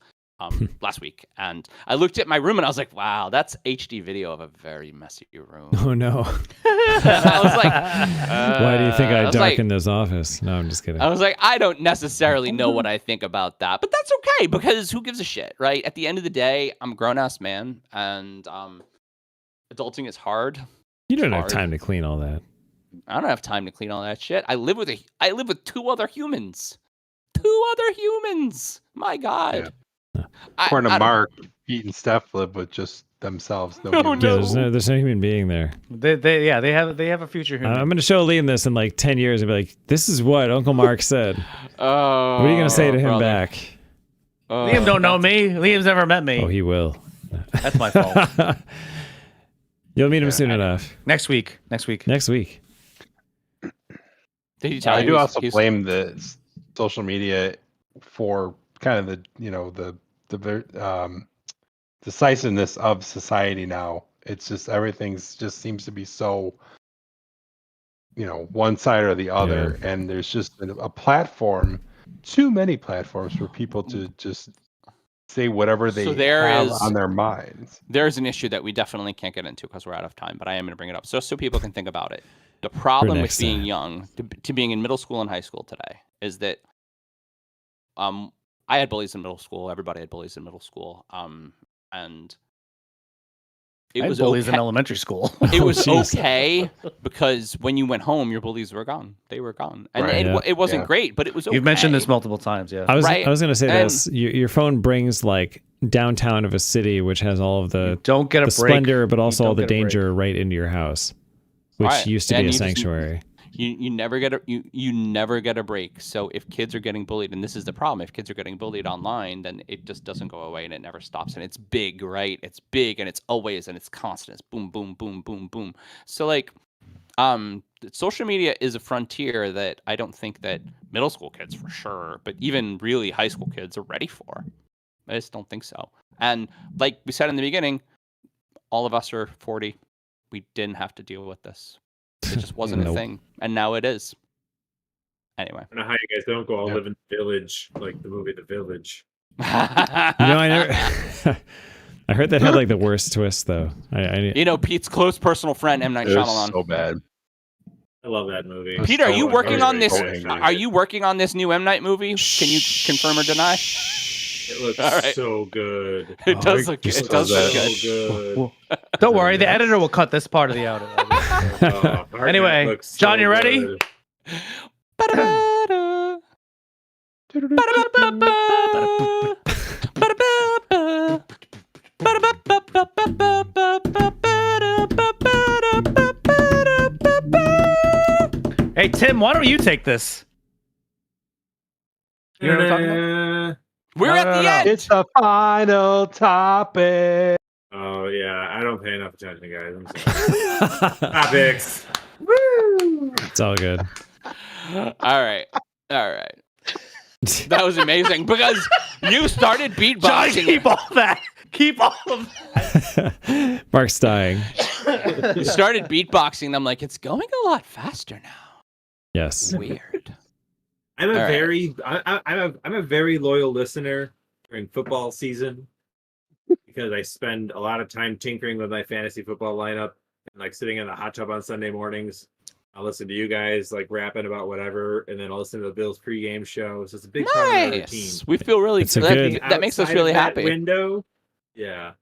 Last week, and I looked at my room and I was like, "Wow, that's HD video of a very messy room." Oh no. I was like, Why do you think I was like- darkened this office? No, I'm just kidding. I was like, I don't necessarily know what I think about that, but that's okay because who gives a shit, right? At the end of the day, I'm a grown ass man, and adulting is hard. You don't have hard. time to clean all that. I don't have time to clean all that shit. I live with two other humans. Two other humans. My God. According I to don't- Mark, Pete and Steph live with just themselves. No Oh, humans. Yeah, there's no human being there. They have a future human. I'm gonna show Liam this in like 10 years and be like, this is what Uncle Mark said. Oh, What are you gonna say to him brother. back? Oh, Liam don't know me. Liam's never met me. Oh, he will. That's my fault. You'll meet him soon enough. Next week. Next week. Did he tell I you do he's- also he's- blame the social media for kind of the decisiveness of society now. It's just everything's just seems to be so one side or the other, and there's just a platform, too many platforms for people to just say whatever they So there have is- on their minds. There's an issue that we definitely can't get into because we're out of time, but I am going to bring it up so people can think about it. The problem with next being time. young to being in middle school and high school today is that I had bullies in middle school. Everybody had bullies in middle school. And It I had was bullies in okay. elementary school. It was jeez. okay because when you went home, your bullies were gone. They were gone, and Right. it wasn't Yeah. great, but it was okay. You've mentioned this multiple times, yeah. I was Right. going to say And- this. Your phone brings like downtown of a city, which has all of the Don't get a the break. splendor, but You also all don't the get a break. danger right into your house, which Right. used to And be a you just- sanctuary. You never get a you never get a break. So if kids are getting bullied, and this is the problem, if kids are getting bullied online, then it just doesn't go away and it never stops. And it's big, right? It's big and it's always and it's constant. It's boom, boom, boom, boom, boom. So like, social media is a frontier that I don't think that middle school kids for sure, but even really high school kids are ready for. I just don't think so. And like we said in the beginning, all of us are 40. We didn't have to deal with this. It just wasn't a Nope. thing, and now it is. Anyway, I don't know how you guys don't go all Yep. live in the village, like the movie The Village. I never. I heard that had like the worst twist though. You know, Pete's close personal friend M. Night It was Shyamalan. so bad. I love that movie. It was Pete, are so you bad. working I on was this? so angry. Are you working on this new M. Night movie? Can you confirm or deny? It looks All right. so good. It does look. just It does does look that. good. So good. Don't worry, the editor will cut this part of the audio. Oh, Hartnett Anyway, looks John, so you ready? good. Ba-da-ba-da. Ba-da-ba-ba. Ba-da-ba-ba-ba-ba-ba-ba-ba-ba-ba-ba-ba. Hey, Tim, why don't you take this? You know what I'm talking about? We're at the No. end. It's the final topic. Oh yeah, I don't pay enough attention, guys. I'm sorry. Topics. Woo! It's all good. All right. That was amazing because you started John, beatboxing. keep all that. Keep all of that. Mark's dying. You started beatboxing. And I'm like, it's going a lot faster now. Yes. Weird. I'm a All right. very I'm a very loyal listener during football season because I spend a lot of time tinkering with my fantasy football lineup and like sitting in the hot tub on Sunday mornings. I'll listen to you guys like rapping about whatever, and then I'll listen to the Bills pregame show. So it's a big part of our routine. Nice. We feel really It's a that, good- that makes us Outside really of that happy. Window, yeah.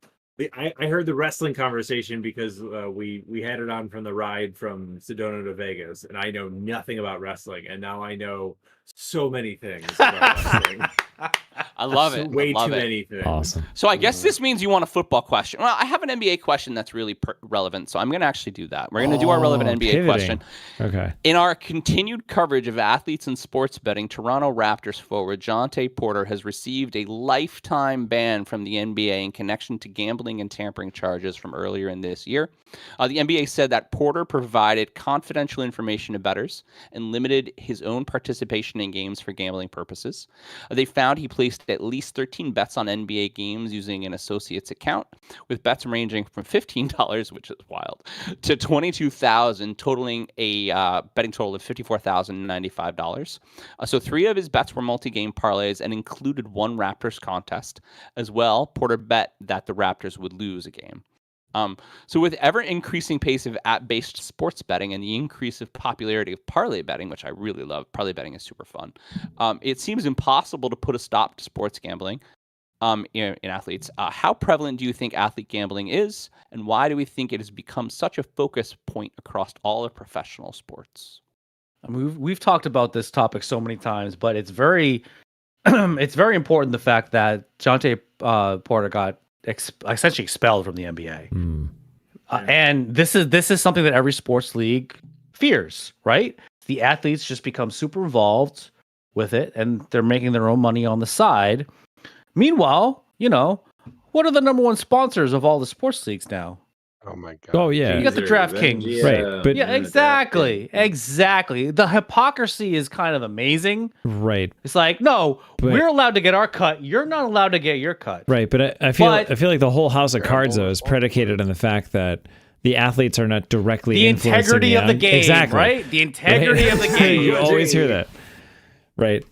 I heard the wrestling conversation because we had it on from the ride from Sedona to Vegas, and I know nothing about wrestling, and now I know so many things about wrestling. I love it. Way I love too it. many things. Awesome. So I guess this means you want a football question. Well, I have an NBA question that's really relevant, so I'm going to actually do that. We're going to do our relevant NBA pivoting. question. Okay. In our continued coverage of athletes and sports betting, Toronto Raptors forward Jonte Porter has received a lifetime ban from the NBA in connection to gambling and tampering charges from earlier in this year. The NBA said that Porter provided confidential information to bettors and limited his own participation in games for gambling purposes. They found he placed at least 13 bets on NBA games using an associate's account, with bets ranging from $15, which is wild, to $22,000, totaling a betting total of $54,095. So 3 of his bets were multi-game parlays and included one Raptors contest. As well, Porter bet that the Raptors would lose a game. So with ever-increasing pace of app-based sports betting and the increase of popularity of parlay betting, which I really love, parlay betting is super fun, it seems impossible to put a stop to sports gambling in athletes. How prevalent do you think athlete gambling is, and why do we think it has become such a focus point across all of professional sports? I mean, we've talked about this topic so many times, but it's very it's very important the fact that Jonte Porter got essentially expelled from the NBA. And this is something that every sports league fears, right? The athletes just become super involved with it, and they're making their own money on the side. Meanwhile, what are the number one sponsors of all the sports leagues now? Oh my god. Oh yeah. You got the DraftKings. Right, but- Yeah, exactly. The hypocrisy is kind of amazing. Right. It's like, no, But- we're allowed to get our cut. You're not allowed to get your cut. Right, but I feel But- like the whole house of cards though is predicated on the fact that the athletes are not directly The influencing integrity of the game, exactly. right? The integrity of the game. You always hear that, right?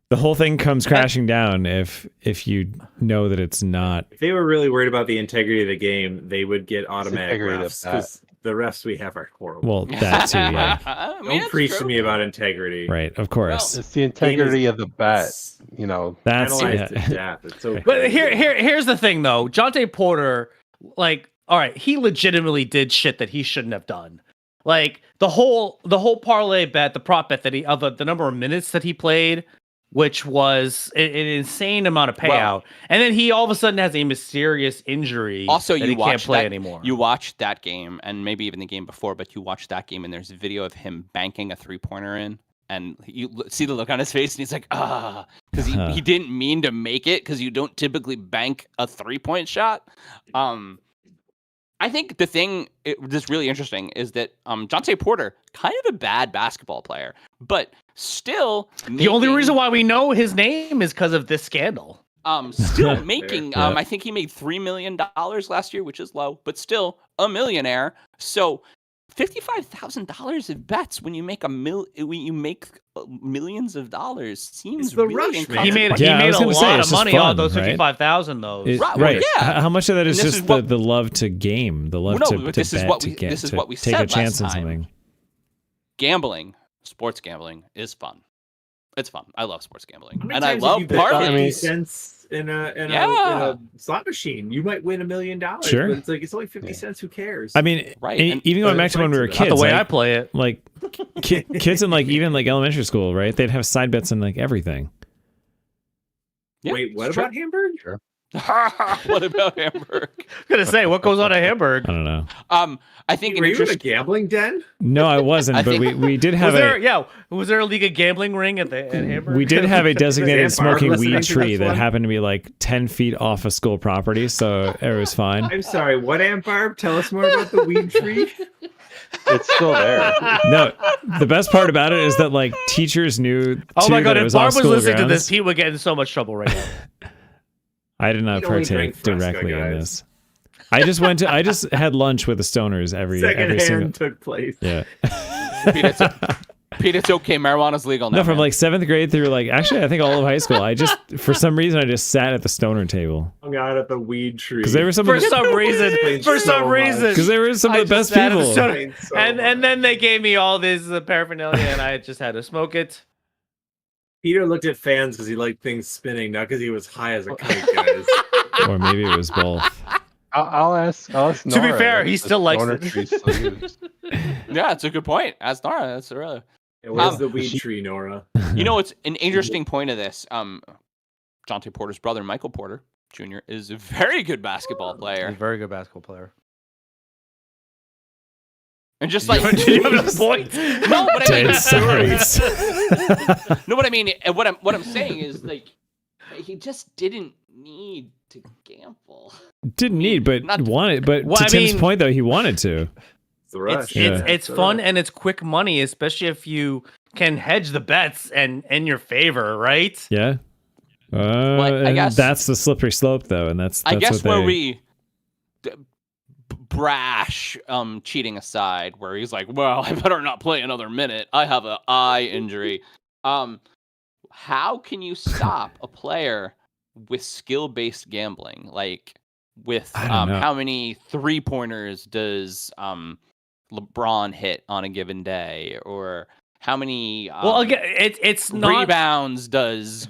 The whole thing comes crashing down if you know that it's not. If they were really worried about the integrity of the game, they would get automatic integrity of refs that. because the refs we have are horrible. Well, that too, yeah. I mean, Don't it's preach true. to me about integrity. Right, of course. It's the integrity of the bet. It's That's analyzed yeah. to death. It's so But crazy. here's the thing, though. Jonte Porter, like, all right, he legitimately did shit that he shouldn't have done. Like the whole parlay bet, the prop bet that he of the number of minutes that he played, which was an insane amount of payout, Well, and then he all of a sudden has a mysterious injury. Also, that you he can't watch play that, anymore. You watched that game, and maybe even the game before, but you watched that game, and there's a video of him banking a 3-pointer in, and you see the look on his face, and he's like, because he didn't mean to make it, because you don't typically bank a 3-point shot. I think the thing that's really interesting is that Jontay Porter, kind of a bad basketball player, but still the only reason why we know his name is because of this scandal. Still making, I think he made $3 million last year, which is low, but still a millionaire. So $55,000 in bets when you make millions of dollars seems the really rush, man. He made a lot of money on those 55,000 though. Right. Yeah. How much of that is And just the love to game, the love to bet, this is what we take said a chance last on time. something. Gambling, sports gambling is fun. It's fun. I love sports gambling, How many and I times have love you bet parlays. 50 cents in a slot machine? You might win $1 million. Sure. But it's like it's only 50 cents. Who cares? I mean, Right. even going back to when we were Not kids, Not the way like, I play it. like kids in like even like elementary school, right? They'd have side bets on like everything. Yeah, Wait, what it's about Hamburg? Sure. What about Hamburg? I was gonna say, what goes on at Hamburg? I don't know. I think Were an you in a interesting. gambling den? No, I wasn't, I but think- we did have Was there a league of gambling ring at Hamburg? we did have a designated Is Barb smoking listening weed to tree this that one? happened to be like 10 feet off a school property, so it was fine. I'm sorry. What, Aunt Barb? Tell us more about the weed tree. It's still there. No, the best part about it is that like teachers knew. Oh my too, god! that it If was Barb off was school listening to grounds. this, Pete would get in so much trouble right now. I did not He'd only partake drink Fresca, directly in guys. this. I just had lunch with the stoners every Second single. hand took place. Yeah. Pete, it's okay. Marijuana's legal now. No, from man. like 7th grade through like actually I think all of high school. I just for some reason I just sat at the stoner table Hung out at the weed tree. because they were some For of the, some reason, Explains so much. because they were some I of the just best sat at the people. stoner- Explains so and much. then they gave me all this paraphernalia, and I just had to smoke it. Peter looked at fans because he liked things spinning, not because he was high as a kite, guys. Or maybe it was both. I'll ask Nora. To be fair, he if the still likes stoner it. tree's still used. Yeah, it's a good point. As Nora, that's really. Where's the weed tree, Nora? You know, it's an interesting point of this. Jontay Porter's brother, Michael Porter Jr., is a very good basketball He's a player, very good basketball player. and just like Did you have a point? no, but I mean, Dead silence. no, what I mean, what I'm saying is like he just didn't need to gamble. Didn't need, but Not- wanted. But Well, to I Tim's mean- point, though, he wanted to. It's the rush. It's Yeah. it's the fun rush. and it's quick money, especially if you can hedge the bets and in your favor, right? Yeah. I And guess- that's the slippery slope, though, and that's I guess what they, where we brash cheating aside, where he's like, well, I better not play another minute. I have an eye injury. How can you stop a player with skill-based gambling? Like with I don't know. how many 3-pointers does LeBron hit on a given day, or how many Well, again, it's not. rebounds does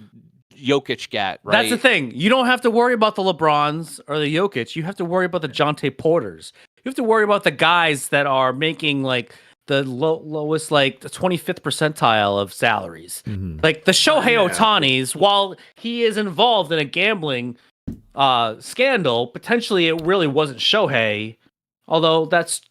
Jokic get? Right. That's the thing. You don't have to worry about the LeBrons or the Jokic. You have to worry about the Jontay Porters. You have to worry about the guys that are making like the lowest, like the 25th percentile of salaries. Mhm. Like the Shohei Yeah. Ohtani's, while he is involved in a gambling scandal, potentially it really wasn't Shohei, although that's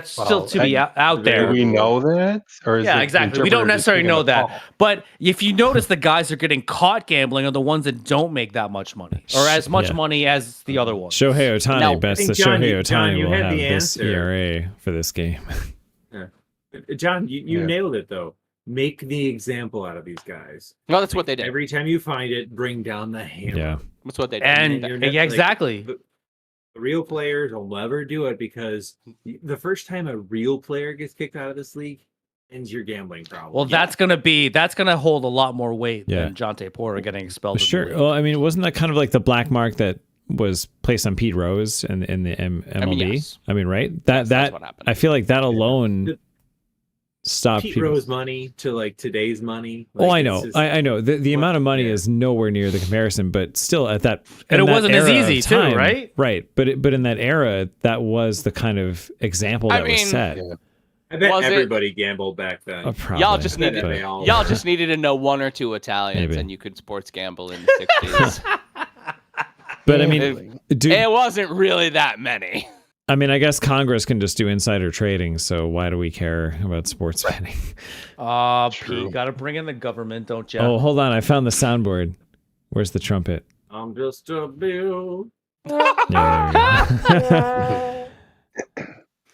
still to be out Do there. we know that? Or is Yeah, it exactly. We don't interpreter just necessarily making know a that. call? But if you notice, the guys that are getting caught gambling are the ones that don't make that much money, or as much Yeah. money as the other ones. Shohei Ohtani Now, bets I that think, John, Shohei John, Ohtani you will had have the this answer. ERA for this game. John, you Yeah. nailed it, though. Make the example out of these guys. No, that's what they did. Every time you find it, bring down the hammer. Yeah. That's what they did. And You're yeah, like, exactly. the real players will never do it because the first time a real player gets kicked out of this league ends your gambling problem. Well, that's gonna hold a lot more weight Yeah. than Jontay Porter getting expelled. Sure. in the league. Well, I mean, wasn't that kind of like the black mark that was placed on Pete Rose in the MLB? yes. I mean, right? That's That what happened. I feel like that alone stop Pete people. Rose money to like today's money. Oh, Like, I know. it's just- I know. The amount of money yeah. is nowhere near the comparison, but still at that. And in it that wasn't as era of easy, too, time- right? Right. But in that era, that was the kind of example that was mean, set. Yeah. I bet Was it- everybody gambled back then. Oh, probably, Y'all just I bet needed they all- y'all just needed to know one or two Italians, Maybe. and you could sports gamble in the 60s. But I mean, dude, It wasn't really that many. I mean, I guess Congress can just do insider trading, so why do we care about sports betting? True. Pete, gotta bring in the government, don't you? Oh, hold on. I found the soundboard. Where's the trumpet? I'm just a bill. Yeah, there we go.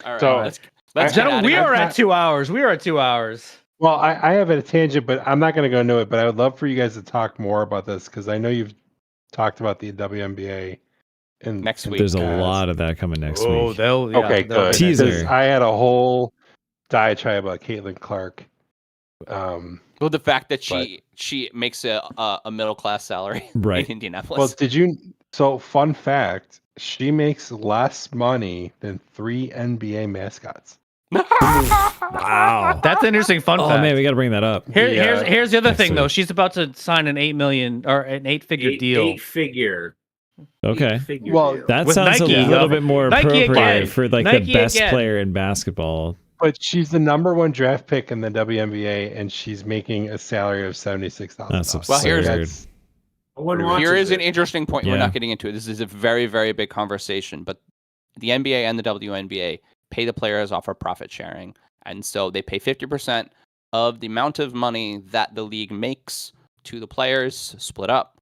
All right, So, let's get Gentlemen, outta we here. are at 2 hours. We are at 2 hours. Well, I have a tangent, but I'm not going to go into it. But I would love for you guys to talk more about this because I know you've talked about the WNBA Next week. There's a lot of that coming next Oh, week. they'll yeah, Okay, they'll good. be Teaser. Because I had a whole diatribe about Caitlin Clark. Well, the fact that she makes a middle class salary Right. in Indianapolis. Well, did you? So, fun fact: she makes less money than 3 NBA mascots. Wow. That's an interesting fun Oh fact. man, we got to bring that up. Here's the other Next thing though. week. She's about to sign an $8 million or an 8-figure deal. 8-figure. Okay. 8-figure Well, deal. That With sounds Nike, a little bit more Nike appropriate again. for like Nike the best again. player in basketball. But she's the number 1 draft pick in the WNBA, and she's making a salary of $76,000. That's Well, here's- absurd. No one watches Here is an it. interesting point. Yeah. We're not getting into it. This is a very, very big conversation. But the NBA and the WNBA pay the players off of profit sharing. And so they pay 50% of the amount of money that the league makes to the players, split up.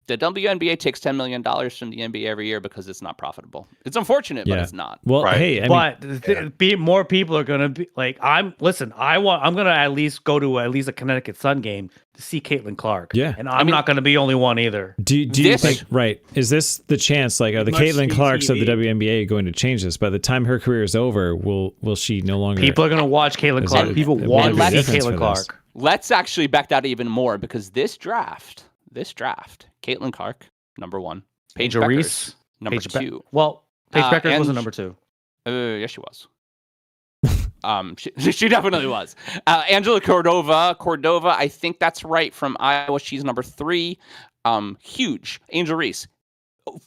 The WNBA takes $10 million from the NBA every year because it's not profitable. It's unfortunate, but Yeah. it's not. Well, Right. hey, I mean, But more people are gonna be like, I'm gonna at least go to at least a Connecticut Sun game to see Caitlin Clark. Yeah. And I'm not gonna be only one either. do you This- think, right, is this the chance, like, are the Much Caitlin Clarks of the TV. WNBA going to change this? By the time her career is over, will she no longer... People are gonna watch Caitlin Is Clark. it- People it want might to be see difference Caitlin for this. Clark. Let's actually back that even more because this draft, Caitlin Clark, number 1. Paige Angel Beckers, Reese, number Paige Be- 2. Well, Paige Beckers and- wasn't number 2. Yes, she was. She definitely was. Angela Cordova, I think that's right, from Iowa. She's number 3. Huge. Angel Reese.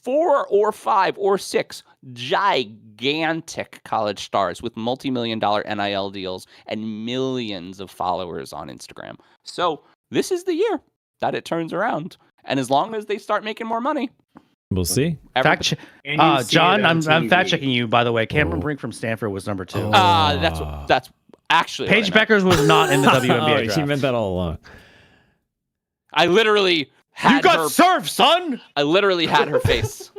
4 or 5 or 6 gigantic college stars with multi-million-dollar NIL deals and millions of followers on Instagram. So this is the year that it turns around. And as long as they start making more money, We'll see. Fact che- And you see John, it on I'm fact TV. checking you, by the way. Cameron Oh. Brink from Stanford was number 2. that's actually what I Paige meant. Beckers was not in the Oh, WNBA he draft. meant that all along. I literally had You got her. served, son. I literally had her face.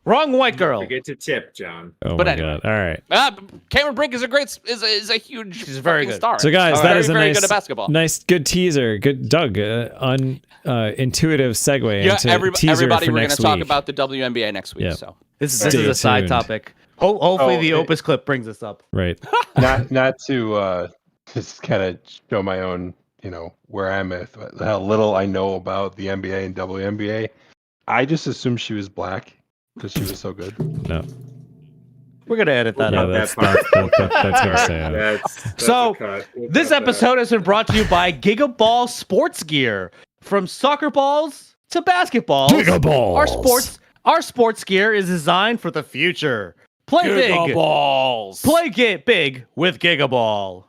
Wrong white girl. Forget to tip, John. Oh But my anyway. god. All right. Cameron Brink is a huge She's very fucking good. star. So guys, All that right. is a very nice, good at basketball. nice, good teaser. Good, Doug. Intuitive segue Yeah, into everybody, teaser for we're going to next talk week. about the WNBA next week. Yep. So This Stay is a side tuned. topic. Hopefully, Oh, the it- Opus clip brings this up. Right. not to just kind of show my own, where I'm at, how little I know about the NBA and WNBA. I just assumed she was black because she was so good. No. We're gonna edit that Yeah, out. that's part. that's gonna say it. That's So, a cut. We'll This cut that. episode has been brought to you by Gigaball Sports Gear. From soccer balls to basketballs, our sports gear is designed for the future. Play big, balls. play get big with Gigaball.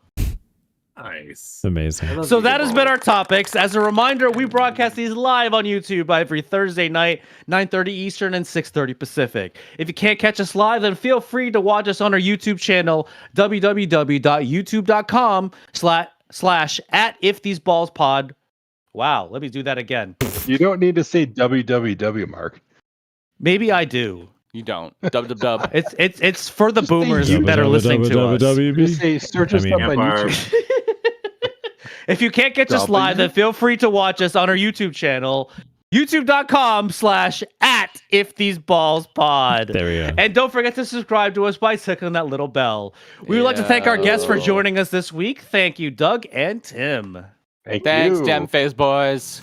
Nice. It's amazing. I love So that has Gigaball. been our topics. As a reminder, we broadcast these live on YouTube every Thursday night, 9:30 Eastern and 6:30 Pacific. If you can't catch us live, then feel free to watch us on our YouTube channel, www.youtube.com/@iftheseballspod. Wow, let me do that again. You don't need to say www, Mark. Maybe I do. You don't. Dub. It's for the Just say boomers YouTube. that are listening to us. Just say search us I mean, up on Barb. YouTube. If you can't catch us W? live, then feel free to watch us on our YouTube channel, youtube.com/@iftheseballspod. There we go. And don't forget to subscribe to us by clicking that little bell. We would like to thank our guests for joining us this week. Thank you, Doug and Tim. Thanks, you. Dem Phase boys.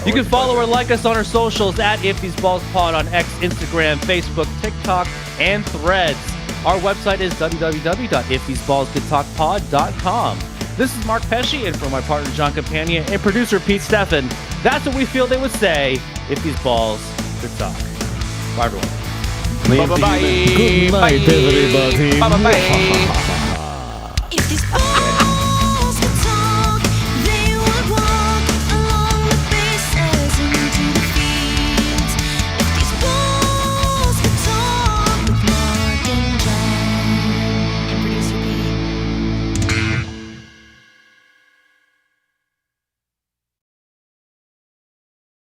You can follow or like us on our socials at If These Balls Pod on X, Instagram, Facebook, TikTok, and Threads. Our website is www.iftheseballscould.talkpod.com. This is Mark Pesci, and for my partner John Campania and producer Pete Steffen, that's what we feel they would say if these balls could talk. Bye, everyone. Bye-bye. Good night, everybody. Bye-bye.